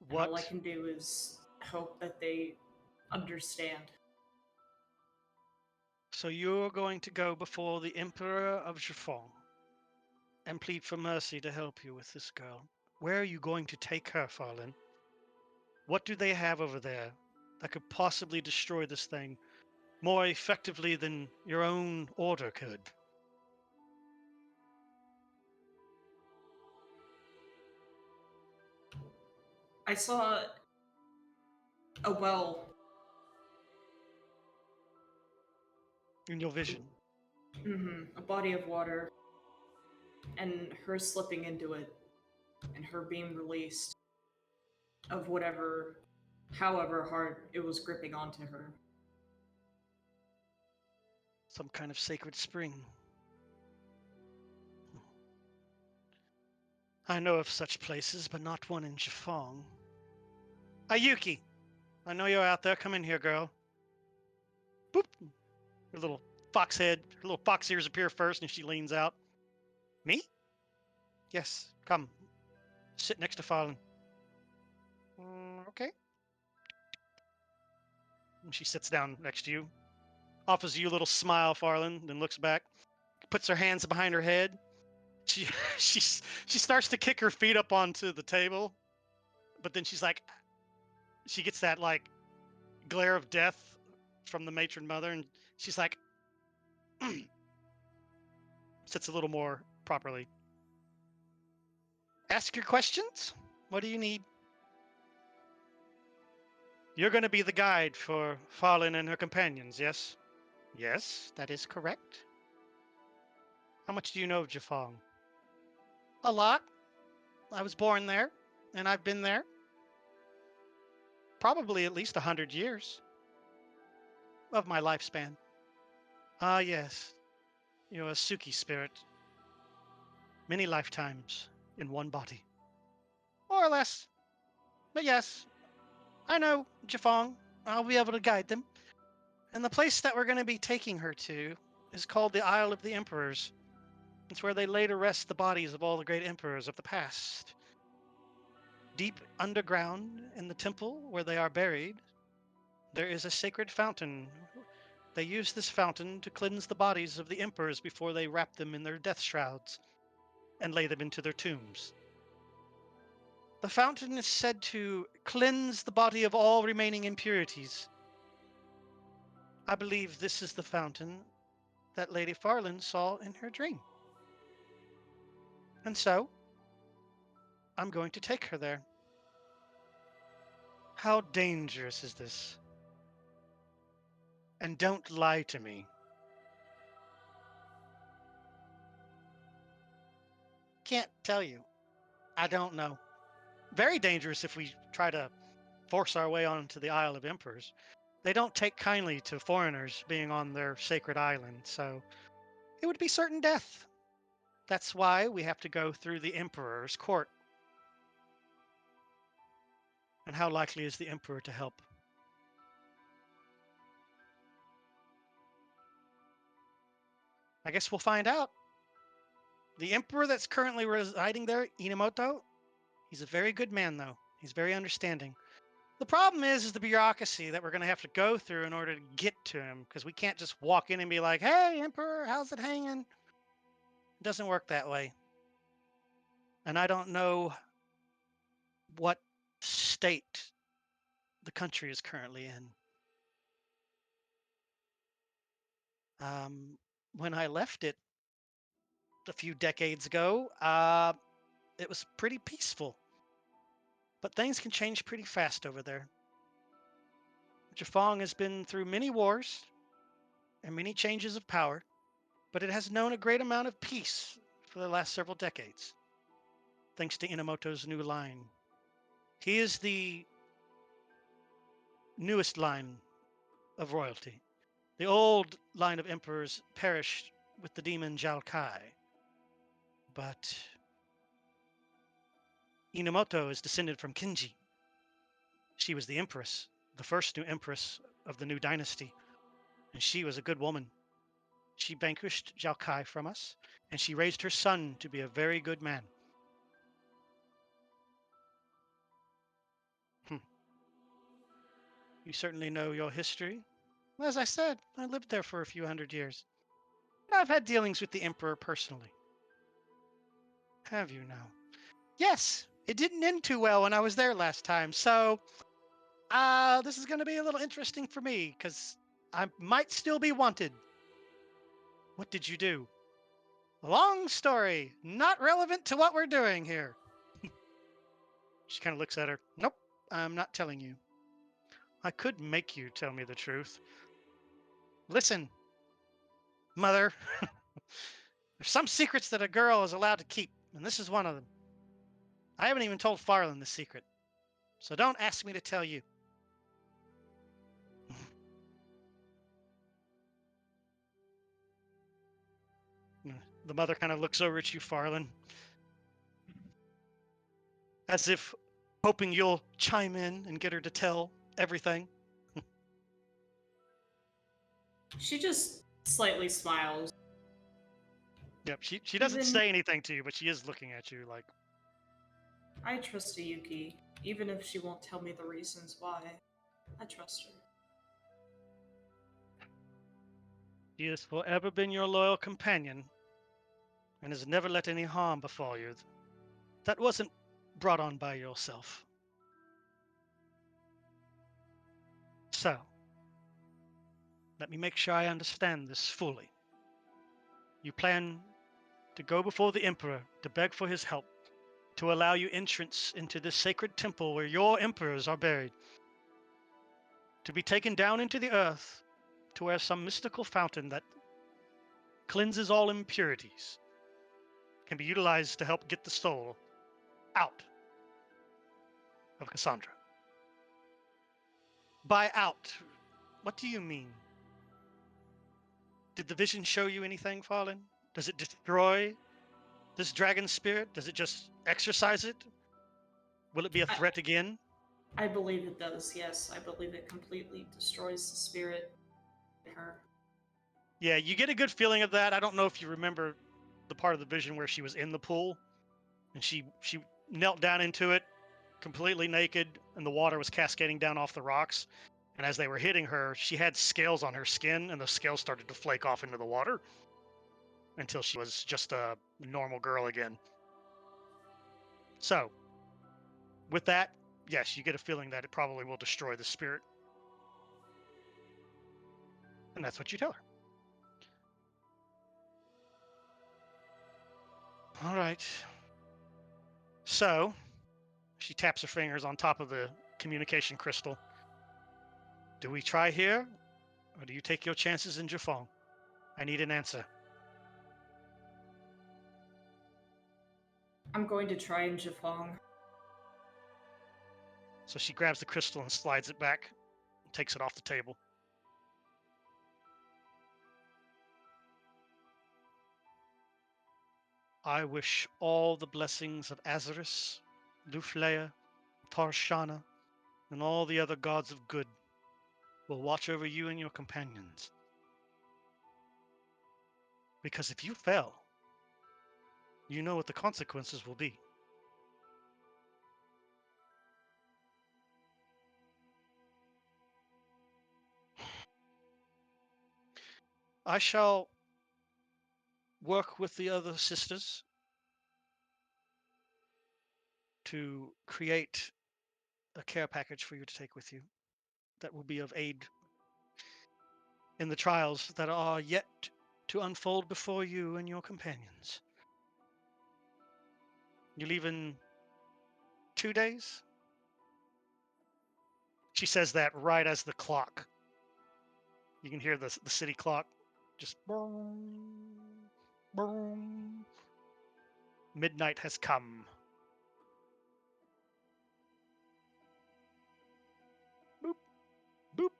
And all I What? can do is hope that they understand. So you're going to go before the Emperor of Jafong and plead for mercy to help you with this girl. Where are you going to take her, Farlin? What do they have over there that could possibly destroy this thing more effectively than your own order could? I saw a well. In your vision. A body of water, and her slipping into it, and her being released of however hard it was gripping onto her. Some kind of sacred spring. I know of such places, but not one in Jafong. Ayuki! I know you're out there. Come in here, girl. Boop! Her little fox head, her little fox ears appear first, and she leans out. Me? Yes, come. Sit next to Farlin. Okay. And she sits down next to you. Offers you a little smile, Farlin, then looks back. Puts her hands behind her head. She she starts to kick her feet up onto the table. But then she's like, she gets that like glare of death from the matron mother, and she's like, sits a little more properly. Ask your questions. What do you need? You're going to be the guide for Farlin and her companions, yes? Yes, that is correct. How much do you know of Jafong? A lot. I was born there, and I've been there. Probably at least 100 years of my lifespan. Ah, yes. You're a Suki spirit. many lifetimes in one body. More or less. But yes, I know Jafong. I'll be able to guide them. And the place that we're going to be taking her to is called the Isle of the Emperors. It's where they lay to rest the bodies of all the great emperors of the past. Deep underground in the temple where they are buried, there is a sacred fountain. They use this fountain to cleanse the bodies of the emperors before they wrap them in their death shrouds and lay them into their tombs. The fountain is said to cleanse the body of all remaining impurities. I believe this is the fountain that Lady Farland saw in her dream. And so, I'm going to take her there. How dangerous is this? And don't lie to me. Can't tell you. I don't know. Very dangerous if we try to force our way onto the Isle of Emperors. They don't take kindly to foreigners being on their sacred island, so it would be certain death. That's why we have to go through the Emperor's court. And how likely is the Emperor to help? I guess we'll find out. The Emperor that's currently residing there, Inamoto, he's a very good man, though. He's very understanding. The problem is the bureaucracy that we're going to have to go through in order to get to him, because we can't just walk in and be like, hey, Emperor, how's it hanging? It doesn't work that way. And I don't know what state the country is currently in. When I left it a few decades ago, it was pretty peaceful. But things can change pretty fast over there. Jafong has been through many wars and many changes of power, but it has known a great amount of peace for the last several decades, thanks to Inamoto's new line. He is the newest line of royalty. The old line of emperors perished with the demon Jalkai. But Inamoto is descended from Kinji. She was the empress, the first new empress of the new dynasty, and she was a good woman. She vanquished Jalkai from us, and she raised her son to be a very good man. You certainly know your history. As I said, I lived there for a few hundred years. And I've had dealings with the Emperor personally. Have you now? Yes, it didn't end too well when I was there last time, so this is going to be a little interesting for me, because I might still be wanted. What did you do? Long story, not relevant to what we're doing here. She kind of looks at her. Nope, I'm not telling you. I could make you tell me the truth. Listen, Mother, there's some secrets that a girl is allowed to keep, and this is one of them. I haven't even told Farland the secret, so don't ask me to tell you. The mother kind of looks over at you, Farland, as if hoping you'll chime in and get her to tell everything. She just slightly smiles. Yep, she doesn't Even- say anything to you, but she is looking at you like, I trust Yuki, even if she won't tell me the reasons why. I trust her. she has forever been your loyal companion and has never let any harm befall you. That wasn't brought on by yourself. So, let me make sure I understand this fully. You plan to go before the Emperor to beg for his help, to allow you entrance into this sacred temple where your emperors are buried, to be taken down into the earth to where some mystical fountain that cleanses all impurities can be utilized to help get the soul out of Cassandra. By out, what do you mean? Did the vision show you anything, Fallen? Does it destroy This dragon spirit, does it just exorcise it? Will it be a threat again? I believe it does, yes. I believe it completely destroys the spirit in her. Yeah, you get a good feeling of that. I don't know if you remember the part of the vision where she was in the pool and she knelt down into it completely naked and the water was cascading down off the rocks. And as they were hitting her, she had scales on her skin and the scales started to flake off into the water until she was just a normal girl again. So, with that, yes, you get a feeling that it probably will destroy the spirit. And that's what you tell her. All right. So, she taps her fingers on top of the communication crystal. Do we try here, or do you take your chances in Jafong? I need an answer. I'm going to try in Jafong. So she grabs the crystal and slides it back, and takes it off the table. I wish all the blessings of Azarus, Lufleia, Tarshana, and all the other gods of good will watch over you and your companions. Because if you fail, you know what the consequences will be. I shall work with the other sisters to create a care package for you to take with you that will be of aid in the trials that are yet to unfold before you and your companions. You leave in 2 days? She says that right as the clock. You can hear the city clock just boom, boom. Midnight has come. Boop, boop.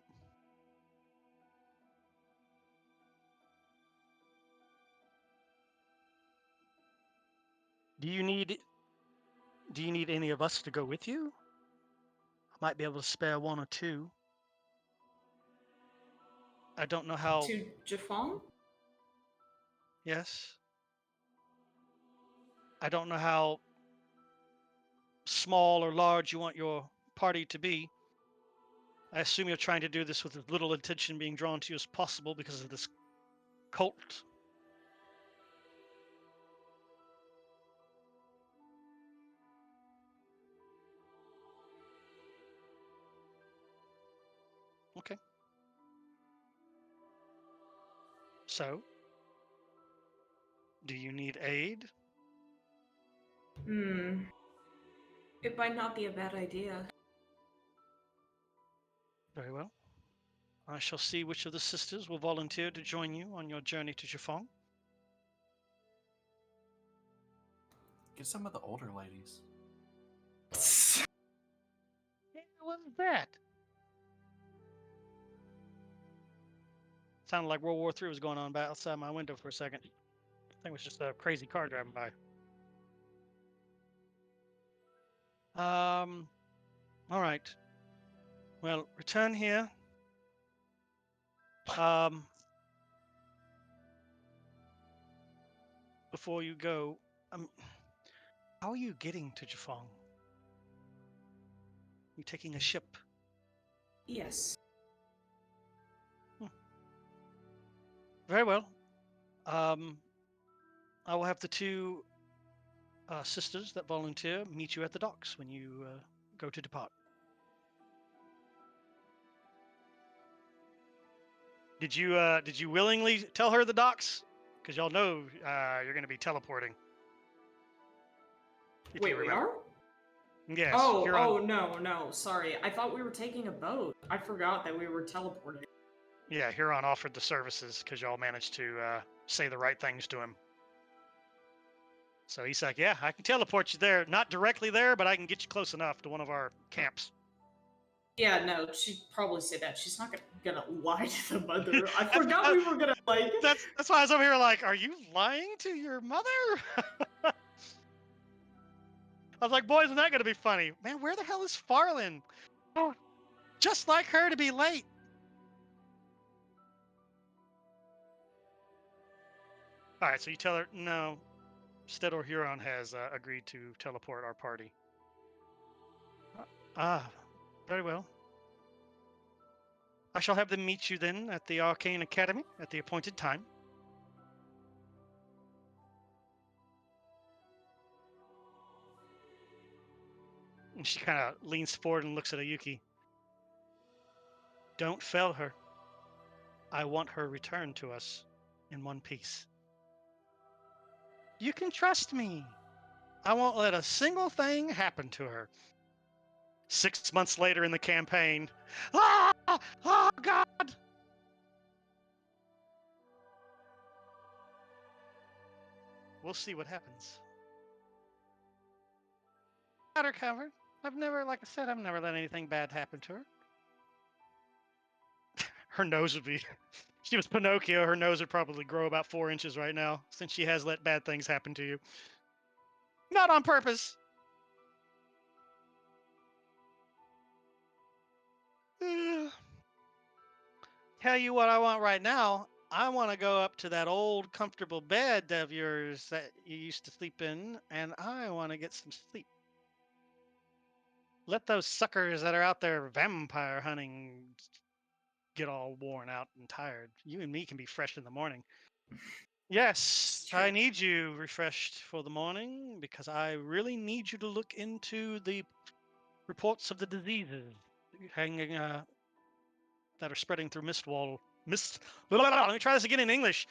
Do you need any of us to go with you? I might be able to spare one or two. I don't know how. To Jafong? Yes. I don't know how small or large you want your party to be. I assume you're trying to do this with as little attention being drawn to you as possible because of this cult. Okay. So, do you need aid? It might not be a bad idea. Very well. I shall see which of the sisters will volunteer to join you on your journey to Jafong. Get some of the older ladies. Hey, what was that? Sounded like World War III was going on outside my window for a second. I think it was just a crazy car driving by. All right. Well, return here. Before you go, how are you getting to Jafong? You taking a ship? Yes. Very well. I will have the two sisters that volunteer meet you at the docks when you go to depart. Did you willingly tell her the docks? Because y'all know you're going to be teleporting. If Wait, you we remember. are? Yes. Oh, no, sorry. I thought we were taking a boat. I forgot that we were teleporting. Yeah, Huron offered the services because y'all managed to say the right things to him. So he's like, yeah, I can teleport you there. Not directly there, but I can get you close enough to one of our camps. Yeah, no, she'd probably say that. She's not gonna lie to the mother. I forgot we were gonna like. That's why I was over here like, are you lying to your mother? I was like, boy, isn't that gonna be funny? Man, where the hell is Farland? Oh, just like her to be late. All right, so you tell her, no, Stedor Huron has agreed to teleport our party. Very well. I shall have them meet you then at the Arcane Academy at the appointed time. And she kind of leans forward and looks at Ayuki. Don't fail her. I want her returned to us in one piece. You can trust me. I won't let a single thing happen to her. 6 months later in the campaign. Ah! Oh, God! We'll see what happens. Got her covered. I've never let anything bad happen to her. Her nose would be... She was Pinocchio. Her nose would probably grow about 4 inches right now, since she has let bad things happen to you. Not on purpose. Tell you what I want right now. I want to go up to that old comfortable bed of yours that you used to sleep in, and I want to get some sleep. Let those suckers that are out there vampire hunting get all worn out and tired. You and me can be fresh in the morning. Yes, I need you refreshed for the morning because I really need you to look into the reports of the diseases hanging that are spreading through Mistwall. Let me try this again in English.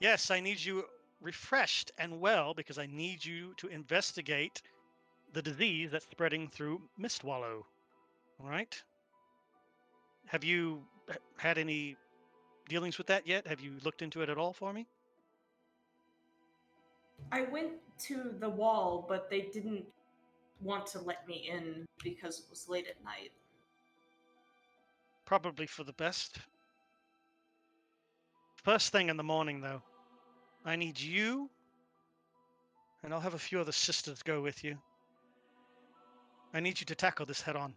Yes, I need you refreshed and well because I need you to investigate the disease that's spreading through Mistwallow. All right? Have you had any dealings with that yet? Have you looked into it at all for me? I went to the wall, but they didn't want to let me in because it was late at night. Probably for the best. First thing in the morning, though, I need you, and I'll have a few other sisters go with you. I need you to tackle this head on,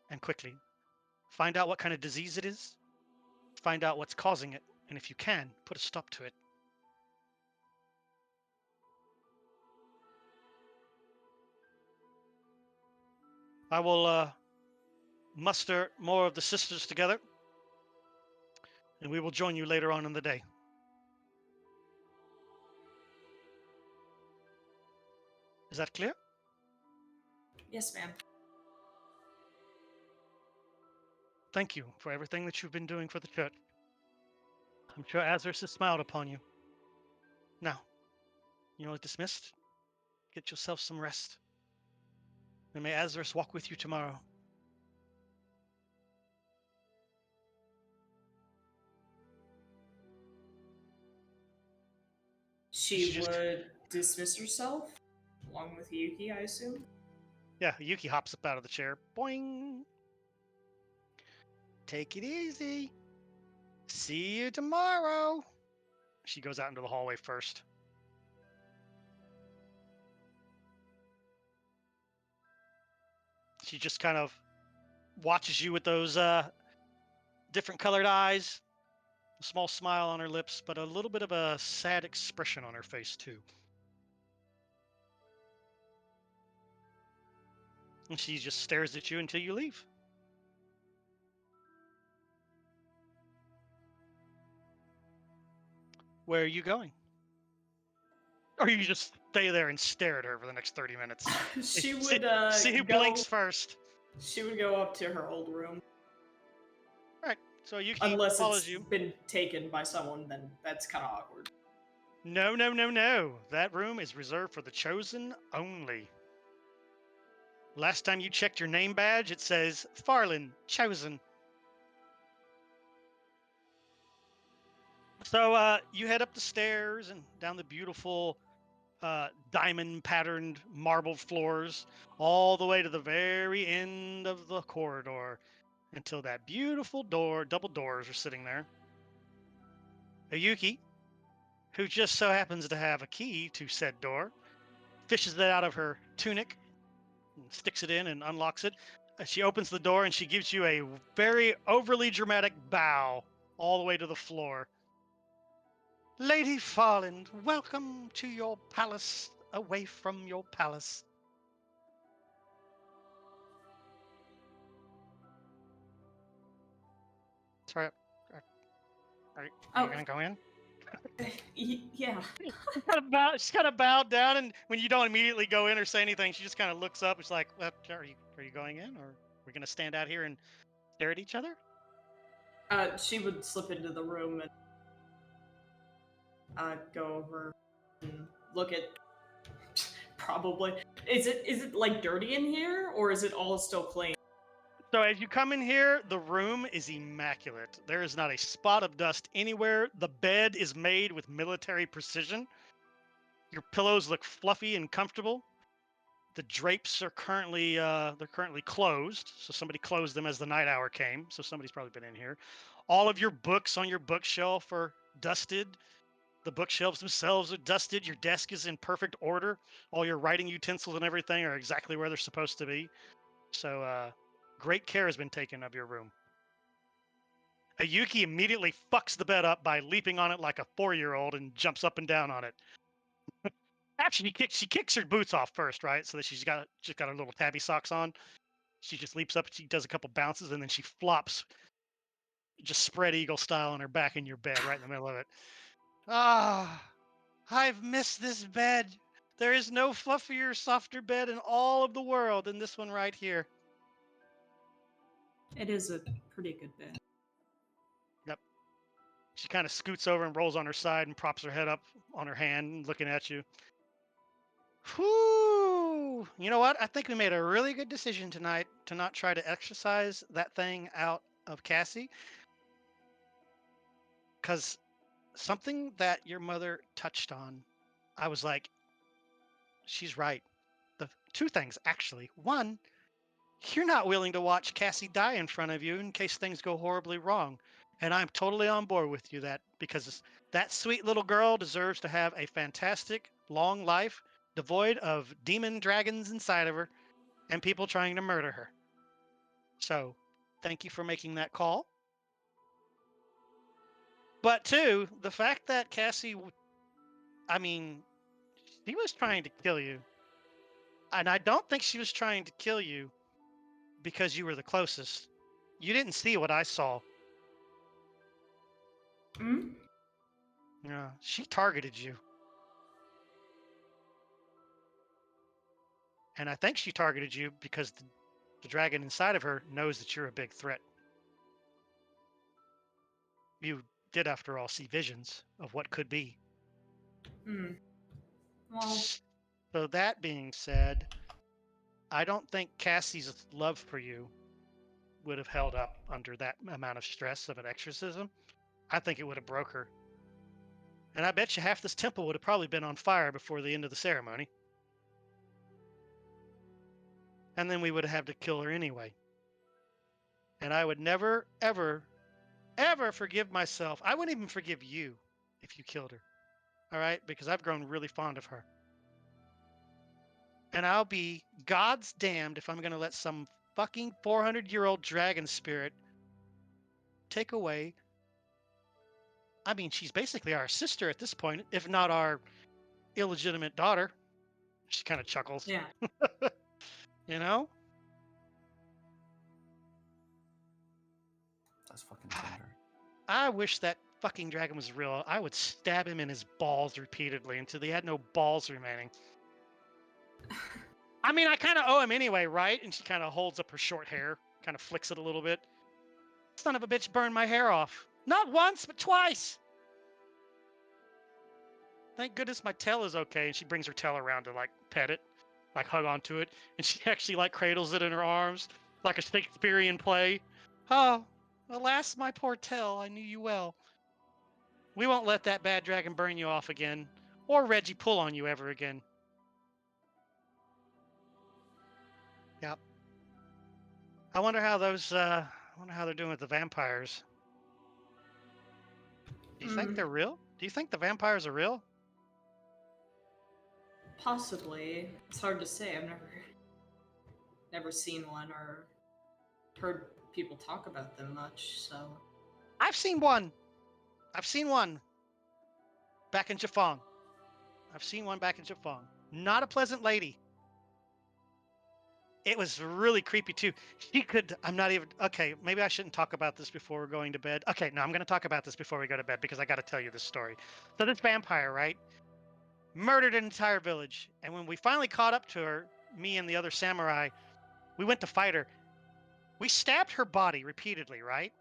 and quickly. Find out what kind of disease it is, find out what's causing it, and if you can, put a stop to it. I will muster more of the sisters together, and we will join you later on in the day. Is that clear? Yes, ma'am. Thank you for everything that you've been doing for the church. I'm sure Azarus has smiled upon you. Now, you are dismissed. Get yourself some rest. And may Azarus walk with you tomorrow. She would dismiss herself, along with Yuki, I assume. Yeah, Yuki hops up out of the chair. Boing! Take it easy. See you tomorrow. She goes out into the hallway first. She just kind of watches you with those different colored eyes, a small smile on her lips, but a little bit of a sad expression on her face, too. And she just stares at you until you leave. Where are you going? Or you just stay there and stare at her for the next 30 minutes? She would see who blinks first. She would go up to her old room. Alright, so Yuki Unless follows it's you. been taken by someone, then that's kind of awkward. No, no, no, no. That room is reserved for the chosen only. Last time you checked your name badge, it says Farland, chosen. So you head up the stairs and down the beautiful diamond patterned marble floors all the way to the very end of the corridor until that beautiful door, double doors are sitting there. Ayuki, who just so happens to have a key to said door, fishes it out of her tunic, and sticks it in and unlocks it. She opens the door and she gives you a very overly dramatic bow all the way to the floor. Lady Farland, welcome to your palace, away from your palace. Sorry, are you gonna go in? Yeah. She's kind of bowed down, and when you don't immediately go in or say anything, she just kind of looks up. It's like, well, are you going in, or are we gonna stand out here and stare at each other? She would slip into the room and go over and look at. Probably. Is it like dirty in here, or is it all still clean? So as you come in here, the room is immaculate. There is not a spot of dust anywhere. The bed is made with military precision. Your pillows look fluffy and comfortable. The drapes are currently closed, so somebody closed them as the night hour came. So somebody's probably been in here. All of your books on your bookshelf are dusted. The bookshelves themselves are dusted. Your desk is in perfect order. All your writing utensils and everything are exactly where they're supposed to be. So great care has been taken of your room. Ayuki immediately fucks the bed up by leaping on it like a 4-year-old and jumps up and down on it. Actually, she kicks her boots off first, right? So that she's got her little tabby socks on. She just leaps up, she does a couple bounces, and then she flops, just spread eagle style on her back in your bed, right in the middle of it. Ah, I've missed this bed. There is no fluffier, softer bed in all of the world than this one right here. It is a pretty good bed. Yep. She kind of scoots over and rolls on her side and props her head up on her hand, looking at you. Whew! You know what? I think we made a really good decision tonight to not try to exercise that thing out of Cassie. Because something that your mother touched on, I was like, she's right. The two things, actually. One, you're not willing to watch Cassie die in front of you in case things go horribly wrong. And I'm totally on board with you because that sweet little girl deserves to have a fantastic, long life devoid of demon dragons inside of her and people trying to murder her. So, thank you for making that call. But two, the fact that Cassie, she was trying to kill you. And I don't think she was trying to kill you because you were the closest. You didn't see what I saw. Hmm? Yeah, she targeted you. And I think she targeted you because the dragon inside of her knows that you're a big threat. You did, after all, see visions of what could be. Hmm. Well, So that being said, I don't think Cassie's love for you would have held up under that amount of stress of an exorcism. I think it would have broke her. And I bet you half this temple would have probably been on fire before the end of the ceremony. And then we would have had to kill her anyway. And I would never, ever, ever forgive myself. I wouldn't even forgive you if you killed her. All right? Because I've grown really fond of her. And I'll be God's damned if I'm going to let some fucking 400-year-old dragon spirit take away. I mean, she's basically our sister at this point, if not our illegitimate daughter. She kind of chuckles. yeah. You know? That's fucking tender. I wish that fucking dragon was real. I would stab him in his balls repeatedly until he had no balls remaining. I mean, I kind of owe him anyway, right? And she kind of holds up her short hair, kind of flicks it a little bit. Son of a bitch burned my hair off. Not once, but twice. Thank goodness my tail is okay. And she brings her tail around to like pet it, like hug onto it. And she actually like cradles it in her arms, like a Shakespearean play. Oh, alas, my poor tail, I knew you well. We won't let that bad dragon burn you off again. or Reggie pull on you ever again. Yep. I wonder how those. I wonder how they're doing with the vampires. Do you think they're real? Do you think the vampires are real? Possibly. It's hard to say. I've never seen one or heard people talk about them much, so. I've seen one. I've seen one. Back in Jafong. I've seen one back in Jafong. Not a pleasant lady. It was really creepy too. She could. I'm not even. Okay, maybe I shouldn't talk about this before we're going to bed. Okay, no, I'm going to talk about this before we go to bed because I got to tell you this story. So this vampire, right, murdered an entire village, and when we finally caught up to her, me and the other samurai, we went to fight her. We stabbed her body repeatedly, right,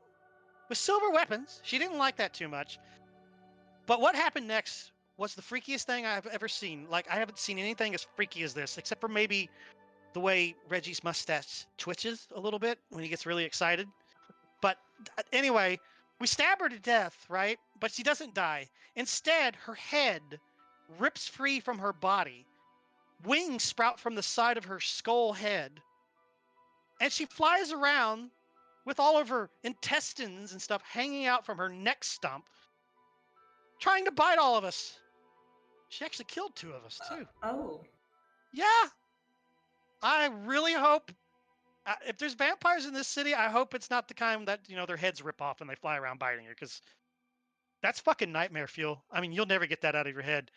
with silver weapons. She didn't like that too much. But what happened next was the freakiest thing I've ever seen. Like, I haven't seen anything as freaky as this, except for maybe the way Reggie's mustache twitches a little bit when he gets really excited. But anyway, we stab her to death, right? But she doesn't die. Instead, her head rips free from her body. Wings sprout from the side of her skull head. And she flies around with all of her intestines and stuff hanging out from her neck stump, trying to bite all of us. She actually killed 2 of us, too. Oh. Yeah. I really hope, if there's vampires in this city, I hope it's not the kind that, their heads rip off and they fly around biting you, because that's fucking nightmare fuel. I mean, you'll never get that out of your head.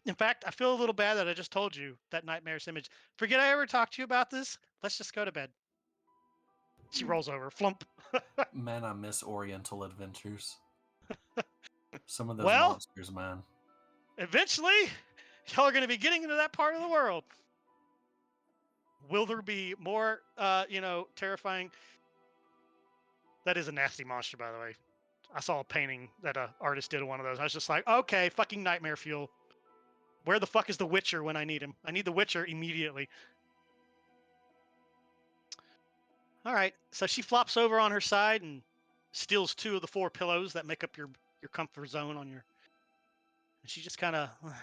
In fact, I feel a little bad that I just told you that nightmare's image. Forget I ever talked to you about this. Let's just go to bed. She rolls over. Flump. Man, I miss Oriental adventures. Some of those Well, monsters, man. eventually, y'all are going to be getting into that part of the world. Will there be more, terrifying? That is a nasty monster, by the way. I saw a painting that an artist did of one of those. I was just like, okay, fucking nightmare fuel. Where the fuck is the Witcher when I need him? I need the Witcher immediately. All right, so she flops over on her side and steals 2 of the 4 pillows that make up your comfort zone on your. And she just kind of, and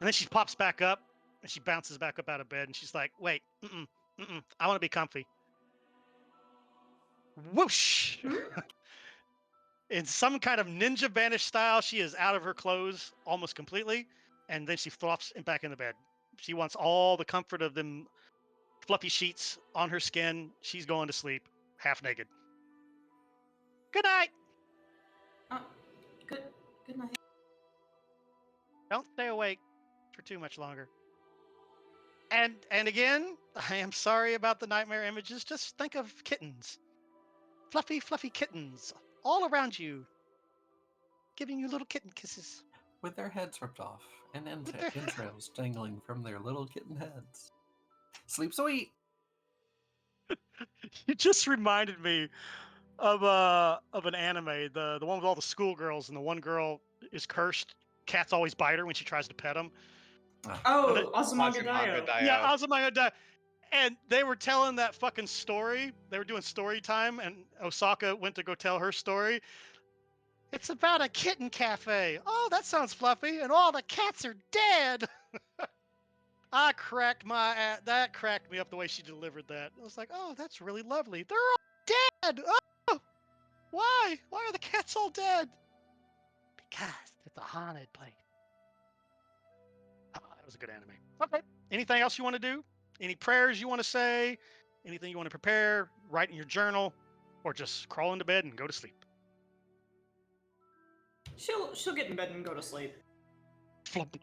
then she pops back up and she bounces back up out of bed and she's like, "Wait, I want to be comfy." Whoosh! In some kind of ninja vanish style, she is out of her clothes almost completely, and then she flops back in the bed. She wants all the comfort of them fluffy sheets on her skin. She's going to sleep, half naked. Good night. Good night. Don't stay awake for too much longer. And again, I am sorry about the nightmare images. Just think of kittens, fluffy, fluffy kittens, all around you, giving you little kitten kisses. With their heads ripped off and entrails dangling from their little kitten heads. Sleep sweet! You just reminded me of an anime, the one with all the schoolgirls, and the one girl is cursed. Cats always bite her when she tries to pet them. Oh, Azumanga Daioh. Yeah, Azumanga Daioh. And they were telling that fucking story. They were doing story time, and Osaka went to go tell her story. It's about a kitten cafe. Oh, that sounds fluffy. And all the cats are dead. That cracked me up the way she delivered that. I was like, oh, that's really lovely. They're all dead. Oh, why? Why are the cats all dead? Because it's a haunted place. Oh, that was a good anime. Okay. Anything else you want to do? Any prayers you want to say? Anything you want to prepare? Write in your journal? Or just crawl into bed and go to sleep? She'll get in bed and go to sleep. Flump.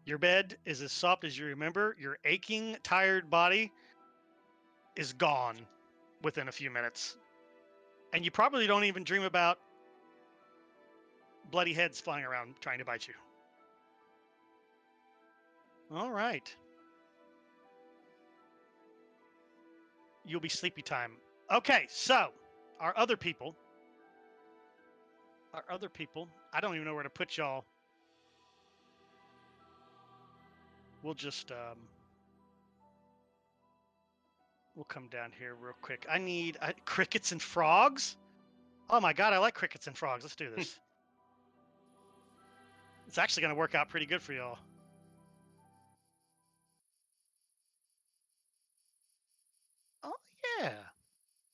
Your bed is as soft as you remember. Your aching, tired body is gone within a few minutes. And you probably don't even dream about bloody heads flying around trying to bite you. All right. You'll be sleepy time. Okay, so our other people, I don't even know where to put y'all. We'll just, we'll come down here real quick. I need crickets and frogs. Oh my God, I like crickets and frogs. Let's do this. It's actually going to work out pretty good for y'all. Oh, yeah.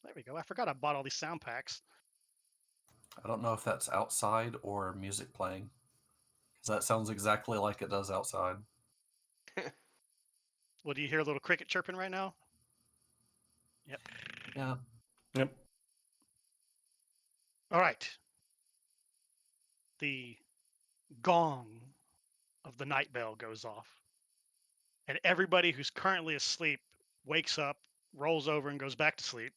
There we go. I forgot I bought all these sound packs. I don't know if that's outside or music playing, because that sounds exactly like it does outside. Well, do you hear a little cricket chirping right now? Yep. Yeah. Yep. All right. The gong of the night bell goes off, and everybody who's currently asleep wakes up, rolls over, and goes back to sleep.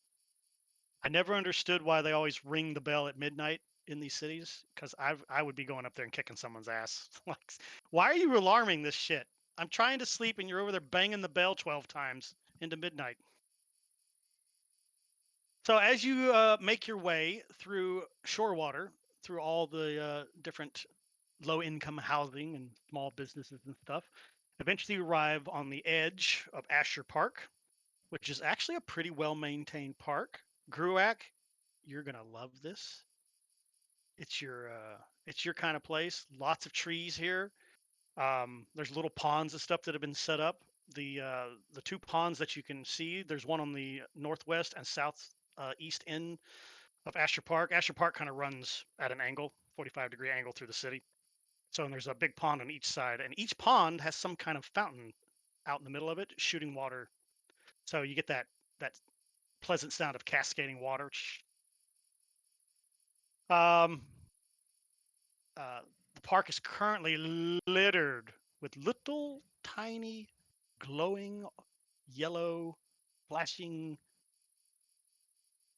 I never understood why they always ring the bell at midnight in these cities, because I would be going up there and kicking someone's ass. Like, why are you alarming this shit? I'm trying to sleep, and you're over there banging the bell 12 times into midnight. So as you make your way through Shorewater, through all the different low-income housing and small businesses and stuff, eventually you arrive on the edge of Asher Park, which is actually a pretty well-maintained park. Gruak, you're gonna love this. It's your kind of place. Lots of trees here. There's little ponds and stuff that have been set up. The two ponds that you can see, there's one on the northwest and south east end of Asher Park. Asher Park kind of runs at an angle, 45-degree angle through the city. So there's a big pond on each side, and each pond has some kind of fountain out in the middle of it, shooting water. So you get that pleasant sound of cascading water. Um, the park is currently littered with little tiny glowing yellow flashing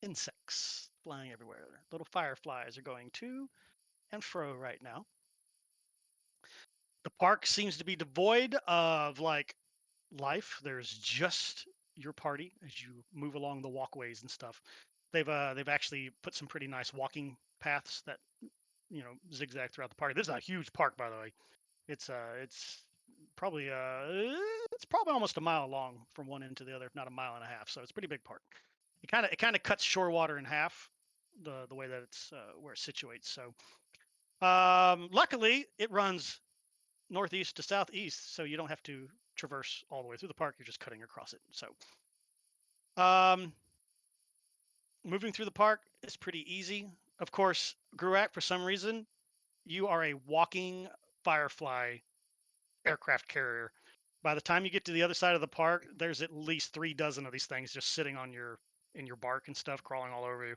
insects flying everywhere. Little fireflies are going to and fro right now. The park seems to be devoid of like life. There's just your party as you move along the walkways and stuff. They've actually put some pretty nice walking paths that zigzag throughout the park. This is a huge park, by the way. It's probably it's probably almost a mile long from one end to the other, if not a mile and a half. So it's a pretty big park. It kind of cuts Shorewater in half, the way that it's where it situates. So luckily it runs northeast to southeast, so you don't have to traverse all the way through the park. You're just cutting across it. So moving through the park is pretty easy. Of course, Gruak, for some reason, you are a walking firefly aircraft carrier. By the time you get to the other side of the park, there's at least 36 of these things just sitting on in your bark and stuff, crawling all over you.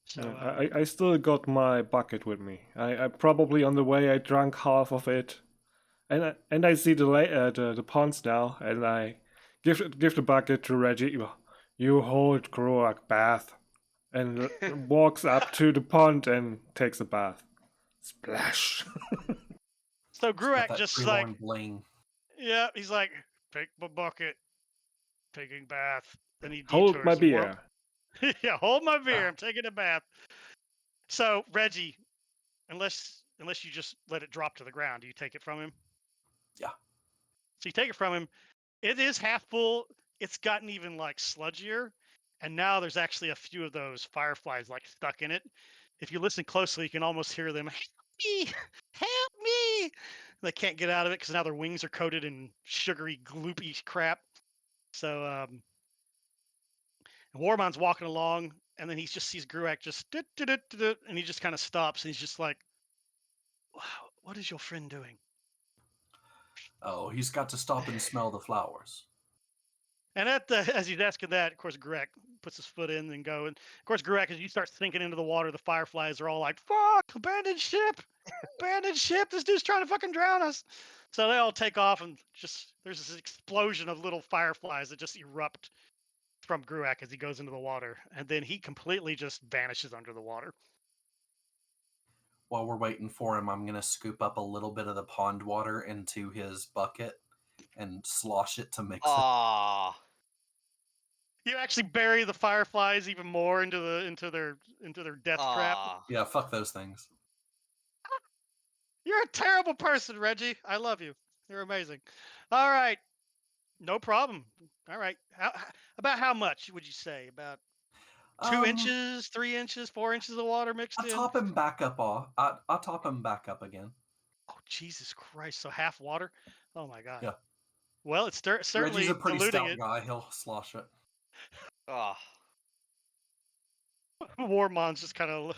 So Yeah, I still got my bucket with me. I probably on the way I drank half of it, and I see the ponds now, and I give the bucket to Reggie. You hold Groak bath, and walks up to the pond and takes a bath. Splash. so Got Gruak that just Freeborn like, bling. yeah, he's like, take my bucket, taking bath. Then he Hold my detours the world. beer. Yeah, hold my beer. I'm taking a bath. So Reggie, unless you just let it drop to the ground, do you take it from him? Yeah. So you take it from him. It is half full. It's gotten even like sludgier, and now there's actually a few of those fireflies like stuck in it. If you listen closely, you can almost hear them. Help me! Help me! They can't get out of it because now their wings are coated in sugary, gloopy crap. So and Warmon's walking along, and then he just sees Gruak just and he just kind of stops, and he's just like, wow, what is your friend doing? Oh, he's got to stop and smell the flowers. And as he's asking that, of course, Gruak puts his foot in and go. And of course, Gruak, as you start sinking into the water, the fireflies are all like, fuck, abandoned ship, abandoned ship. This dude's trying to fucking drown us. So they all take off, and just there's this explosion of little fireflies that just erupt from Gruak as he goes into the water. And then he completely just vanishes under the water. While we're waiting for him, I'm going to scoop up a little bit of the pond water into his bucket and slosh it to mix it. Aw. You actually bury the fireflies even more into their death trap. Aw. Yeah, fuck those things. You're a terrible person, Reggie. I love you. You're amazing. All right. No problem. All right. About how much would you say? About 2 inches, 3 inches, 4 inches of water mixed I'll in? top him back up. I'll top him back up again. Jesus Christ! So half water. Oh my God. Yeah. Well, it's certainly Reggie's a pretty diluting stout it. guy. He'll slosh it. Oh, Warmon's just kind of.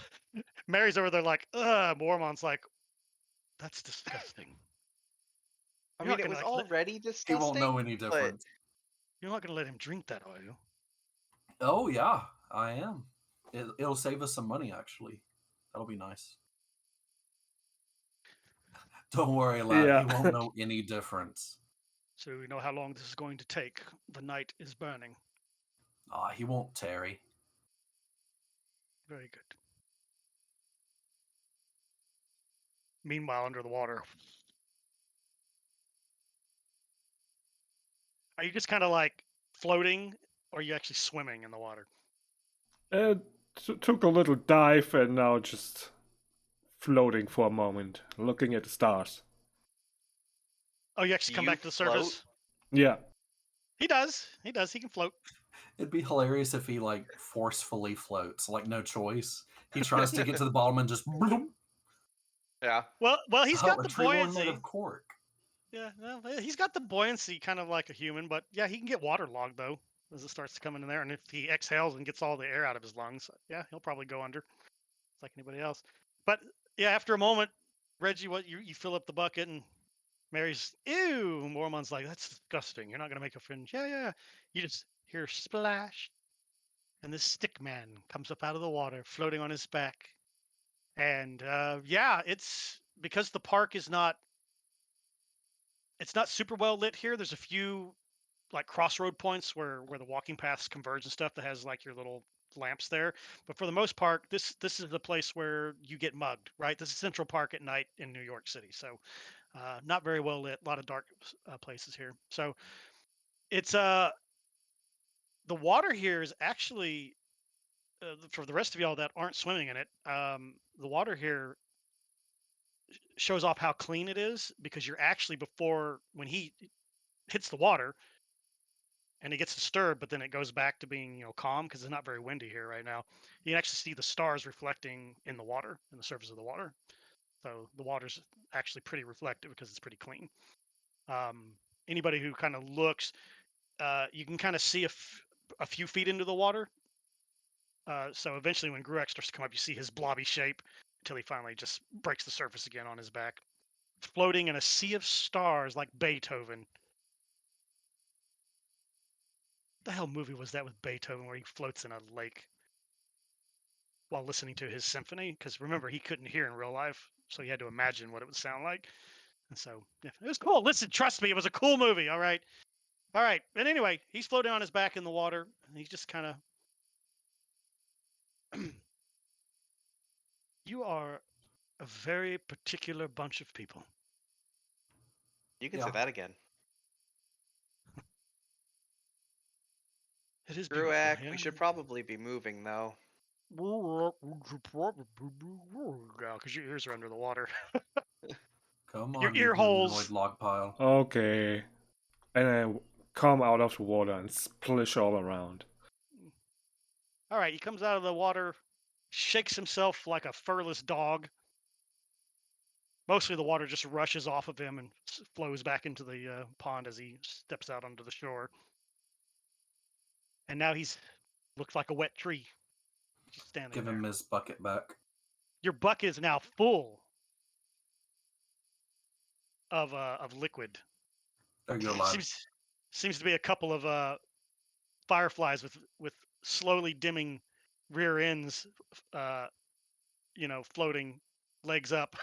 Mary's over there like, ugh. Warmon's like, that's disgusting. I You're mean, not it gonna was like, already He won't know disgusting, any but difference. you're not gonna let him drink that, are you? Oh yeah, I am. It'll save us some money, actually. That'll be nice. Don't worry, lad. Yeah. He won't know any difference. So we know how long this is going to take. The night is burning. He won't tarry. Very good. Meanwhile, under the water. Are you just kind of like floating, or are you actually swimming in the water? Took a little dive and now just floating for a moment, looking at the stars. Oh, you actually Do come you back to the float? surface? Yeah. He does. He does. He can float. It'd be hilarious if he like forcefully floats, like no choice. He tries to get to the bottom and just bloom. Yeah. Well, he's got A the tree lorn made buoyancy. of cork. Yeah, well, he's got the buoyancy, kind of like a human. But yeah, he can get waterlogged though as it starts to come in there. And if he exhales and gets all the air out of his lungs, yeah, he'll probably go under. It's like anybody else. But yeah, after a moment, Reggie, what you fill up the bucket and Mary's, ew. Mormon's like, that's disgusting. You're not gonna make a friend. Yeah, yeah. You just hear splash, and this stick man comes up out of the water, floating on his back. And yeah, it's because the park is not. It's not super well lit here. There's a few like crossroad points where the walking paths converge and stuff that has like your little lamps there. But for the most part, this is the place where you get mugged, right? This is Central Park at night in New York City. So not very well lit, a lot of dark places here. So it's the water here is actually for the rest of y'all that aren't swimming in it, the water here shows off how clean it is because you're actually before when he hits the water and it gets disturbed, but then it goes back to being calm because it's not very windy here right now. You can actually see the stars reflecting in the water, in the surface of the water. So the water's actually pretty reflective because it's pretty clean. Anybody who kind of looks, you can kind of see a few feet into the water. So eventually, when Gruak starts to come up, you see his blobby shape until he finally just breaks the surface again on his back, floating in a sea of stars like Beethoven. The hell movie was that with Beethoven where he floats in a lake while listening to his symphony? Because remember, he couldn't hear in real life, so he had to imagine what it would sound like. And so, yeah, it was cool. Listen, trust me, it was a cool movie. All right. But anyway, he's floating on his back in the water, and he's just kind of. You are a very particular bunch of people. You can Yeah. say that again. It is beautiful. Gruak, Yeah? we should probably be moving though. Because your ears are under the water. Come Your on, ear you holes. humanoid log pile. Okay. And then come out of the water and splish all around. All right, he comes out of the water, shakes himself like a furless dog. Mostly the water just rushes off of him and flows back into the pond as he steps out onto the shore. And now he's looks like a wet tree. Just standing Give there. him his bucket back. Your bucket is now full of liquid. There you go, lad. Seems to be a couple of fireflies with slowly dimming rear ends, floating legs up,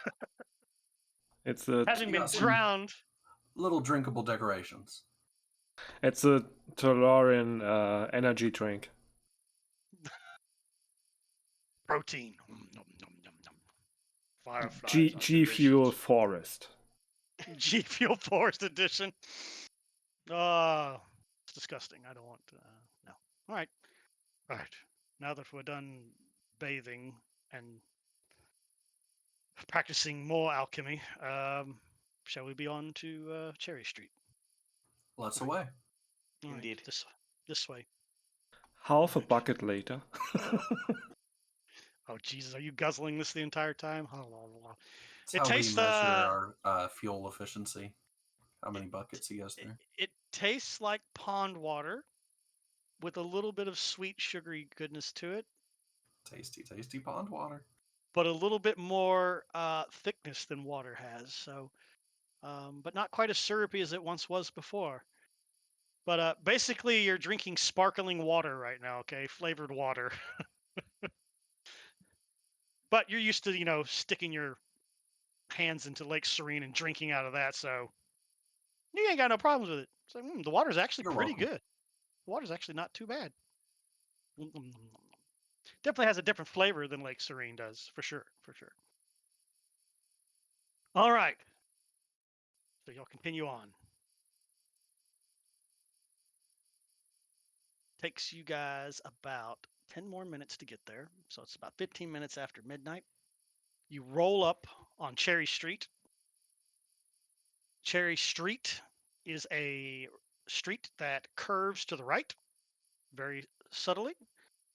It's a having You been got some drowned. little drinkable decorations. it's a Tolarian energy drink. Protein. Nom, nom, nom, nom. Fireflies. G Fuel Forest. G Fuel Forest Edition. It's disgusting. I don't want to. No. All right. Now that we're done bathing and practicing more alchemy, shall we be on to Cherry Street? Let's away. All right, Indeed. this way. Half a Right. bucket later. Oh Jesus, are you guzzling this the entire time? It's It how we tastes measure our fuel efficiency. How many buckets he goes through. it tastes like pond water with a little bit of sweet, sugary goodness to it, Tasty, tasty pond water. but a little bit more thickness than water has. So, but not quite as syrupy as it once was before. But basically, you're drinking sparkling water right now, okay? Flavored water. But you're used to, sticking your hands into Lake Serene and drinking out of that, so you ain't got no problems with it. It's like, the water's actually You're pretty welcome. good. The water's actually not too bad. Definitely has a different flavor than Lake Serene does, for sure, for sure. All right. So you'll continue on. Takes you guys about 10 more minutes to get there. So it's about 15 minutes after midnight. You roll up on Cherry Street. Cherry Street is a street that curves to the right very subtly.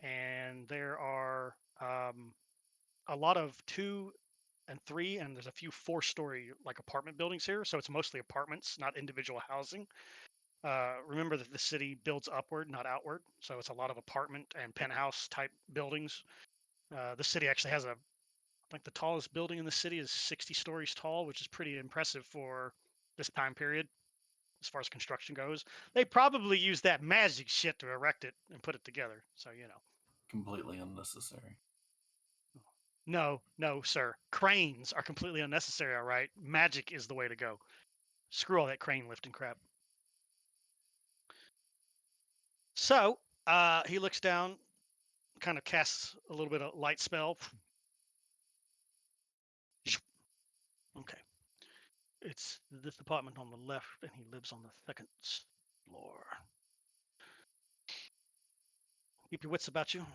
And there are a lot of 2 and 3, and there's a few 4-story like apartment buildings here. So it's mostly apartments, not individual housing. Remember that the city builds upward, not outward. So it's a lot of apartment and penthouse type buildings. The city actually has I think the tallest building in the city is 60 stories tall, which is pretty impressive for this time period as far as construction goes. They probably used that magic shit to erect it and put it together. So, Completely unnecessary. No, sir. Cranes are completely unnecessary, all right? Magic is the way to go. Screw all that crane lifting crap. So, he looks down, kind of casts a little bit of light spell. Okay. It's this apartment on the left, and he lives on the second floor. Keep your wits about you.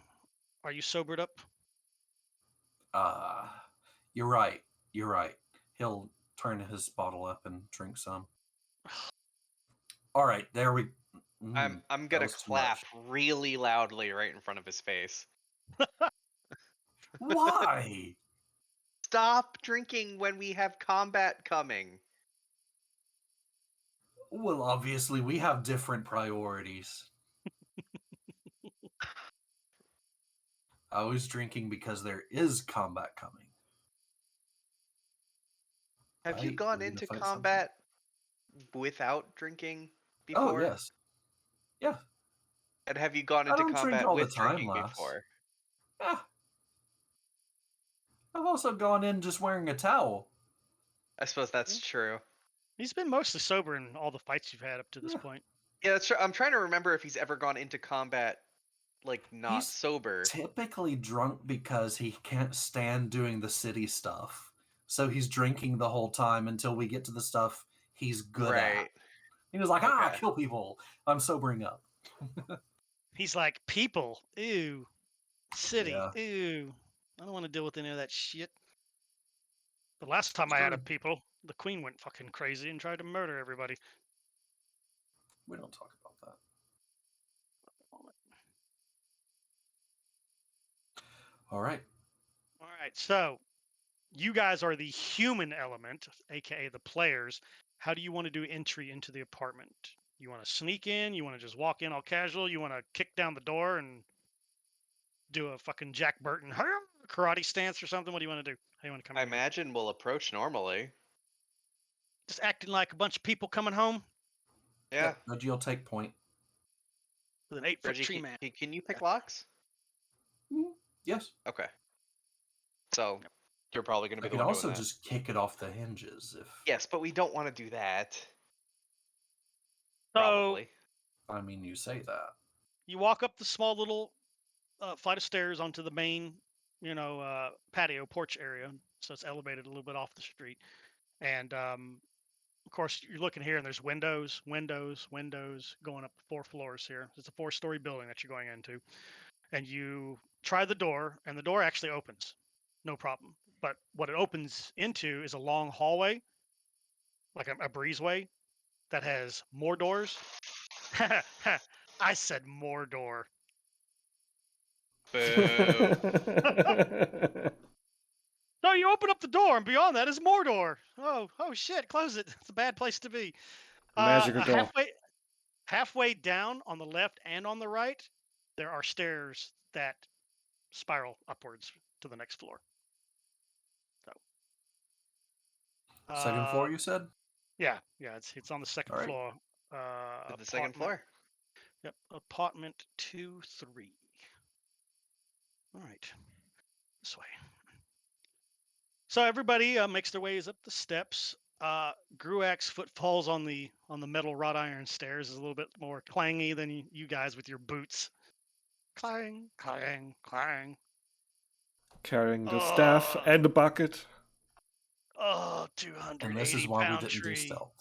Are you sobered up? You're right. You're right. He'll turn his bottle up and drink some. All right, there we. I'm that gonna was too much. clap really loudly right in front of his face. Why? Stop drinking when we have combat coming. Well, obviously we have different priorities. I was drinking because there is combat coming. Have you Right? gone We're gonna into fight combat without drinking something? before? Oh yes. Yeah. And have you gone I into don't drink combat all the with time, drinking lass. before? Yeah. I've also gone in just wearing a towel. I suppose that's true. He's been mostly sober in all the fights you've had up to this Yeah. point. Yeah, that's true. I'm trying to remember if he's ever gone into combat like not He's sober. typically drunk because he can't stand doing the city stuff. So he's drinking the whole time until we get to the stuff he's good at. Right. He was like, Okay. kill people. I'm sobering up. He's like, people, ew. City, Yeah. ew. I don't want to deal with any of that shit. The last time I had a Sure. people, the queen went fucking crazy and tried to murder everybody. We don't talk about that. All right. All right, so you guys are the human element, aka the players. How do you want to do entry into the apartment? You want to sneak in? You want to just walk in all casual? You want to kick down the door and do a fucking Jack Burton karate stance or something? What do you want to do? How do you want to come I in here? imagine we'll approach normally. Just acting like a bunch of people coming home Yeah. Reggie will take point. with an 8-foot Reggie, tree man. can you pick locks? Yes. Okay. So you're probably going to I be the could one doing also that. just kick it off the hinges if. Yes, but we don't want to do that. So Probably. I mean, you say that. you walk up the small little flight of stairs onto the main, patio porch area. So it's elevated a little bit off the street. And of course, you're looking here, and there's windows going up 4 floors here. It's a 4-story building that you're going into. And you try the door, and the door actually opens. No problem. But what it opens into is a long hallway, like a breezeway, that has more doors. I said more door. Boo. No, you open up the door, and beyond that is Mordor. Oh shit! Close it. It's a bad place to be. Magical door. Halfway down on the left and on the right, there are stairs that spiral upwards to the next floor. So, Second floor, you said? Yeah, it's on the second All right. floor. To the second Apartment- floor. Yep, apartment 2-3. All right, this way. So everybody makes their ways up the steps. Gruak's footfalls on the metal wrought iron stairs is a little bit more clangy than you guys with your boots. Clang, clang, clang. Carrying the staff and the bucket. Oh, 280 And this is why we pound didn't do tree. stealth.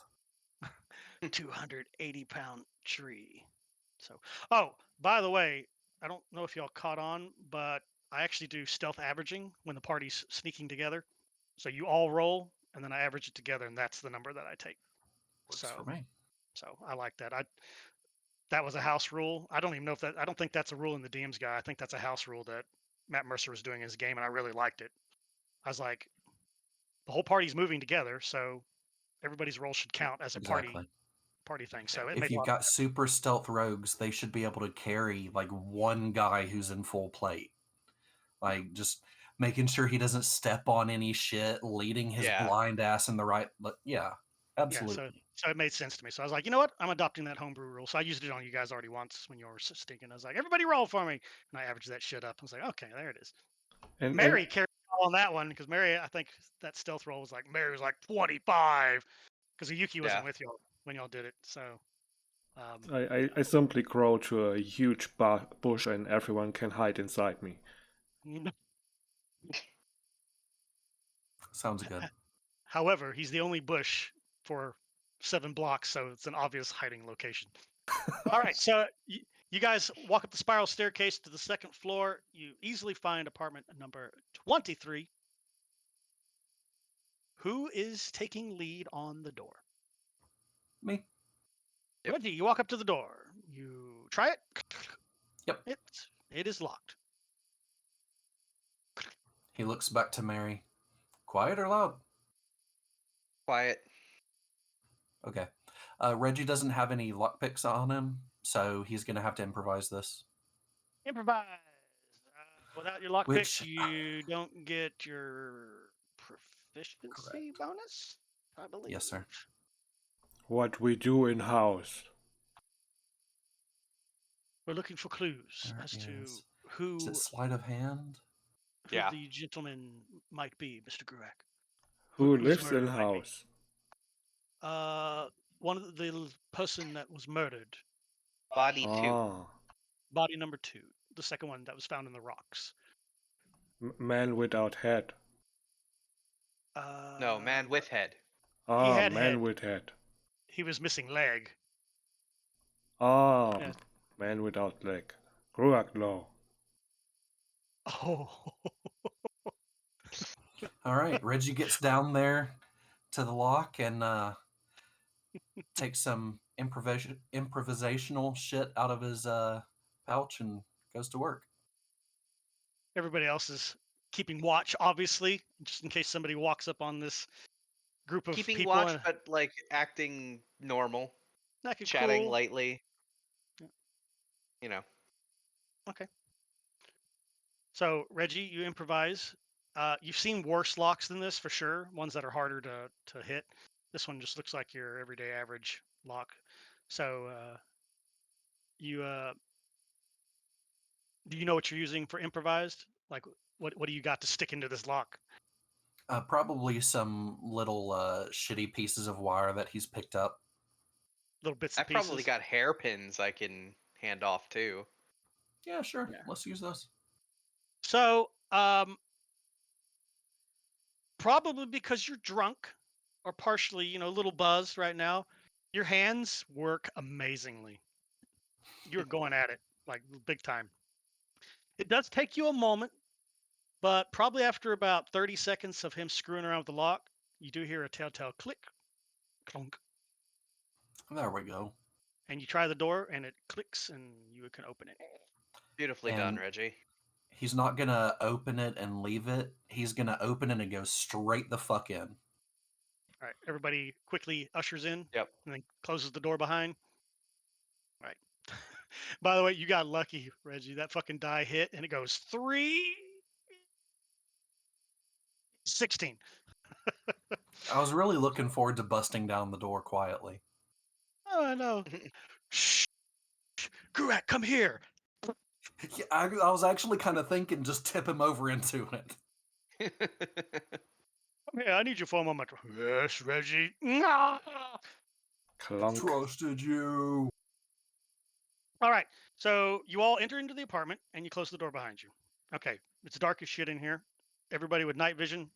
280-pound tree. So, oh, by the way, I don't know if y'all caught on, but I actually do stealth averaging when the party's sneaking together. So you all roll, and then I average it together, and that's the number that I take. Works So, for me. so I like that. That was a house rule. I don't even know if that. I don't think that's a rule in the DM's guide. I think that's a house rule that Matt Mercer was doing in his game, and I really liked it. I was like, the whole party's moving together, so everybody's roll should count as a Exactly. party thing. So it If made a you've lot got super stealth rogues, they should be able to carry like one guy who's in full plate. Like just making sure he doesn't step on any shit, leading his Yeah. blind ass in the right. Yeah, absolutely. Yeah, so it made sense to me. So I was like, you know what? I'm adopting that homebrew rule. So I used it on you guys already once when you were stinking. I was like, everybody roll for me, and I averaged that shit up. I was like, okay, there it is. And Mary carried on that one because Mary, I think that stealth roll was like Mary was like 25 because Yuki wasn't Yeah. with y'all when y'all did it. So I simply grow to a huge bush and everyone can hide inside me. Sounds good. However, he's the only bush for 7 blocks, so it's an obvious hiding location. All right, so you guys walk up the spiral staircase to the second floor. You easily find apartment number 23. Who is taking lead on the door? Me. Yep. Reggie, you walk up to the door. You try it. Yep. It is locked. He looks back to Mary. Quiet or loud? Quiet. Okay. Reggie doesn't have any lockpicks on him, so he's going to have to improvise this. Improvise. Without your lockpicks, Which- you don't get your proficiency Correct. bonus, I believe. Yes, sir. What we do in house. We're looking for clues There as to is- who, Is it sleight of hand? who Yeah. the gentleman might be, Mr. Gruak. Who whose lives murder in might be. house? One of the person that was murdered, Body 2. Ah, body number 2, the second one that was found in the rocks. man without head. No, man with head. Ah, had man head. with head. He was missing leg. Ah, Yeah. man without leg. Gruak law. Oh, All right. Reggie gets down there to the lock and takes some improvisational shit out of his pouch and goes to work. everybody else is keeping watch, obviously, just in case somebody walks up on this group of Keeping people. watch, and but like acting normal, acting chatting cool. lightly. Yeah. You know. Okay. So Reggie, you improvise. You've seen worse locks than this for sure. Ones that are harder to hit. This one just looks like your everyday average lock. So you do you know what you're using for improvised? Like what do you got to stick into this lock? Probably some little shitty pieces of wire that he's picked up. Little bits I and pieces. probably got hairpins I can hand off too. Yeah, sure. Yeah. Let's use those. So probably because you're drunk or partially, a little buzzed right now, your hands work amazingly. You're going at it like big time. It does take you a moment, but probably after about 30 seconds of him screwing around with the lock, you do hear a telltale click, clunk, There we go. and you try the door and it clicks and you can open it. Beautifully done, And- Reggie. He's not gonna open it and leave it. He's gonna open it and go straight the fuck in. All right, everybody quickly ushers in. Yep. And then closes the door behind. All right. By the way, you got lucky, Reggie. That fucking die hit, and it goes 3-16. I was really looking forward to busting down the door quietly. Oh, I know. Shh, Gurak, come here. Yeah, I was actually kind of thinking just tip him over into it. Come here. I need you for a moment. Yes, Reggie. Clunk. Trusted you. All right. So you all enter into the apartment and you close the door behind you. Okay. It's dark as shit in here. Everybody with night vision,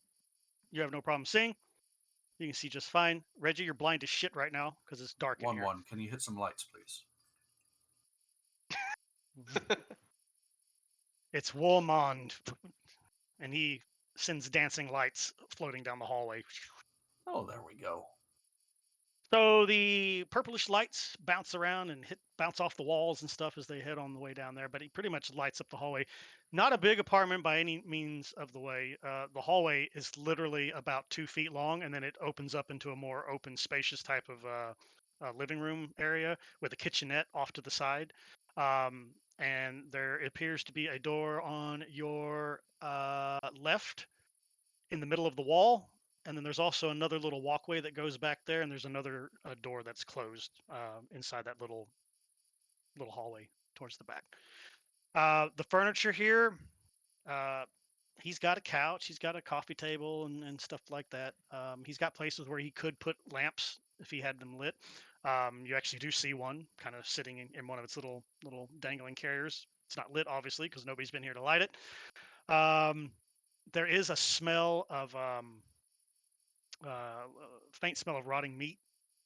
you have no problem seeing. You can see just fine. Reggie, you're blind as shit right now because it's dark in here. 1-1. Can you hit some lights, please? It's Warmond. And he sends dancing lights floating down the hallway. Oh, there we go. So the purplish lights bounce around and bounce off the walls and stuff as they head on the way down there. But he pretty much lights up the hallway. Not a big apartment by any means of the way. The hallway is literally about 2 feet long, and then it opens up into a more open, spacious type of living room area with a kitchenette off to the side. And there appears to be a door on your left in the middle of the wall, and then there's also another little walkway that goes back there, and there's another door that's closed inside that little hallway towards the back. The furniture here, he's got a couch, he's got a coffee table, and stuff like that. He's got places where he could put lamps if he had them lit. You actually do see one kind of sitting in one of its little dangling carriers. It's not lit, obviously, because nobody's been here to light it. There is a smell of faint smell of rotting meat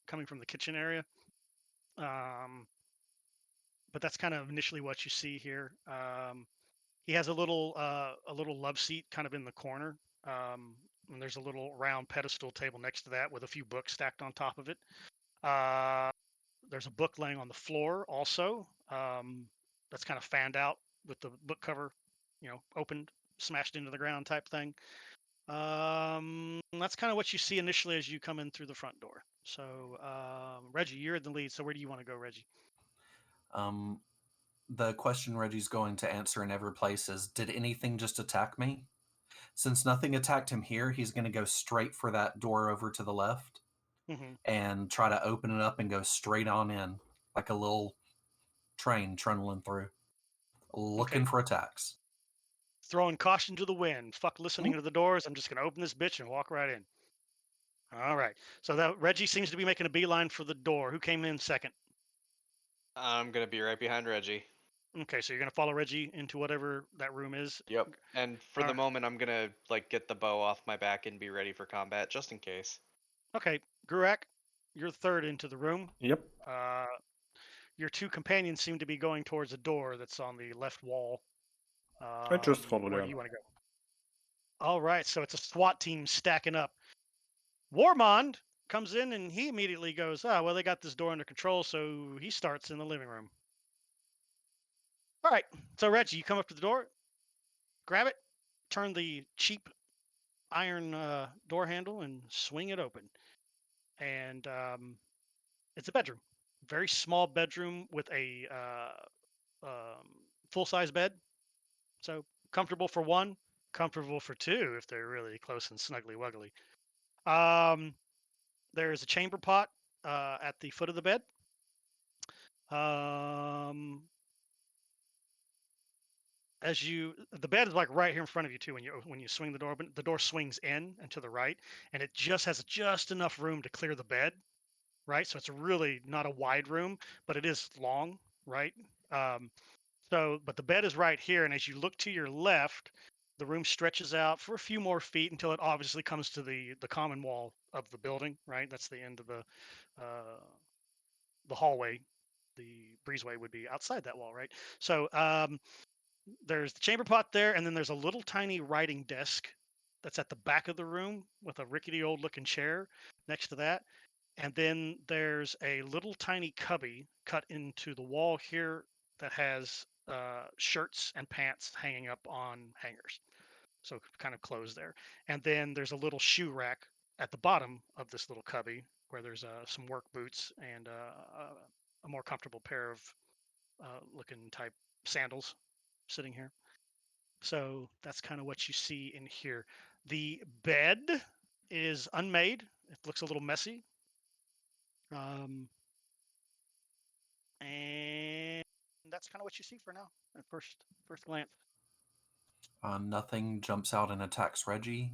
coming from the kitchen area. But that's kind of initially what you see here. He has a little love seat kind of in the corner. And there's a little round pedestal table next to that with a few books stacked on top of it. There's a book laying on the floor also. That's kind of fanned out with the book cover, opened, smashed into the ground type thing. That's kind of what you see initially as you come in through the front door. So, Reggie, you're in the lead. So where do you want to go, Reggie? The question Reggie's going to answer in every place is, did anything just attack me? Since nothing attacked him here, he's going to go straight for that door over to the left and try to open it up and go straight on in, like a little train trundling through, looking for attacks. Throwing caution to the wind. Fuck listening to the doors. I'm just going to open this bitch and walk right in. All right. So that Reggie seems to be making a beeline for the door. Who came in second? I'm gonna be right behind Reggie. Okay, so you're gonna follow Reggie into whatever that room is. Yep. And for the moment, I'm gonna get the bow off my back and be ready for combat, just in case. Okay, Gurak, you're third into the room. Yep. Your two companions seem to be going towards a door that's on the left wall. I just follow where them. do you want to go? All right, so it's a SWAT team stacking up. Warmond comes in and he immediately goes, well, they got this door under control, so he starts in the living room. All right, so Reggie, you come up to the door, grab it, turn the cheap iron door handle and swing it open. And it's a bedroom, very small bedroom with a full-size bed. So comfortable for one, comfortable for two if they're really close and snuggly wuggly. There's a chamber pot at the foot of the bed. The bed is like right here in front of you too. When you swing the door open, the door swings in and to the right, and it just has just enough room to clear the bed, right? So it's really not a wide room, but it is long, right? But the bed is right here, and as you look to your left, the room stretches out for a few more feet until it obviously comes to the common wall of the building, right? That's the end of the hallway. The breezeway would be outside that wall, right? So there's the chamber pot there, and then there's a little tiny writing desk that's at the back of the room with a rickety old looking chair next to that. And then there's a little tiny cubby cut into the wall here that has shirts and pants hanging up on hangers, so kind of closed there. And then there's a little shoe rack at the bottom of this little cubby where there's some work boots and a more comfortable pair of looking type sandals sitting here. So that's kind of what you see in here. The bed is unmade. It looks a little messy. And that's kind of what you see for now at first glance. Nothing jumps out and attacks Reggie.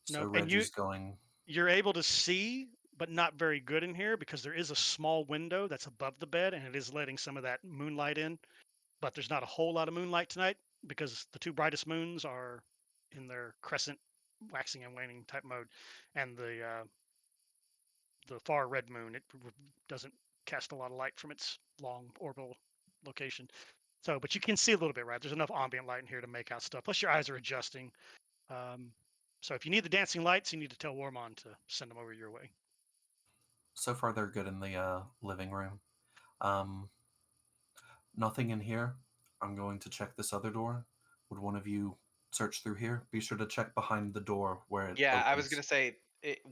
So No, and Reggie's going. you're able to see, but not very good in here because there is a small window that's above the bed and it is letting some of that moonlight in. But there's not a whole lot of moonlight tonight because the two brightest moons are in their crescent waxing and waning type mode, and the far red moon, it doesn't cast a lot of light from its long orbital location. So, but you can see a little bit, right? There's enough ambient light in here to make out stuff. Plus, your eyes are adjusting. So, if you need the dancing lights, you need to tell Warmon to send them over your way. So far, they're good in the living room. Nothing in here. I'm going to check this other door. Would one of you search through here? Be sure to check behind the door where it Yeah, opens. I was gonna say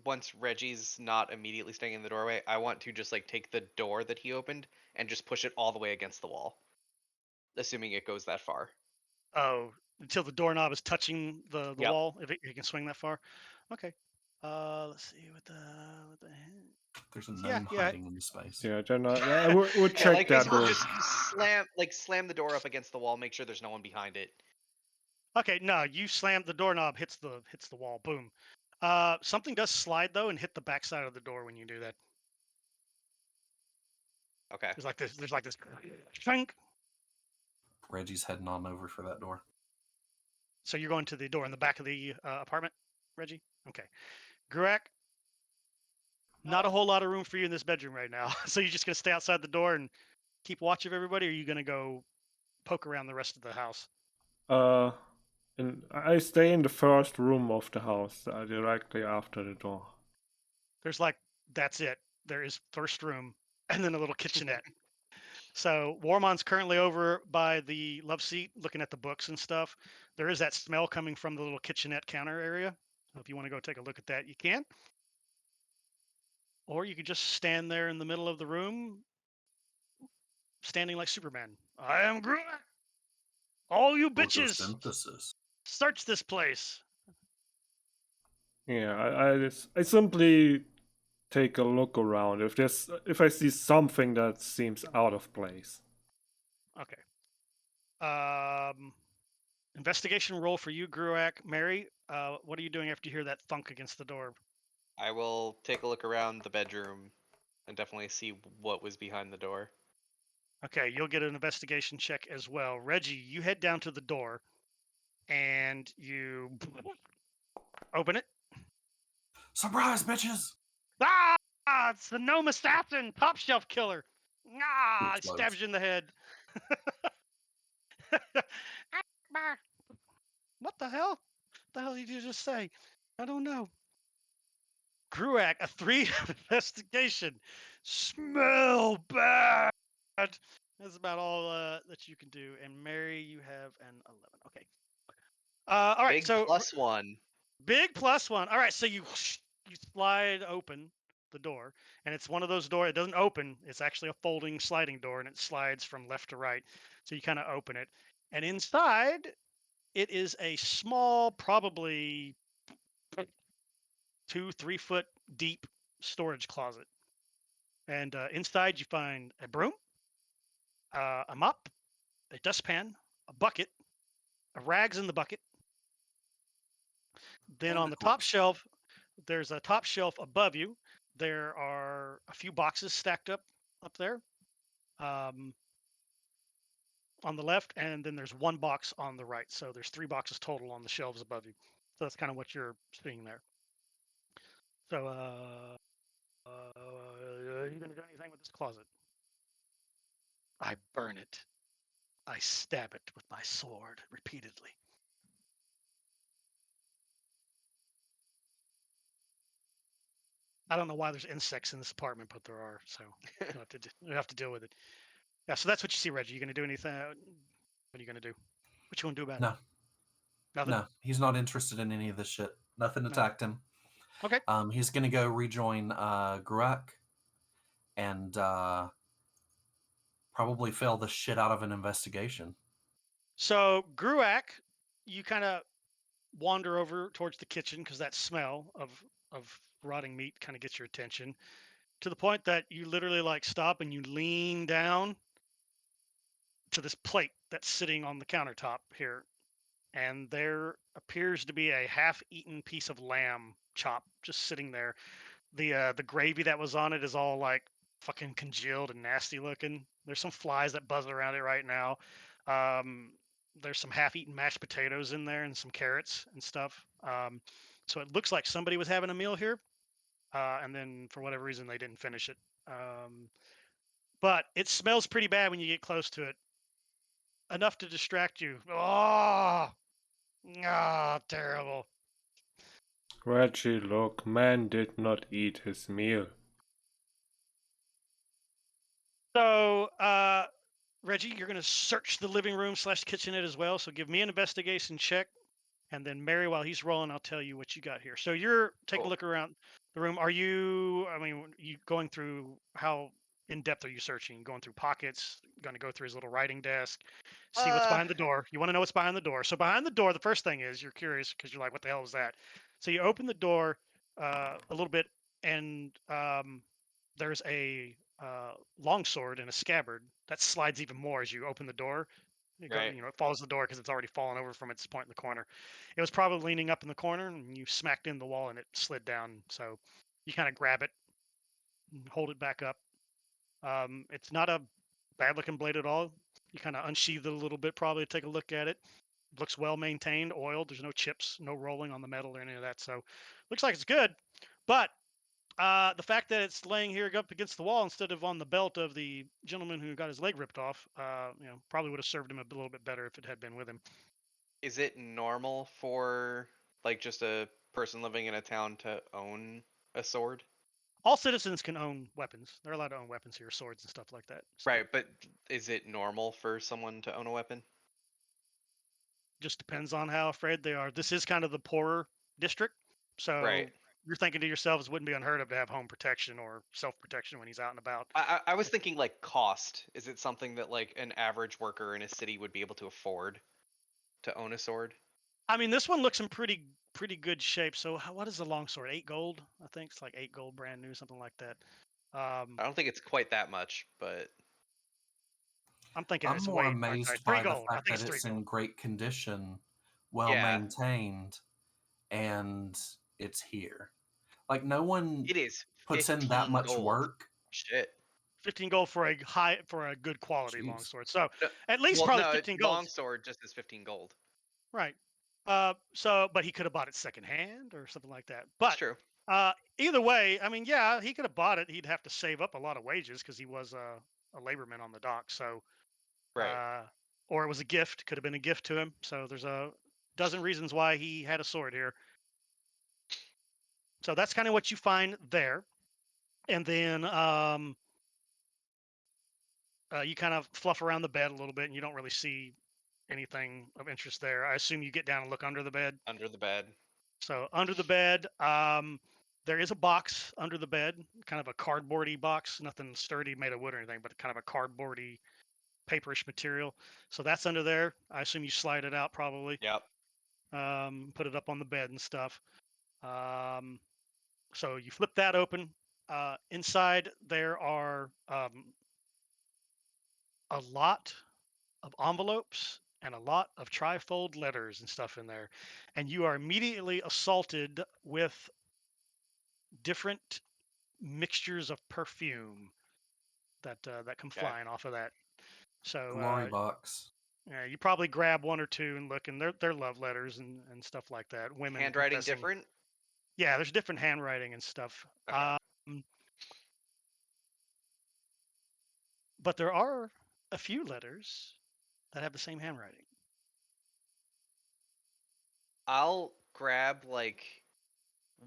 once Reggie's not immediately staying in the doorway, I want to just like take the door that he opened and just push it all the way against the wall, assuming it goes that far. Oh, until the doorknob is touching the Yep. wall, if it can swing that far. Okay. Let's see what the There's a gnome hiding in the space. Yeah, then I would Yeah, check like that basically door. just slam the door up against the wall, make sure there's no one behind it. Okay, no, you slam the doorknob, hits the wall, boom. Something does slide though and hit the backside of the door when you do that. Okay. There's like this shrink. Reggie's heading on over for that door. So you're going to the door in the back of the apartment, Reggie? Okay. Gruak, not a whole lot of room for you in this bedroom right now. So you're just gonna stay outside the door and keep watch of everybody, or are you gonna go poke around the rest of the house? And I stay in the first room of the house, directly after the door. There's that's it. There is first room and then a little kitchenette. So Warmon's currently over by the love seat looking at the books and stuff. There is that smell coming from the little kitchenette counter area. So if you want to go take a look at that, you can. Or you could just stand there in the middle of the room, standing like Superman. I am Groot. All you bitches, Photosynthesis. search this place. Yeah, I simply take a look around if I see something that seems out of place. Okay. Investigation roll for you, Gruak. Mary, what are you doing after you hear that thunk against the door? I will take a look around the bedroom and definitely see what was behind the door. Okay, you'll get an investigation check as well. Reggie, you head down to the door and you open it. Surprise, bitches! Ah, it's the gnome assassin, top shelf killer. Ah, he Explodes. stabs you in the head. What the hell? What the hell did you just say? I don't know. Gruak, a 3 investigation. Smell bad. That's about all that you can do. And Mary, you have an 11. Okay. All right. Big So +1. big +1. All right. So you slide open the door, and it's one of those doors. It doesn't open. It's actually a folding sliding door, and it slides from left to right. So you kind of open it, and inside it is a small, probably 2-3 foot deep storage closet. And inside you find a broom, a mop, a dustpan, a bucket, a rags in the bucket. Then And on a the top corpse. shelf, there's a top shelf above you. There are a few boxes stacked up there on the left, and then there's one box on the right. So there's 3 boxes total on the shelves above you. So that's kind of what you're seeing there. So, are you going to do anything with this closet? I burn it. I stab it with my sword repeatedly. I don't know why there's insects in this apartment, but there are. So you have to deal with it. Yeah. So that's what you see, Reggie. You going to do anything? What are you gonna do? What you gonna do about No. it? Nothing. No, he's not interested in any of this shit. Nothing No. attacked him. Okay. He's gonna go rejoin Gruak and probably fail the shit out of an investigation. So Gruak, you kind of wander over towards the kitchen because that smell of rotting meat kind of gets your attention to the point that you literally like stop and you lean down to this plate that's sitting on the countertop here, and there appears to be a half-eaten piece of lamb chop just sitting there. The gravy that was on it is all like fucking congealed and nasty looking. There's some flies that buzz around it right now. Um, there's some half-eaten mashed potatoes in there and some carrots and stuff. So it looks like somebody was having a meal here, and then for whatever reason they didn't finish it. But it smells pretty bad when you get close to it, enough to distract you. Oh, terrible. Reggie, look, man did not eat his meal. So, Reggie, you're going to search the living room / kitchenette as well. So give me an investigation check. And then Mary, while he's rolling, I'll tell you what you got here. So you're taking a Cool. look around the room. Are you, I mean, you going through, how in depth are you searching? Going through pockets, going to go through his little writing desk, see what's behind the door. You want to know what's behind the door. So behind the door, the first thing is you're curious because you're like, what the hell is that? So you open the door a little bit, and there's a longsword in a scabbard that slides even more as you open the door. Right. It follows the door because it's already fallen over from its point in the corner. It was probably leaning up in the corner, and you smacked in the wall, and it slid down. So you kind of grab it, and hold it back up. It's not a bad-looking blade at all. You kind of unsheath it a little bit, probably take a look at it. Looks well maintained, oiled. There's no chips, no rolling on the metal or any of that. So looks like it's good. But the fact that it's laying here up against the wall instead of on the belt of the gentleman who got his leg ripped off, probably would have served him a little bit better if it had been with him. Is it normal for like just a person living in a town to own a sword? All citizens can own weapons. They're allowed to own weapons here, swords and stuff like that. So Right, but is it normal for someone to own a weapon? just depends on how afraid they are. This is kind of the poorer district, so Right. you're thinking to yourselves, it wouldn't be unheard of to have home protection or self-protection when he's out and about. I was thinking like cost. Is it something that like an average worker in a city would be able to afford to own a sword? I mean, this one looks in pretty good shape. So what is the longsword? 8 gold, I think. It's like 8 gold, brand new, something like that. I don't think it's quite that much, but I'm thinking I'm it's more way. Sorry, amazed 3 by the gold. I fact think that it's 3 it's gold. in great condition, well Yeah. maintained, and it's here. Like no one it is puts in that 15 much gold. work. Shit. 15 gold for a good quality Jeez. longsword. So No, at least well, probably no, 15 gold. longsword just is 15 gold. Right. But he could have bought it secondhand or something like that. It's But true. either way, I mean, yeah, he could have bought it. He'd have to save up a lot of wages because he was a laborman on the dock. So, Right. or it was a gift. Could have been a gift to him. So there's a dozen reasons why he had a sword here. So that's kind of what you find there. And then you kind of fluff around the bed a little bit, and you don't really see anything of interest there. I assume you get down and look under the bed. Under the bed. So under the bed, there is a box under the bed, kind of a cardboardy box, nothing sturdy made of wood or anything, but kind of a cardboardy, paperish material. So that's under there. I assume you slide it out probably. Yep. Put it up on the bed and stuff. So you flip that open. Inside there are a lot of envelopes and a lot of trifold letters and stuff in there, and you are immediately assaulted with different mixtures of perfume that come Okay. flying off of that. So Glory box. yeah, you probably grab one or two and look, and they're love letters and stuff like that. Women Handwriting confessing. different? Yeah, there's different handwriting and stuff. Okay. But there are a few letters that have the same handwriting. I'll grab like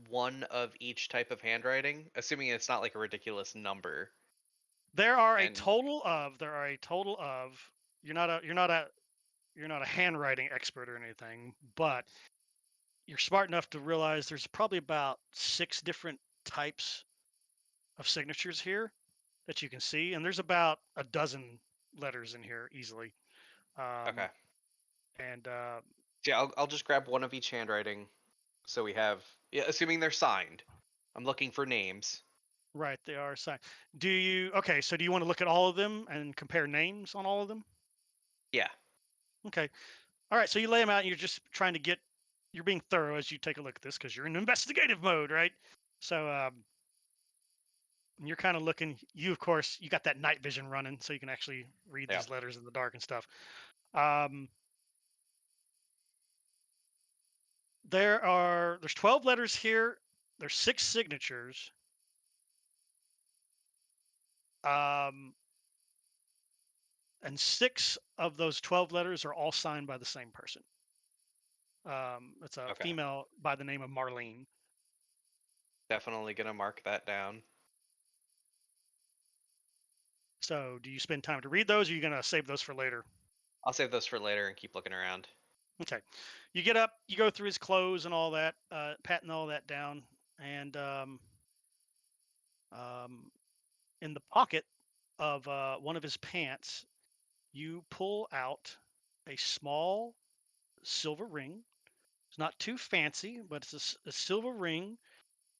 one of each type of handwriting, assuming it's not like a ridiculous number. There are a And- total of. You're not a you're not a handwriting expert or anything, but you're smart enough to realize there's probably about 6 different types of signatures here that you can see, and there's about a dozen letters in here easily. Okay. And Yeah, I'll just grab one of each handwriting, so we have. Yeah, assuming they're signed. I'm looking for names. right, they are signed. Do you? Okay, so do you want to look at all of them and compare names on all of them? Yeah. Okay. All right. So you lay them out, and you're just trying to get. You're being thorough as you take a look at this because you're in investigative mode, right? So and you're kind of looking. You, of course, you got that night vision running, so you can actually read Yeah. these letters in the dark and stuff. There's 12 letters here. There's 6 signatures. And 6 of those 12 letters are all signed by the same person. It's a Okay. female by the name of Marlene. Definitely gonna mark that down. So, do you spend time to read those, or are you gonna save those for later? I'll save those for later and keep looking around. Okay. You get up, you go through his clothes and all that, patting all that down, and in the pocket of one of his pants, you pull out a small silver ring. It's not too fancy, but it's a silver ring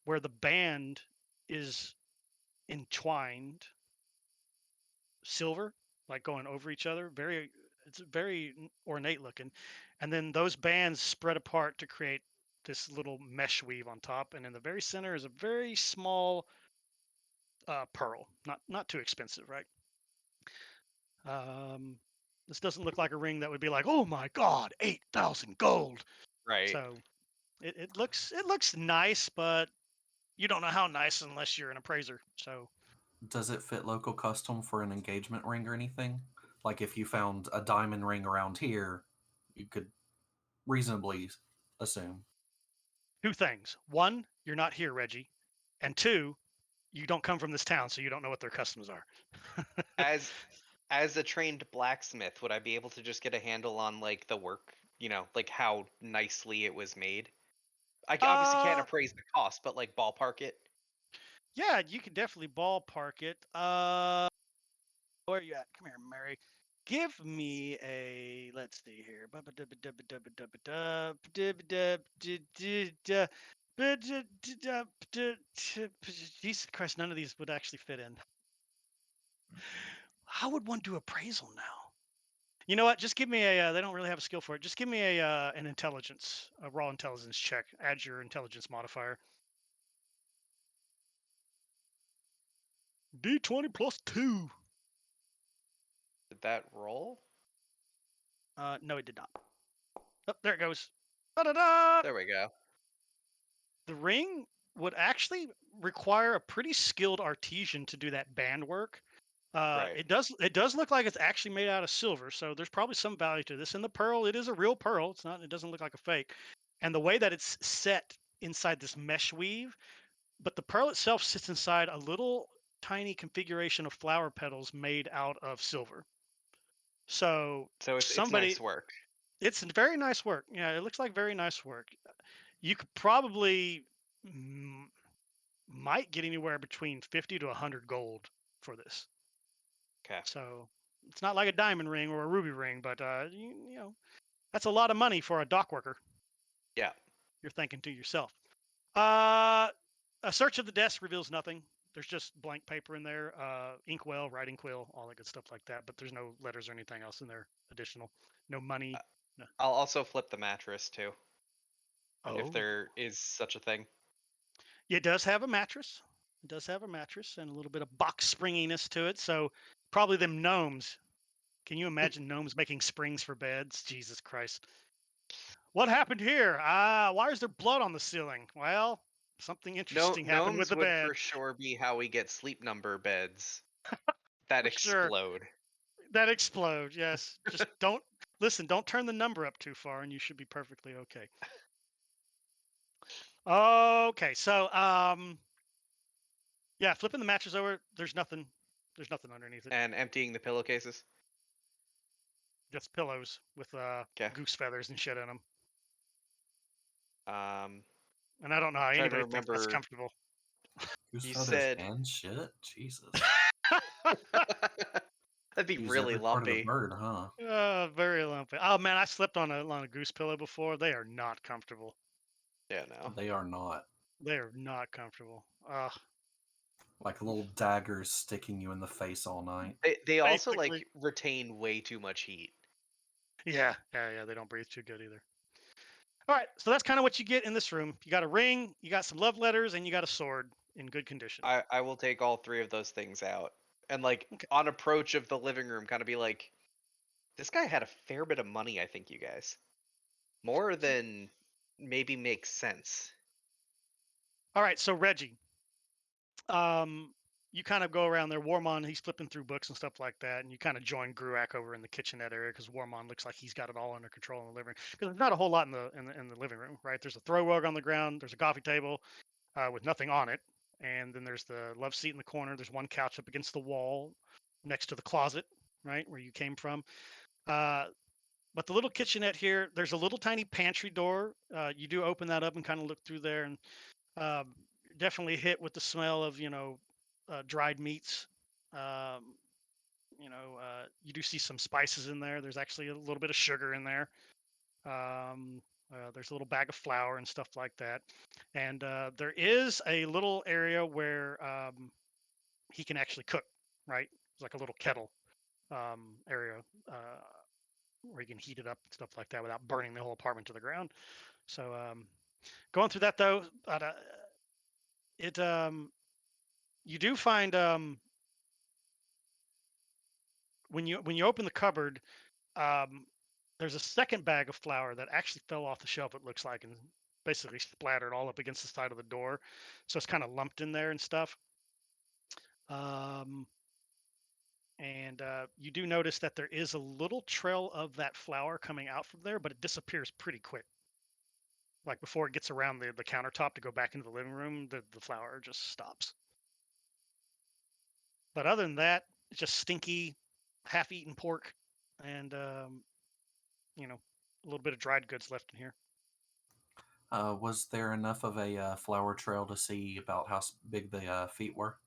where the band is entwined silver, like going over each other. It's very ornate looking. And then those bands spread apart to create this little mesh weave on top. And in the very center is a very small pearl. Not too expensive, right? This doesn't look like a ring that would be like, oh my God, 8,000 gold. Right. So it looks nice, but you don't know how nice unless you're an appraiser. So Does it fit local custom for an engagement ring or anything? Like if you found a diamond ring around here, you could reasonably assume. 2 things: 1, you're not here, Reggie, and 2, you don't come from this town, so you don't know what their customs are. As a trained blacksmith, would I be able to just get a handle on like the work, like how nicely it was made? I obviously can't Uh, appraise the cost, but like ballpark it. yeah, you can definitely ballpark it. Where are you at? Come here, Mary. Give me a, let's see here. Jesus Christ, none of these would actually fit in. How would one do appraisal now? You know what? Just give me a. They don't really have a skill for it. Just give me a an intelligence, a raw intelligence check. Add your intelligence modifier. D20 plus 2. Did that roll? No, it did not. Oh, there it goes. Da-da-da! There we go. The ring would actually require a pretty skilled artisan to do that band work. Right. It does look like it's actually made out of silver, so there's probably some value to this. And the pearl, it is a real pearl. It's not. It doesn't look like a fake. And the way that it's set inside this mesh weave, but the pearl itself sits inside a little tiny configuration of flower petals made out of silver. So So it's somebody, nice work. it's very nice work. Yeah, it looks like very nice work. You could probably might get anywhere between 50 to 100 gold for this. Okay. So it's not like a diamond ring or a ruby ring, but you know, that's a lot of money for a dock worker. Yeah. You're thinking to yourself. A search of the desk reveals nothing. There's just blank paper in there, inkwell, writing quill, all that good stuff like that. But there's no letters or anything else in there additional. No money. No. I'll also flip the mattress too, Oh, if there is such a thing. it does have a mattress. It does have a mattress and a little bit of box springiness to it. So probably them gnomes. Can you imagine gnomes making springs for beds? Jesus Christ. What happened here? Why is there blood on the ceiling? Well, something interesting happened with Gnomes the would bed. for sure be how we get sleep number beds that For sure. explode. That explode, yes. Just don't listen, don't turn the number up too far and you should be perfectly okay. Okay, so yeah, flipping the mattress over, there's nothing underneath it. And emptying the pillowcases. Just pillows with goose feathers and shit in them. Um, And I don't know how Trying to anybody thinks that's remember. comfortable. Goose You feathers said- and shit? Jesus. That'd be Use really every part of the lumpy. bird, huh? Very lumpy. Oh man, I slept on a goose pillow before. They are not comfortable. Yeah, no. They are not. They are not comfortable. Like little daggers sticking you in the face all night. They also Basically. like retain way too much heat. Yeah. They don't breathe too good either. All right, so that's kind of what you get in this room. You got a ring, you got some love letters, and you got a sword in good condition. I will take all three of those things out, and like Okay. on approach of the living room, kind of be like, this guy had a fair bit of money. I think you guys more than maybe makes sense. All right, so Reggie, you kind of go around there. Warmon, he's flipping through books and stuff like that, and you kind of join Gruak over in the kitchenette area because Warmon looks like he's got it all under control in the living room. Because there's not a whole lot in the living room, right? There's a throw rug on the ground. There's a coffee table with nothing on it, and then there's the love seat in the corner. There's one couch up against the wall next to the closet, right where you came from. But the little kitchenette here, there's a little tiny pantry door. You do open that up and kind of look through there, and definitely hit with the smell of dried meats. Um, you do see some spices in there. There's actually a little bit of sugar in there. There's a little bag of flour and stuff like that, and there is a little area where he can actually cook. Right, it's like a little kettle area. Where you can heat it up and stuff like that without burning the whole apartment to the ground. So going through that though, you do find when you open the cupboard, there's a second bag of flour that actually fell off the shelf. It looks like and basically splattered all up against the side of the door, so it's kind of lumped in there and stuff. And you do notice that there is a little trail of that flour coming out from there, but it disappears pretty quick. Like before it gets around the countertop to go back into the living room, the flour just stops. But other than that, it's just stinky, half-eaten pork, and a little bit of dried goods left in here. Was there enough of a flower trail to see about how big the feet were?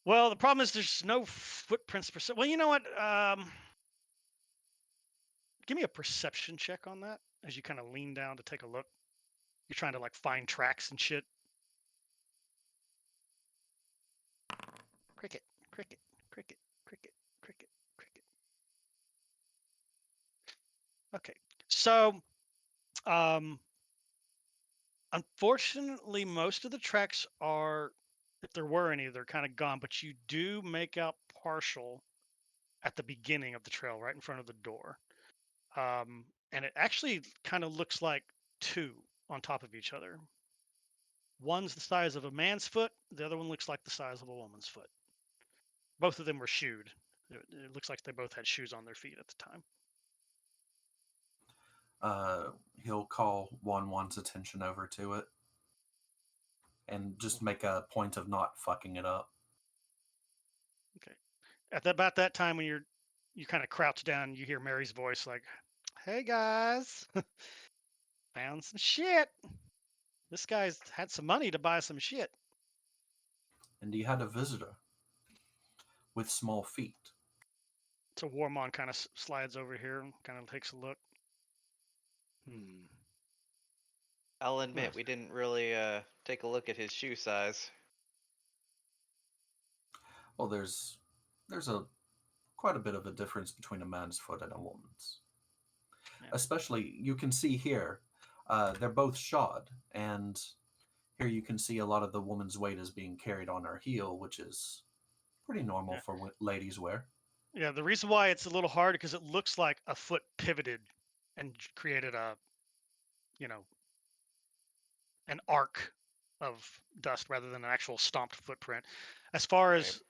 Well, the problem is there's no footprints per se. Well, you know what? Give me a perception check on that as you kind of lean down to take a look. You're trying to like find tracks and shit. Cricket, cricket, cricket, cricket, cricket, cricket. Okay, so unfortunately, most of the tracks are, if there were any, they're kind of gone. But you do make out partial at the beginning of the trail, right in front of the door. And it actually kind of looks like two on top of each other. One's the size of a man's foot. The other one looks like the size of a woman's foot. Both of them were shoed. It looks like they both had shoes on their feet at the time. He'll call Wan's attention over to it and just make a point of not fucking it up. Okay. About that time when you kind of crouch down, you hear Mary's voice like, "Hey guys, found some shit. This guy's had some money to buy some shit." And he had a visitor with small feet. So Warmon kind of slides over here and kind of takes a look. I'll admit Yes. we didn't really take a look at his shoe size. Well, there's quite a bit of a difference between a man's foot and a woman's. Yeah. Especially, you can see here, they're both shod, and here you can see a lot of the woman's weight is being carried on her heel, which is pretty normal for ladies wear. Yeah, the reason why it's a little hard because it looks like a foot pivoted and created an arc of dust rather than an actual stomped footprint. As far as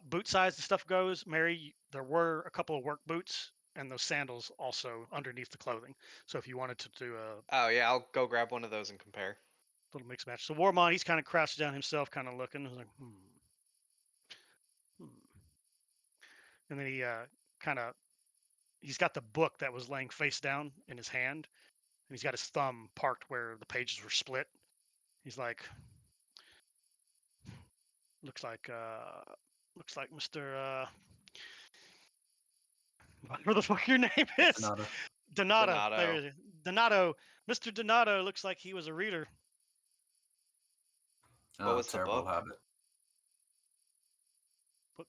boot size and stuff goes, Mary, there were a couple of work boots and those sandals also underneath the clothing. So if you wanted to do a Oh yeah, I'll go grab one of those and compare. little mix match. So Warmon, he's kind of crouched down himself, kind of looking. He's like, And then he kind of he's got the book that was laying face down in his hand, and he's got his thumb parked where the pages were split. He's like, looks like Mr. Whatever the fuck your name is. Donato. Donato. Donato. There it is. Donato. Mr. Donato looks like he was a reader. Oh, was the terrible book? habit. Book.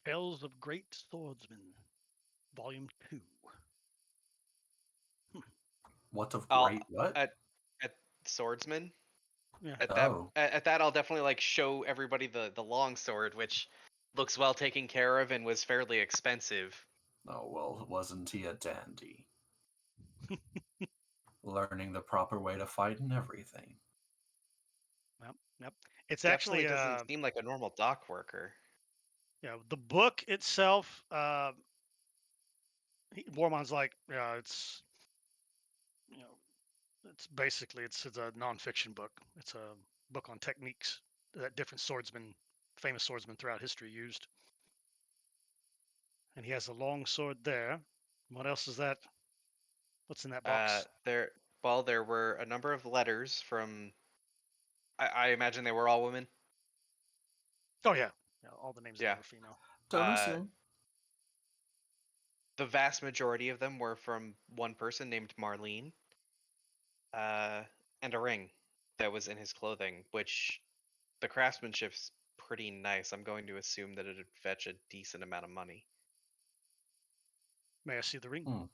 Tales of Great Swordsman, Volume 2. What of I'll- great what? At swordsman. Yeah. At that, I'll definitely like show everybody the long sword, which looks well taken care of and was fairly expensive. Oh, well, wasn't he a dandy? Learning the proper way to fight and everything. Yep. It's Definitely actually doesn't seem like a normal dock worker. the book itself. Warmon's like, it's it's basically it's a nonfiction book. It's a book on techniques that different famous swordsmen throughout history used. And he has a long sword there. What else is that? What's in that box? There were a number of letters from. I imagine they were all women. Oh yeah, all the names of Yeah. them are female. Don't Uh, assume. The vast majority of them were from one person named Marlene. And a ring that was in his clothing, which the craftsmanship's pretty nice. I'm going to assume that it'd fetch a decent amount of money. May I see the ring? Hmm.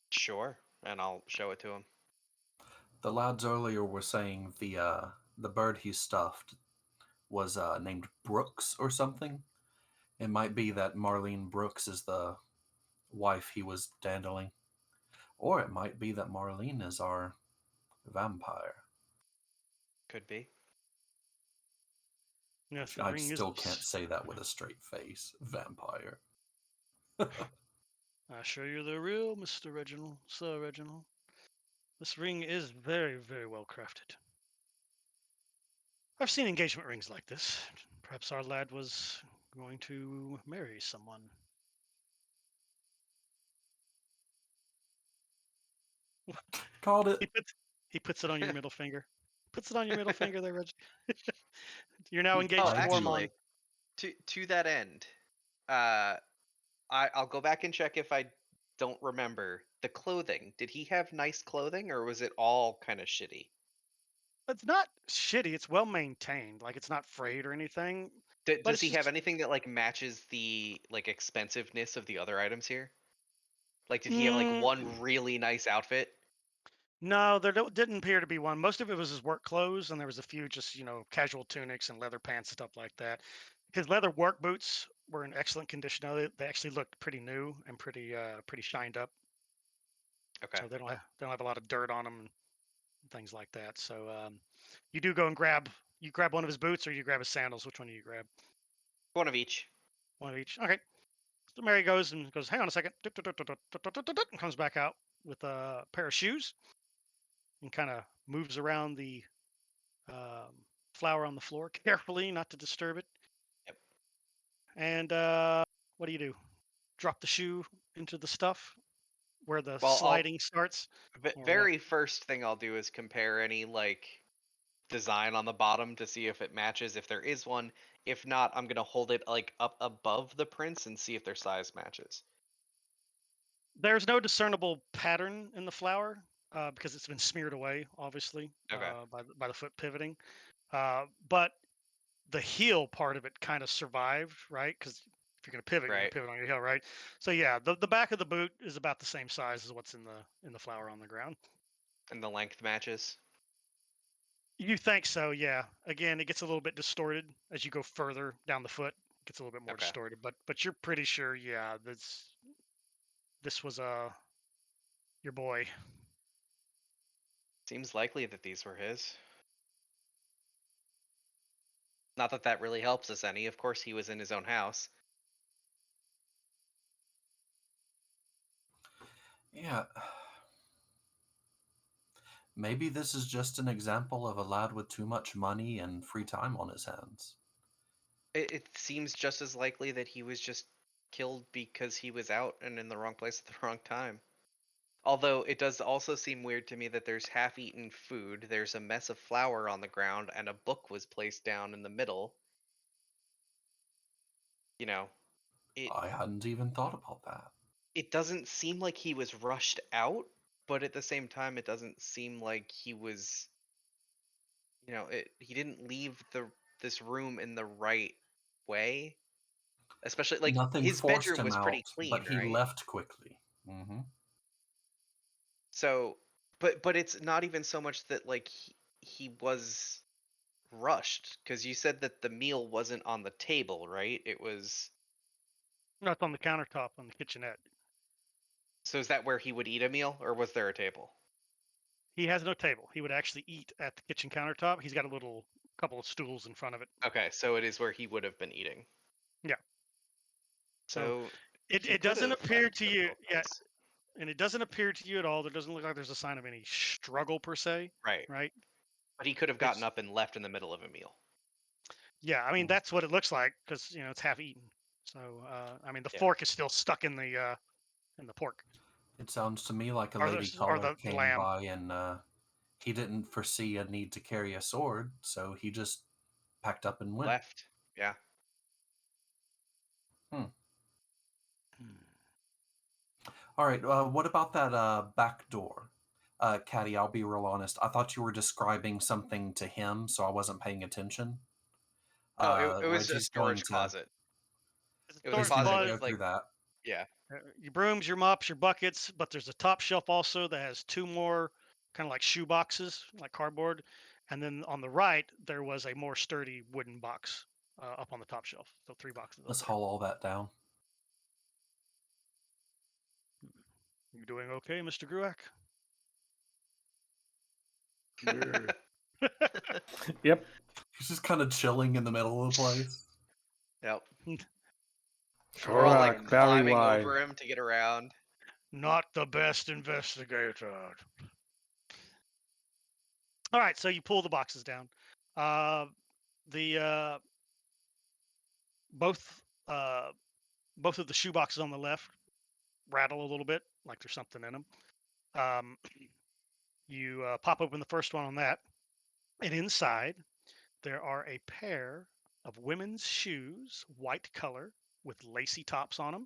Sure, and I'll show it to him. The lads earlier were saying the bird he stuffed was named Brooks or something. It might be that Marlene Brooks is the wife he was dandling. Or it might be that Marlene is our vampire. Could be. Yes, the I ring still is. can't say that with a straight face. Vampire. I show you the real Mr. Reginald, Sir Reginald. This ring is very, very well crafted. I've seen engagement rings like this. Perhaps our lad was going to marry someone. Called it. He puts it on your middle finger. Puts it on your middle finger there, Reggie. You're now Oh, engaged to actually, Warmon. to that end, I'll go back and check if I don't remember the clothing. Did he have nice clothing, or was it all kind of shitty? It's not shitty. It's well maintained. Like it's not frayed or anything. But Does it's he have just- anything that like matches the like expensiveness of the other items here? Like, did he have like one really nice outfit? No, there didn't appear to be one. Most of it was his work clothes, and there was a few just casual tunics and leather pants, stuff like that. His leather work boots were in excellent condition. They actually looked pretty new and pretty shined up. Okay. So they don't have a lot of dirt on them and things like that. So you do go and grab one of his boots or you grab his sandals. Which one do you grab? One of each. One of each. Okay. So Mary goes and goes, hang on a second, and comes back out with a pair of shoes and kind of moves around the flower on the floor carefully, not to disturb it. Yep. And what do? Drop the shoe into the stuff where the Well, sliding starts. Or Very first thing I'll do is compare any like design on the bottom to see if it matches, if there is one. If not, I'm gonna hold it like up above the prints and see if their size matches. There's no discernible pattern in the flower because it's been smeared away, obviously, Okay. by the foot pivoting. But the heel part of it kind of survived, right? Because if you're going to pivot, you're going Right. to pivot on your heel, right? So yeah, the back of the boot is about the same size as what's in the flower on the ground. And the length matches. You think so? Yeah. Again, it gets a little bit distorted as you go further down the foot. It gets a little bit more Okay. distorted, but you're pretty sure, yeah, this was your boy. Seems likely that these were his. Not that that really helps us any. Of course, he was in his own house. Yeah. Maybe this is just an example of a lad with too much money and free time on his hands. It seems just as likely that he was just killed because he was out and in the wrong place at the wrong time. Although it does also seem weird to me that there's half-eaten food, there's a mess of flour on the ground, and a book was placed down in the middle. You know, it I hadn't even thought about that. it doesn't seem like he was rushed out, but at the same time, it doesn't seem like he was. He didn't leave this room in the right way. Especially like Nothing his forced bedroom him was out, pretty clean, but he right? left quickly. Hmm. So, but it's not even so much that like he was rushed, because you said that the meal wasn't on the table, right? It was. No, it's on the countertop on the kitchenette. So is that where he would eat a meal, or was there a table? He has no table. He would actually eat at the kitchen countertop. He's got a little couple of stools in front of it. Okay, so it is where he would have been eating. Yeah. So It, he it doesn't could've appear gotten to the you, middle yeah, place. and it doesn't appear to you at all. There doesn't look like there's a sign of any struggle per se, Right. right? But he could have gotten It's up and left in the middle of a meal. yeah. I mean, Mm. that's what it looks like because it's half eaten. So I mean, the Yeah. fork is still stuck in the pork It sounds to me like a or lady or caller the came lamb. by and he didn't foresee a need to carry a sword, so he just packed up and went. Left. Yeah. All right, what about that back door? Caddy, I'll be real honest. I thought you were describing something to him, so I wasn't paying attention. No, it was a Reggie's going storage to. closet. It's a It was a He's storage going to closet go closet. with like, through that. yeah. Your brooms, your mops, your buckets, but there's a top shelf also that has two more kind of like shoe boxes, like cardboard, and then on the right there was a more sturdy wooden box up on the top shelf. So three boxes up Let's there. haul all that down. You doing okay, Mr. Gruak? Yep. He's just kind of chilling in the middle of the place. Yep. We're Sure, all like barely climbing wine. over him to get around. Not the best investigator. All right, so you pull the boxes down. The both both of the shoe boxes on the left rattle a little bit, like there's something in them. You pop open the first one on that, and inside there are a pair of women's shoes, white color, with lacy tops on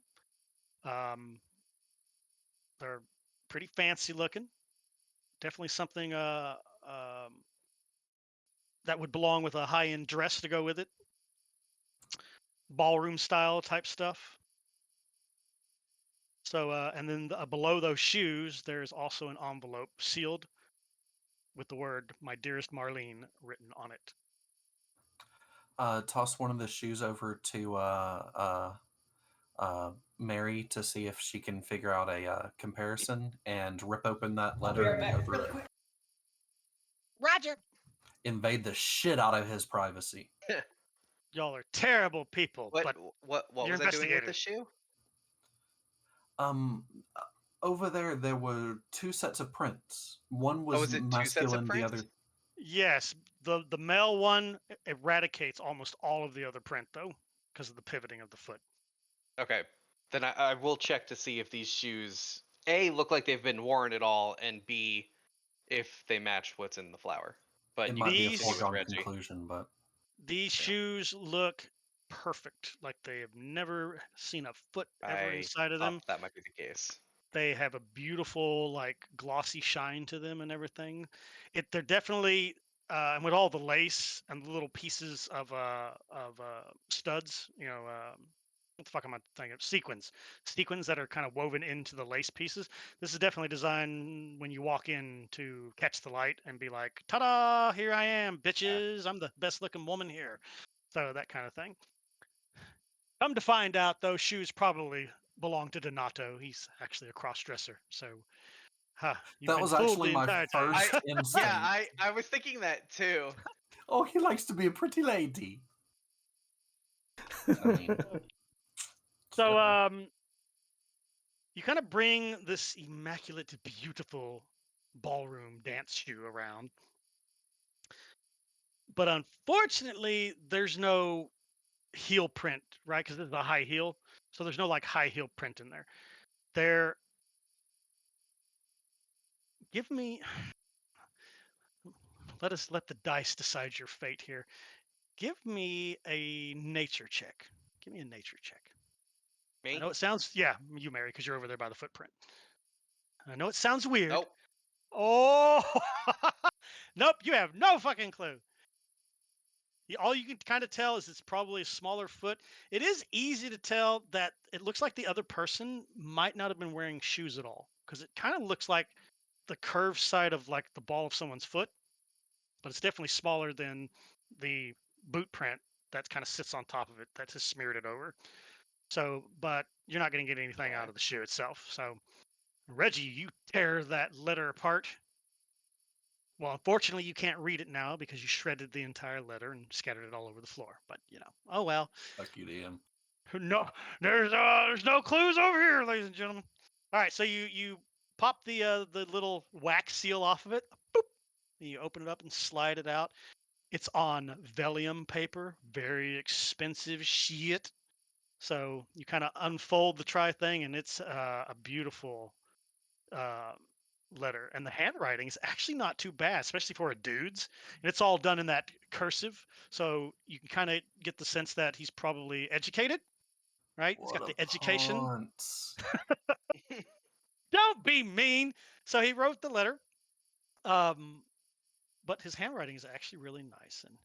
them. They're pretty fancy looking. Definitely something that would belong with a high-end dress to go with it. Ballroom style type stuff. So, and then below those shoes, there's also an envelope sealed with the word "My dearest Marlene" written on it. Toss one of the shoes over to Mary to see if she can figure out a comparison and rip open that letter and go through it. Roger. Invade the shit out of his privacy. Y'all are terrible people, What but what you're was I doing with the investigators. shoe? Um, over there were two sets of prints. One was Was it two sets of masculine, the other. prints? Yes, the male one eradicates almost all of the other print though, because of the pivoting of the foot. Okay. Then I will check to see if these shoes A look like they've been worn at all, and B if they match what's in the flower. But It you might can be a These- continue with foregone Reggie. conclusion, but These Yeah. shoes look perfect. Like they have never seen a foot ever I inside of thought them. that might be the case. They have a beautiful, like glossy shine to them and everything. They're definitely, and with all the lace and the little pieces of studs, what the fuck am I thinking of? Sequins that are kind of woven into the lace pieces. This is definitely designed when you walk in to catch the light and be like, ta-da! Here I am, bitches! I'm the best looking woman here. So that kind of thing. Come to find out, those shoes probably belong to Donato. He's actually a cross-dresser. So, you've that been was fooled actually the my entire time. first instinct. Yeah, I was thinking that too. Oh, he likes to be a pretty lady. I mean, So, sure. you kind of bring this immaculate, beautiful ballroom dance shoe around. But unfortunately, there's no heel print, right? Because this is a high heel, so there's no like high heel print in there. There, give me. Let the dice decide your fate here. Give me a nature check. Give me a nature check. I Me? know it sounds you Mary because you're over there by the footprint. I know it sounds weird. Nope. Oh, nope. You have no fucking clue. All you can kind of tell is it's probably a smaller foot. It is easy to tell that it looks like the other person might not have been wearing shoes at all because it kind of looks like the curved side of like the ball of someone's foot, but it's definitely smaller than the boot print that kind of sits on top of it that just smeared it over. So, but you're not going to get anything out Okay. of the shoe itself. So, Reggie, you tear that letter apart. Well, unfortunately, you can't read it now because you shredded the entire letter and scattered it all over the floor. But oh well. Fuck you, DM. No, there's no clues over here, ladies and gentlemen. All right, so you pop the little wax seal off of it. Boop. And you open it up and slide it out. It's on vellum paper, very expensive shit. So you kind of unfold the try thing, and it's a beautiful uh, letter, and the handwriting is actually not too bad, especially for a dude's. And it's all done in that cursive, so you can kind of get the sense that he's probably educated, right? He's What got a the education. punt. Don't be mean. So he wrote the letter, um, but his handwriting is actually really nice, and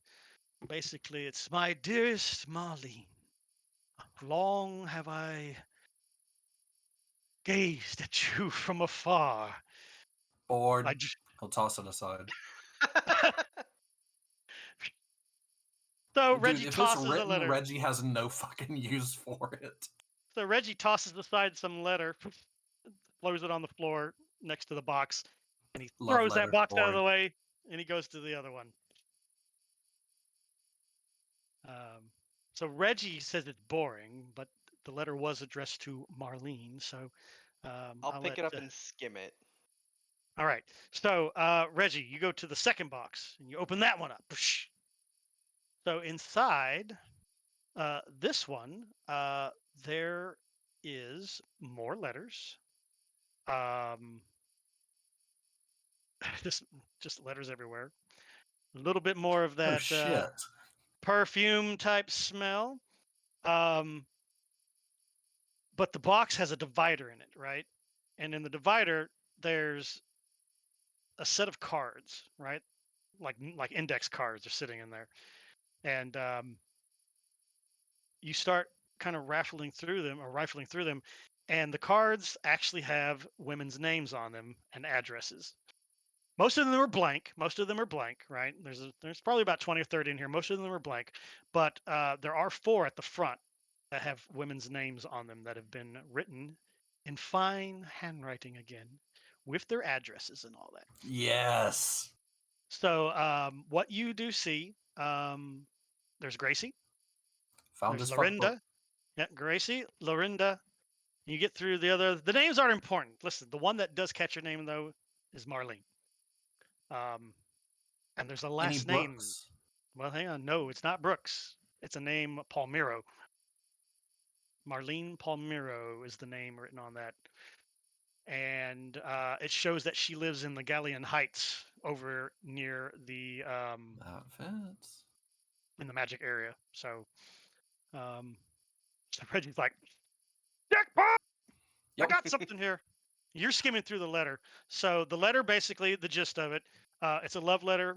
basically it's my dearest Marlene. Long have I gazed at you from afar. Bored. I j- He'll toss it aside. so Dude, Reggie if it's tosses a written, letter. Reggie has no fucking use for it. So Reggie tosses aside some letter, throws it on the floor next to the box, and he Love throws that letter. box out of Boring. the way, and he goes to the other one. So Reggie says it's boring, but the letter was addressed to Marlene, so I'll pick it up and skim it. all right. So Reggie, you go to the second box and you open that one up. So inside this one, there is more letters. Just letters everywhere. A little bit more of Oh that shit. perfume type smell. But the box has a divider in it, right? And in the divider, there's a set of cards, right? Like index cards are sitting in there, and you start kind of rifling through them, and the cards actually have women's names on them and addresses. Most of them are blank. Right? There's probably about 20 or 30 in here. Most of them are blank, but there are 4 at the front that have women's names on them that have been written in fine handwriting again, with their addresses and all that. Yes. So what you do see, there's Gracie, Found there's his fuck book. Lorinda. Yeah, Gracie, Lorinda. You get through the other. The names aren't important. Listen, the one that does catch your name though is Marlene. And there's a Any last name. books? Well, hang on. No, it's not Brooks. It's a name, Palmiro. Marlene Palmiro is the name written on that. And it shows that she lives in the Galleon Heights over near the That fits. in the magic area. So, so Reggie's like, jackpot! I Yep. got something here. You're skimming through the letter. So the letter, basically, the gist of it, it's a love letter.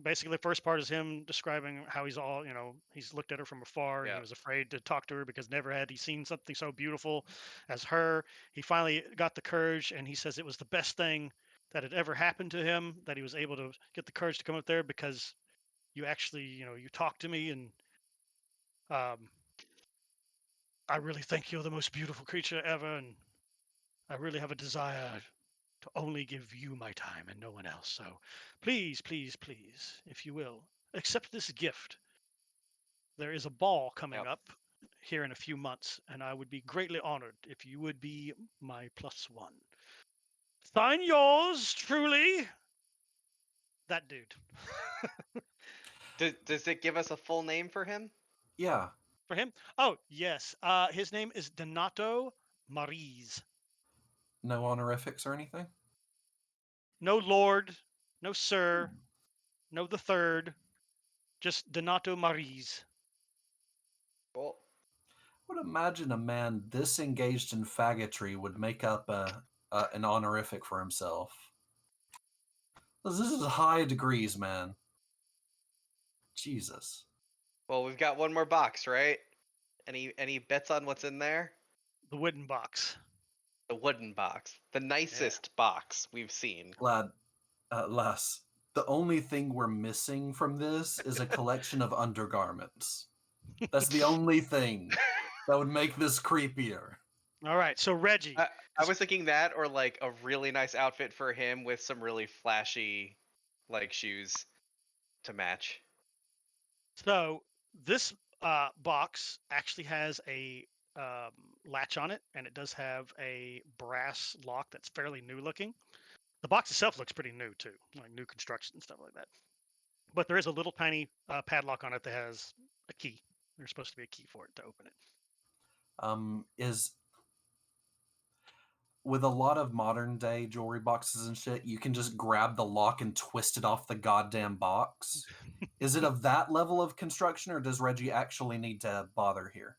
Basically, the first part is him describing how he's all, he's looked at her from afar and he Yeah. was afraid to talk to her because never had he seen something so beautiful as her. He finally got the courage and he says it was the best thing that had ever happened to him, that he was able to get the courage to come up there because you actually, you talked to me, and I really think you're the most beautiful creature ever, and I really have a desire to only give you my time and no one else. So please, please, please, if you will, accept this gift. There is a ball coming Yep. up here in a few months, and I would be greatly honored if you would be my +1. Sign yours truly, that dude. Does it give us a full name for him? Yeah. For him? Oh, yes. His name is Donato Mariz. No honorifics or anything? No Lord, no Sir, no the Third, just Donato Mariz. Well, I would imagine a man this engaged in faggotry would make up an honorific for himself. This is high degrees, man. Jesus. well, we've got one more box, right? Any bets on what's in there? The wooden box. The wooden box, the nicest box we've seen. Lad, lass, the only thing we're missing from this is a collection of undergarments. That's the only thing that would make this creepier. All right, so Reggie. I was thinking that, or like a really nice outfit for him with some really flashy, like shoes to match. So this box actually has a latch on it, and it does have a brass lock that's fairly new looking. The box itself looks pretty new too, like new construction and stuff like that. But there is a little tiny padlock on it that has a key. There's supposed to be a key for it to open it. Is with a lot of modern day jewelry boxes and shit, you can just grab the lock and twist it off the goddamn box. Is it of that level of construction, or does Reggie actually need to bother here?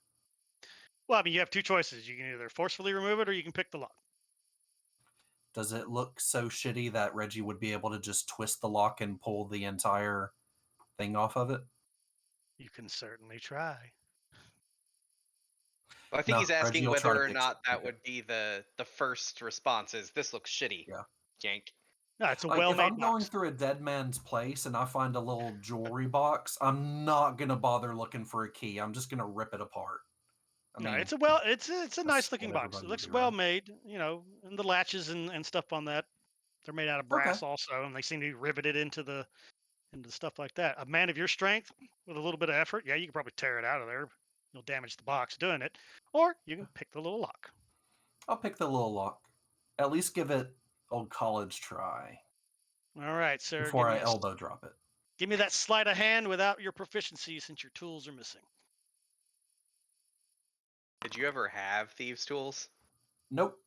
Well, I mean, you have two choices. You can either forcefully remove it or you can pick the lock. Does it look so shitty that Reggie would be able to just twist the lock and pull the entire thing off of it? You can certainly try. Well, I think No, he's Reggie asking will try whether to or fix not it. that Okay. would be the first response. Is this looks shitty? Yeah. Yank. No, it's a Like, if well-made I'm going box. through a dead man's place and I find a little jewelry box, I'm not gonna bother looking for a key. I'm just gonna rip it apart. I No, mean, it's a that's nice looking what box. everybody It would looks do, well right? made, and the latches and stuff on that, they're made out of Okay. brass also, and they seem to be riveted into stuff like that. A man of your strength with a little bit of effort, yeah, you can probably tear it out of there. You'll damage the box doing it, or you can pick the little lock. I'll pick the little lock. At least give it old college try All right, sir, before I elbow drop it. give me that sleight of hand without your proficiency since your tools are missing. Did you ever have thieves' tools? Nope.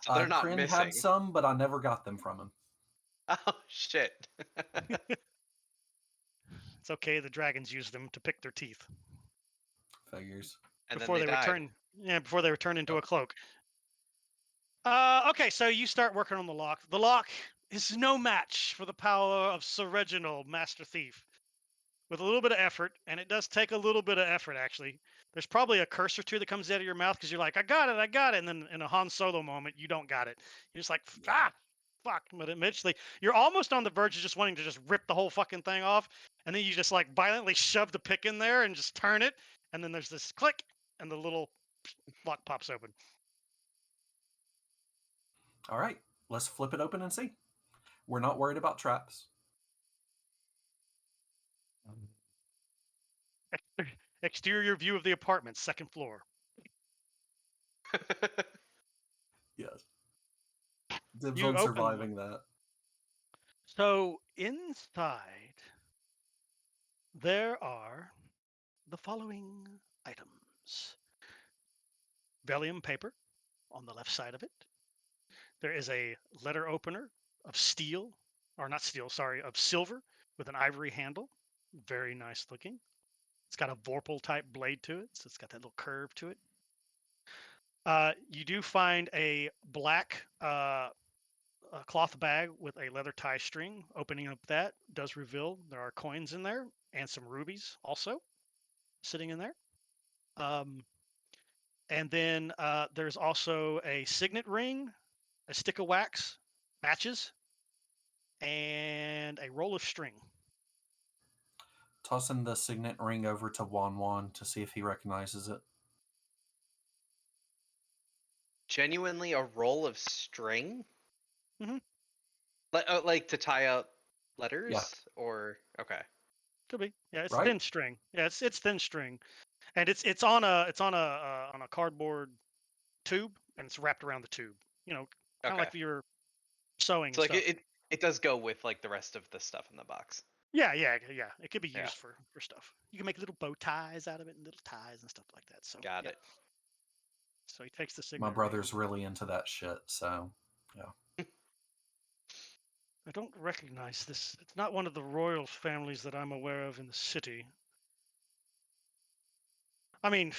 So they're not Kryn missing. had some, but I never got them from him. Oh shit. It's okay. The dragons use them to pick their teeth Figures. And before then they they died. return. Yeah, before they return into Yep. a cloak. Okay, so you start working on the lock. The lock is no match for the power of Sir Reginald, Master Thief. With a little bit of effort, and it does take a little bit of effort actually. There's probably a curse or two that comes out of your mouth because you're like, I got it, and then in a Han Solo moment, you don't got it. You're just like, fuck. But eventually, you're almost on the verge of just wanting to just rip the whole fucking thing off, and then you just like violently shove the pick in there and just turn it, and then there's this click, and the little lock pops open. All right, let's flip it open and see. We're not worried about traps. Exterior view of the apartment, second floor. Yes. Dibs You on open one. surviving that. So inside, there are the following items. Vellum paper on the left side of it. There is a letter opener of steel, or not steel, sorry, of silver with an ivory handle. Very nice looking. It's got a Vorpal type blade to it, so it's got that little curve to it. You do find a black a cloth bag with a leather tie string. Opening up that does reveal there are coins in there and some rubies also sitting in there. And then there's also a signet ring, a stick of wax, matches, and a roll of string. Tossing the signet ring over to Wan Wan to see if he recognizes it. Genuinely a roll of string? Mhm. Like to tie up letters? Or okay. Could be. Yeah, it's Right? thin string. Yeah, it's thin string, and it's on a cardboard tube, and it's wrapped around the tube. Kind of Okay. like you're sewing So like stuff. it does go with like the rest of the stuff in the box. Yeah. It could be Yeah. used for stuff. You can make little bow ties out of it and little ties and stuff like that. So Got yeah. it. So he takes the My signet brother's ring. really into that shit, so yeah. I don't recognize this. It's not one of the royal families that I'm aware of in the city. I mean,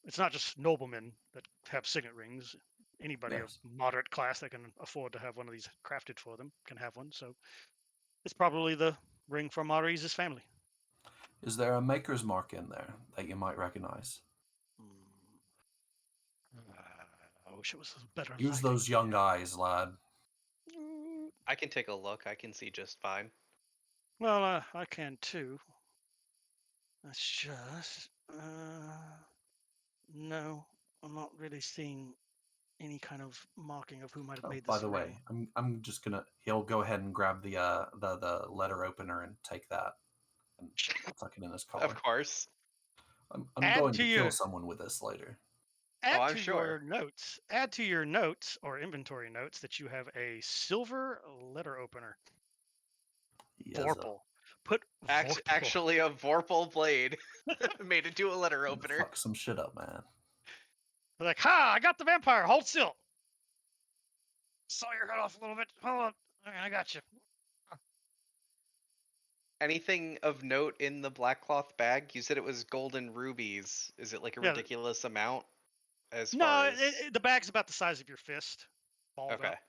it's not just noblemen that have signet rings. Anybody of Yes. moderate class that can afford to have one of these crafted for them can have one. So it's probably the ring from Maurice's family. Is there a maker's mark in there that you might recognize? I wish it was better Use lighting. those young eyes, lad. I can take a look. I can see just fine. Well, I can too. That's just no. I'm not really seeing any kind of marking of who might have Oh, made by this the ring. way, I'm just gonna. He'll go ahead and grab the letter opener and take that and tuck it in his collar. Of course. I'm going to kill someone with this later. Add I'm to sure. your notes. Add to your notes or inventory notes that you have a silver letter opener. Yes, Vorpal. Put Vorpal. Actually, a Vorpal blade made into a letter opener. fuck some shit up, man. They're like, ha! I got the vampire. Hold still. Saw your head off a little bit. Hold on. Okay, I got you. Anything of note in the black cloth bag? You said it was golden rubies. Is it like a Yeah. ridiculous amount? As No, far as the bag's about the size of your fist. Balled okay, up.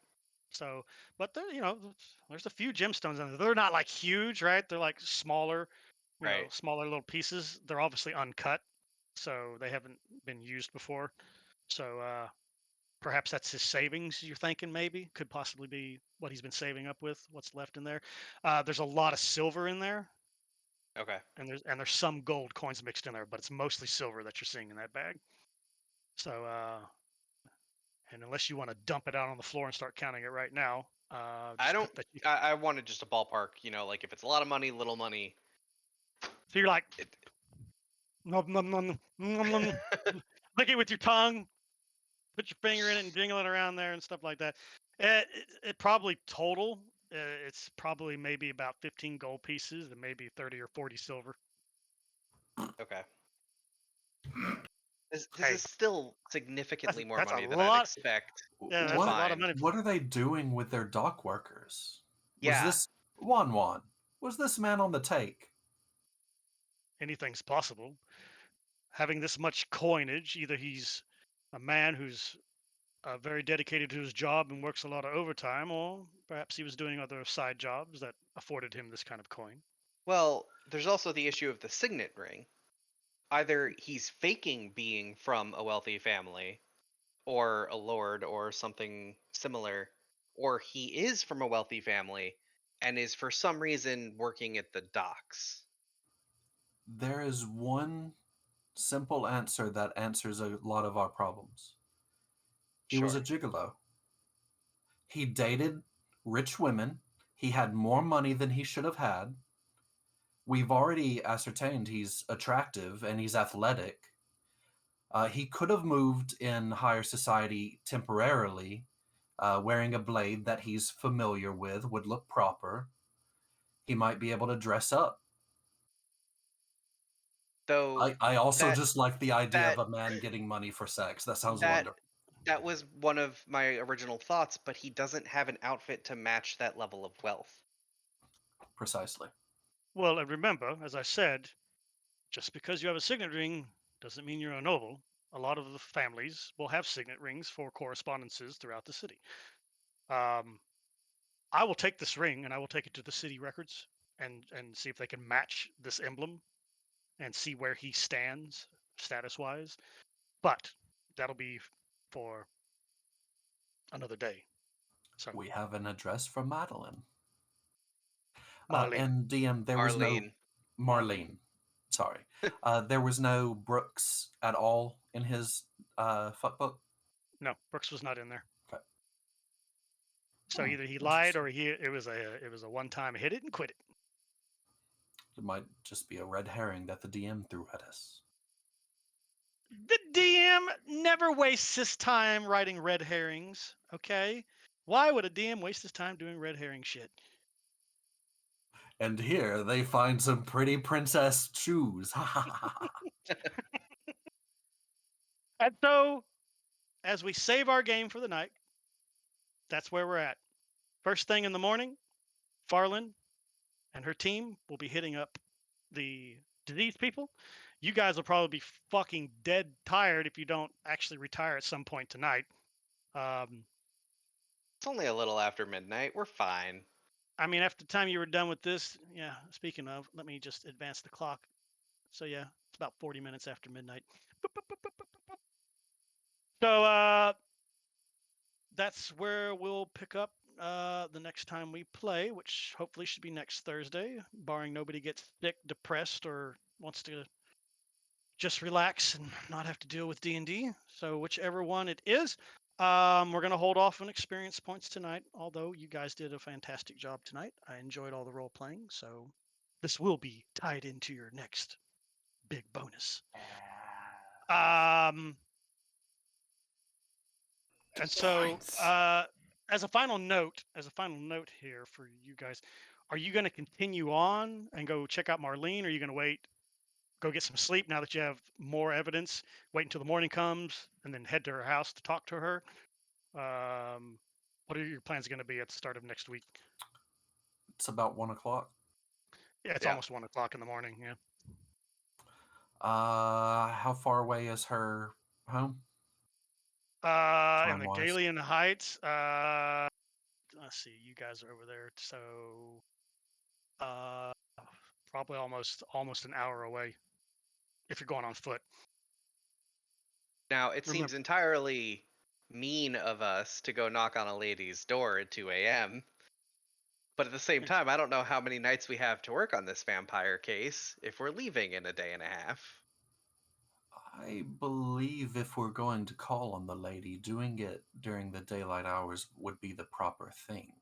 So, but there, there's a few gemstones in there. They're not like huge, right? They're like smaller, right. smaller little pieces. They're obviously uncut, so they haven't been used before. So perhaps that's his savings. You're thinking maybe could possibly be what he's been saving up with. What's left in there? There's a lot of silver in there, Okay. and there's some gold coins mixed in there, but it's mostly silver that you're seeing in that bag. So, and unless you want to dump it out on the floor and start counting it right now, I just don't. put that. I wanted just a ballpark. Like if it's a lot of money, little money. So you're like, It, nom, nom, nom, nom, nom, lick it with your tongue, put your finger in it and jingle it around there and stuff like that. It probably total, it's probably maybe about 15 gold pieces and maybe 30 or 40 silver. okay. This Hey, is still significantly more that's a money than I'd lot. expect. Yeah, to that's a What lot of find. money. what are they doing with their dock workers? Was Yeah. this Wan? Was this man on the take? Anything's possible. Having this much coinage, either he's a man who's very dedicated to his job and works a lot of overtime, or perhaps he was doing other side jobs that afforded him this kind of coin. Well, there's also the issue of the signet ring. Either he's faking being from a wealthy family, or a lord, or something similar, or he is from a wealthy family and is for some reason working at the docks. There is one simple answer that answers a lot of our problems. He was a Sure. gigolo. He dated rich women. He had more money than he should have had. We've already ascertained he's attractive and he's athletic. He could have moved in higher society temporarily. Wearing a blade that he's familiar with would look proper. He might be able to dress up. Though I also that just like the idea that of a man getting money for sex. That sounds that wonderful. that was one of my original thoughts, but he doesn't have an outfit to match that level of wealth. Precisely. Well, and remember, as I said, just because you have a signet ring doesn't mean you're a noble. A lot of the families will have signet rings for correspondences throughout the city. I will take this ring and I will take it to the city records and see if they can match this emblem and see where he stands status wise. But that'll be for another day. So We have an address from Madeline. Marlene. And DM, there was no Marlene. Marlene. Sorry. There was no Brooks at all in his fuck book. No, Brooks was not in there. Okay. So either he lied or it was a one time hit it and quit it. It might just be a red herring that the DM threw at us. The DM never wastes his time writing red herrings, okay? Why would a DM waste his time doing red herring shit? And here they find some pretty princess shoes. And so, as we save our game for the night, that's where we're at. First thing in the morning, Farlin and her team will be hitting up the disease people. You guys will probably be fucking dead tired if you don't actually retire at some point tonight. It's only a little after midnight. We're fine. I mean, after the time you were done with this, yeah, speaking of, let me just advance the clock. So, yeah, it's about 40 minutes after midnight. So, that's where we'll pick up the next time we play, which hopefully should be next Thursday, barring nobody gets sick, depressed, or wants to just relax and not have to deal with D&D. So whichever one it is, we're going to hold off on experience points tonight, although you guys did a fantastic job tonight. I enjoyed all the role playing, so this will be tied into your next big bonus. And so, as a final note here for you guys, are you going to continue on and go check out Marlene? Or are you going to wait, go get some sleep now that you have more evidence, wait until the morning comes, and then head to her house to talk to her? What are your plans going to be at the start of next week? It's about 1 o'clock. Yeah, it's almost 1 o'clock in the morning. Yeah. How far away is her home? In the Time-wise. Galian Heights. Let's see, you guys are over there, so probably almost an hour away if you're going on foot. Now, it seems entirely mean of us to go knock on a lady's door at 2 a.m. But at the same time, I don't know how many nights we have to work on this vampire case if we're leaving in a day and a half. I believe if we're going to call on the lady, doing it during the daylight hours would be the proper thing.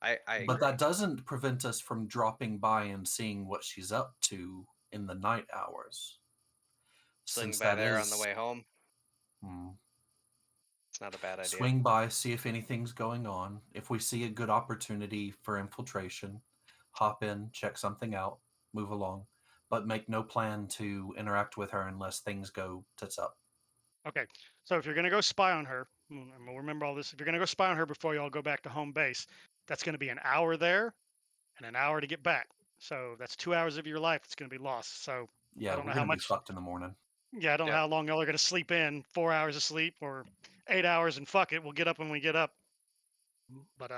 I But agree. that doesn't prevent us from dropping by and seeing what she's up to in the night hours. Swing Since by that there is on the way home. Hmm. It's not a bad idea. Swing by, see if anything's going on. If we see a good opportunity for infiltration, hop in, check something out, move along, but make no plan to interact with her unless things go tits up. Okay, so if you're going to go spy on her, and we'll remember all this, if you're going to go spy on her before you all go back to home base, that's going to be an hour there and an hour to get back. So that's 2 hours of your life that's going to be lost. So Yeah, I don't we're know how going to be much. fucked in the morning. Yeah, I don't know how long y'all are going to sleep in. 4 hours of sleep or 8 hours, and fuck it, we'll get up when we get up. But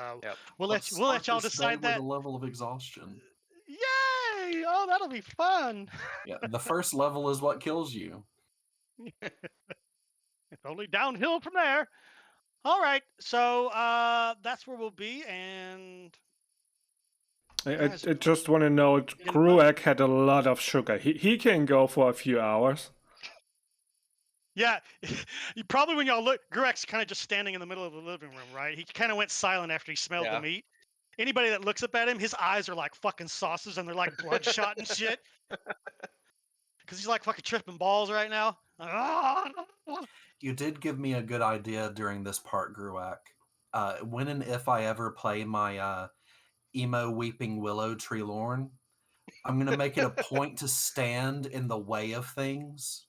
we'll let y'all decide with that. a level of exhaustion. Yay! Oh, that'll be fun. Yeah, the first level is what kills you. It's only downhill from there. All right, so that's where we'll be, and I just want to note, Gruak had a lot of sugar. He can go for a few hours. yeah, you probably when y'all look, Gruak's kind of just standing in the middle of the living room, right? He kind of went silent after he smelled the meat. Anybody that looks up at him, his eyes are like fucking saucers and they're like bloodshot and shit. Because he's like fucking tripping balls right now. You did give me a good idea during this part, Gruak. When and if I ever play my emo weeping willow Treelorn, I'm going to make it a point to stand in the way of things.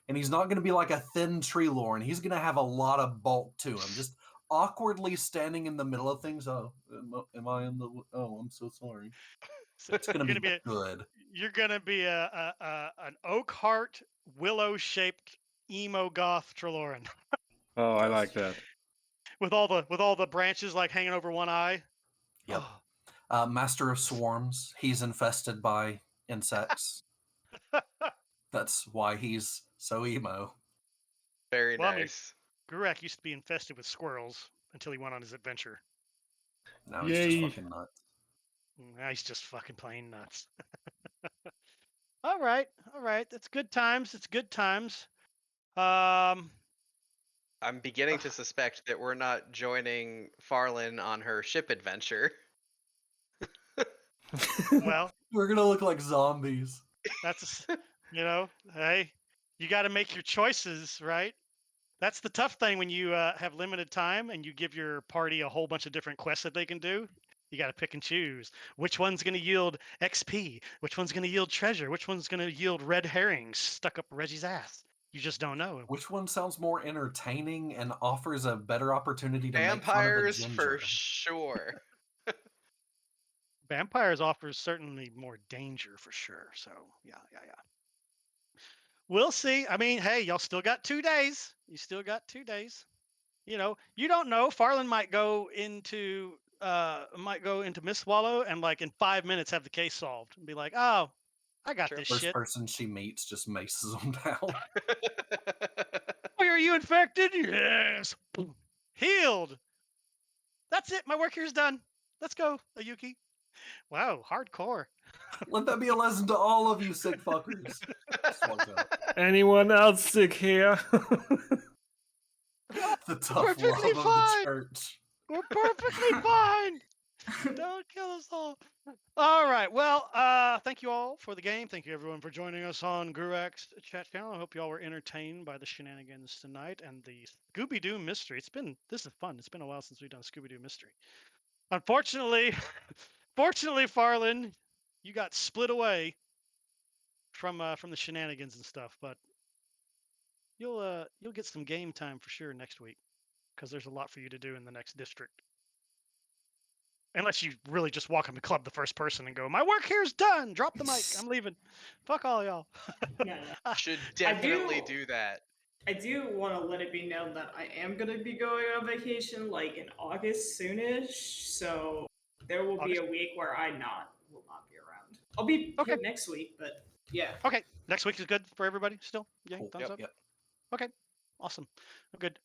And he's not going to be like a thin Treelorn. He's going to have a lot of bulk to him. Just awkwardly standing in the middle of things. Oh, am I in the... Oh, I'm so sorry. It's going to be good. You're going to be an oak heart, willow-shaped emo goth Treloran. Oh, I like that. With all the branches like hanging over one eye. Yep. Master of Swarms. He's infested by insects. That's why he's so emo. Very nice. I mean, Gurak used to be infested with squirrels until he went on his adventure. Now he's just fucking nuts. Now he's just fucking plain nuts. All right. That's good times. It's good times. I'm beginning to suspect that we're not joining Farlin on her ship adventure. Well, we're gonna look like zombies. That's, hey, you got to make your choices, right? That's the tough thing when you have limited time and you give your party a whole bunch of different quests that they can do. You got to pick and choose. Which one's going to yield XP? Which one's going to yield treasure? Which one's going to yield red herrings stuck up Reggie's ass? You just don't know. Which one sounds more entertaining and offers a better opportunity to make fun of a Vampires ginger? for sure. Vampires offers certainly more danger for sure. So yeah. We'll see. I mean, hey, y'all still got 2 days. You still got 2 days. You know, you don't know. Farland might go into Miss Swallow and like in 5 minutes have the case solved and be like, oh, I got Sure. this First shit. person she meets just maces them down. Oh, are you infected? Yes. Boom. Healed. That's it. My work here's done. Let's go, Ayuki. Wow, hardcore. Let that be a lesson to all of you sick fuckers. Just walks out. Anyone else sick here? The tough Perfectly love of the fine. church. We're perfectly fine. Don't kill us all. All right. Well, thank you all for the game. Thank you everyone for joining us on Grurak's chat channel. I hope you all were entertained by the shenanigans tonight and the Scooby-Doo mystery. This is fun. It's been a while since we've done Scooby-Doo mystery. Unfortunately, fortunately, Farland, you got split away from the shenanigans and stuff, but you'll get some game time for sure next week because there's a lot for you to do in the next district. Unless you really just walk in the club the first person and go, my work here's done. Drop the mic. I'm leaving. Fuck all y'all. No. Should definitely do that. I do want to let it be known that I am going to be going on vacation like in August soonish. So there will be a week where I will not be around. I'll be here next week, but yeah. Okay. Next week is good for everybody still? Yeah, Cool. thumbs up? Yep. Okay. Awesome. Good.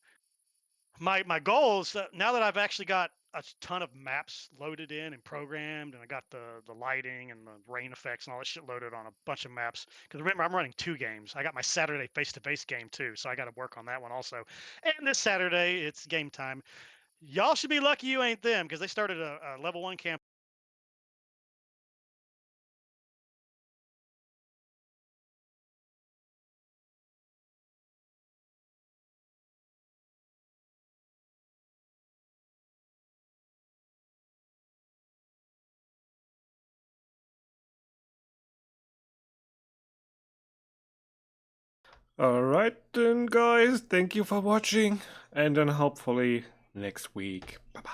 My goal is that now that I've actually got a ton of maps loaded in and programmed, and I got the lighting and the rain effects and all that shit loaded on a bunch of maps. Because remember, I'm running 2 games. I got my Saturday face-to-face game too, so I got to work on that one also. And this Saturday, it's game time. Y'all should be lucky you ain't them, because they started a level 1 campaign. Alright then, guys. Thank you for watching. And then hopefully next week. Bye bye.